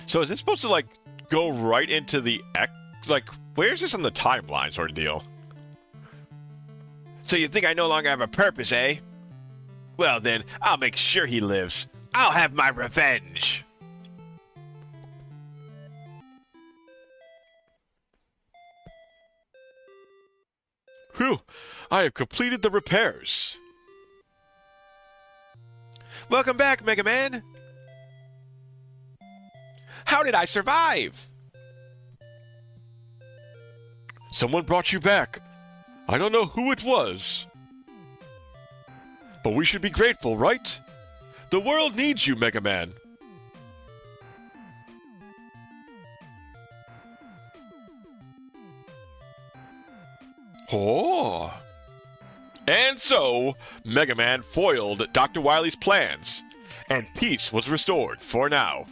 So is this supposed to, like, go right into the X? Like, where's this on the timeline sort of deal? So you think I no longer have a purpose, eh? Well then, I'll make sure he lives. I'll have my revenge. Whew, I have completed the repairs. Welcome back, Mega Man. How did I survive? Someone brought you back. I don't know who it was. But we should be grateful, right? The world needs you, Mega Man. Oh. And so, Mega Man foiled Dr. Wily's plans, and peace was restored for now.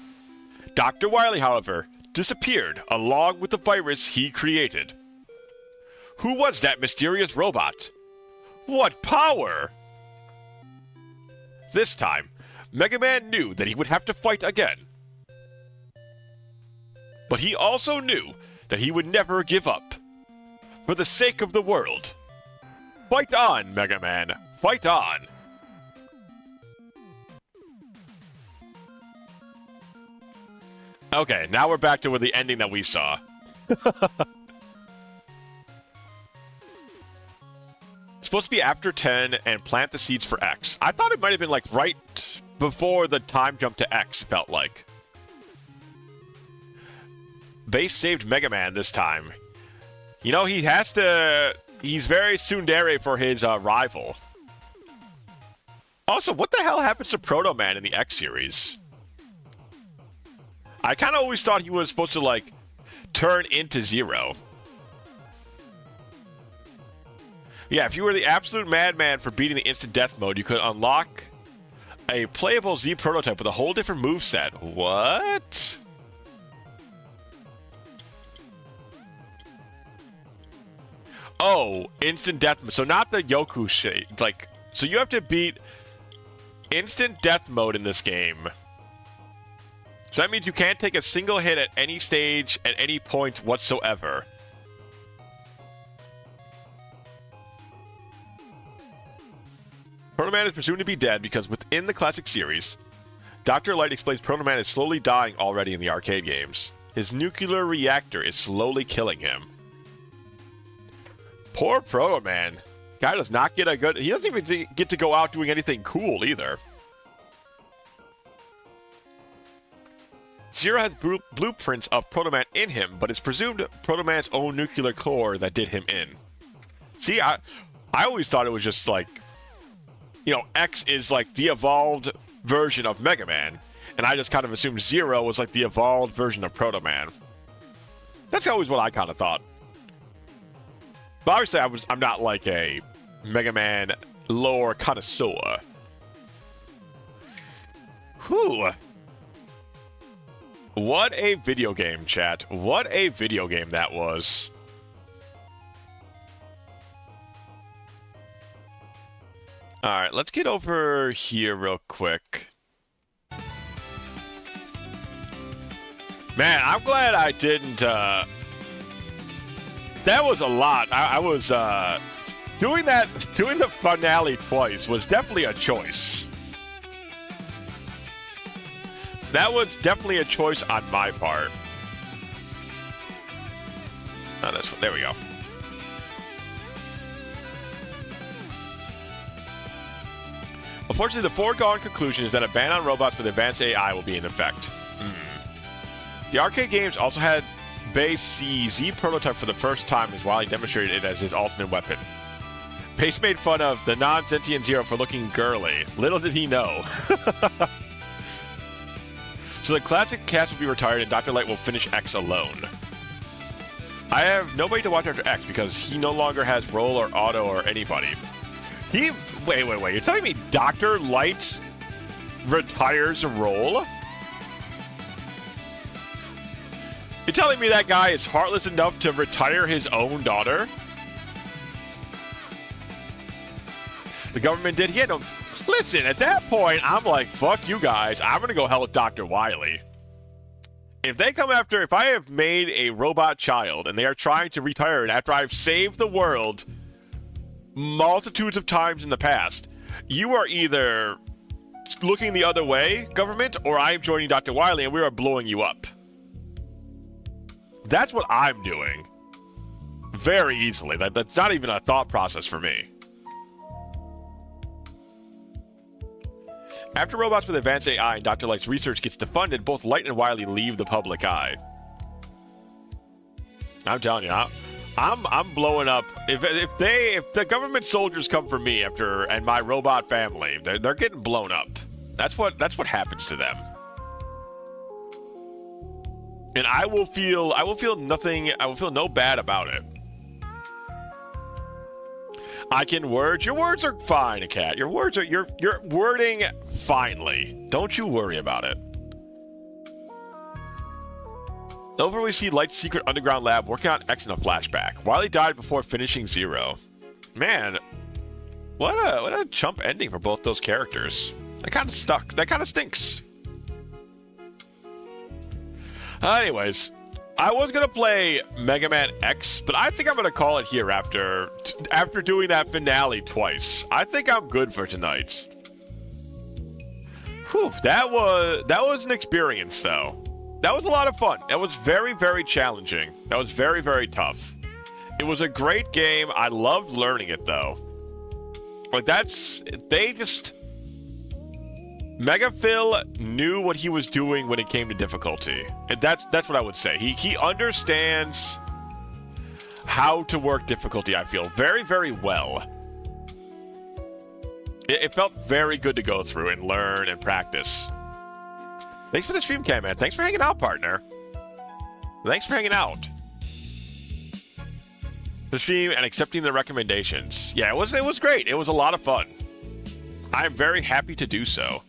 Dr. Wily, however, disappeared along with the virus he created. Who was that mysterious robot? What power? This time, Mega Man knew that he would have to fight again. But he also knew that he would never give up. For the sake of the world. Fight on, Mega Man. Fight on. Okay, now we're back to the ending that we saw. It's supposed to be after 10 and plant the seeds for X. I thought it might have been like right before the time jump to X, felt like. Base saved Mega Man this time. You know, he has to... He's very tsundere for his rival. Also, what the hell happens to Proto Man in the X series? I kind of always thought he was supposed to, like, turn into Zero. Yeah, if you were the absolute madman for beating the instant death mode, you could unlock a playable Z prototype with a whole different moveset. What? Oh, instant death mode. So not the Yoku shit. Like, so you have to beat instant death mode in this game. So that means you can't take a single hit at any stage, at any point whatsoever. Proto Man is presumed to be dead because within the classic series, Dr. Light explains Proto Man is slowly dying already in the arcade games. His nuclear reactor is slowly killing him. Poor Proto Man. Guy does not get a good... He doesn't even get to go out doing anything cool either. Zero has blueprints of Proto Man in him, but it's presumed Proto Man's own nuclear core that did him in. See, I always thought it was just like... You know, X is like the evolved version of Mega Man, and I just kind of assumed Zero was like the evolved version of Proto Man. That's always what I kind of thought. But obviously, I'm not like a Mega Man lore connoisseur. Whew. What a video game, chat. What a video game that was. All right, let's get over here real quick. Man, I'm glad I didn't. That was a lot. I was doing the finale twice was definitely a choice. That was definitely a choice on my part. Oh, this one. There we go. Unfortunately, the foregone conclusion is that a ban on robots with advanced AI will be in effect. The arcade games also had Base CZ prototype for the first time as Wily demonstrated it as his ultimate weapon. Base made fun of the non-sentient Zero for looking girly. Little did he know. So the classic cast will be retired and Dr. Light will finish X alone. I have nobody to watch after X because he no longer has Roll or Auto or anybody. Wait. You're telling me Dr. Light retires Roll? You're telling me that guy is heartless enough to retire his own daughter? The government did. Yeah, no. Listen, at that point, I'm like, fuck you guys. I'm going to go help Dr. Wily. If they come after, if I have made a robot child and they are trying to retire it after I've saved the world multitudes of times in the past, you are either looking the other way, government, or I'm joining Dr. Wily and we are blowing you up. That's what I'm doing. Very easily. That's not even a thought process for me. After robots with advanced AI and Dr. Light's research gets defunded, both Light and Wily leave the public eye. I'm telling you, I'm blowing up. If the government soldiers come for me and my robot family, they're getting blown up. That's what happens to them. And I will feel no bad about it. I can word. Your words are fine, Cat. Your words are you're wording finely. Don't you worry about it. Over we see Light's secret underground lab working on X in a flashback. Wily died before finishing Zero. Man, what a chump ending for both those characters. That kind of stuck. That kind of stinks. Anyways, I was gonna play Mega Man X, but I think I'm gonna call it here after doing that finale twice. I think I'm good for tonight. Whew, that was an experience though. That was a lot of fun. That was very, very challenging. That was very, very tough. It was a great game. I loved learning it though. Like MegaPhil knew what he was doing when it came to difficulty. And that's what I would say. He understands how to work difficulty, I feel, very, very well. It felt very good to go through and learn and practice. Thanks for the stream cam, man. Thanks for hanging out, partner. Thanks for hanging out. The stream and accepting the recommendations. Yeah, it was great. It was a lot of fun. I'm very happy to do so.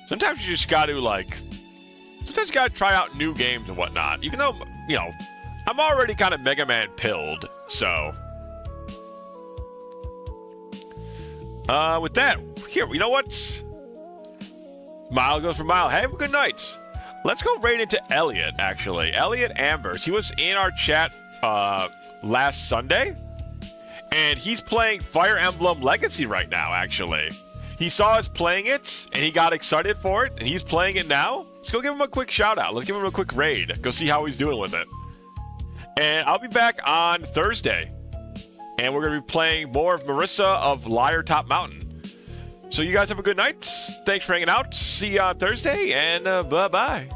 Sometimes you just got to sometimes you got to try out new games and whatnot. Even though, I'm already kind of Mega Man pilled, so. With that, here, you know what? Mile goes for mile. Have a good night. Let's go right into Elliot, actually. Elliot Ambers. He was in our chat last Sunday, and he's playing Fire Emblem Legacy right now, actually. He saw us playing it, and he got excited for it, and he's playing it now. Let's go give him a quick shout-out. Let's give him a quick raid. Go see how he's doing with it. And I'll be back on Thursday, and we're going to be playing more of Marissa of Liar Top Mountain. So you guys have a good night. Thanks for hanging out. See you on Thursday, and bye-bye.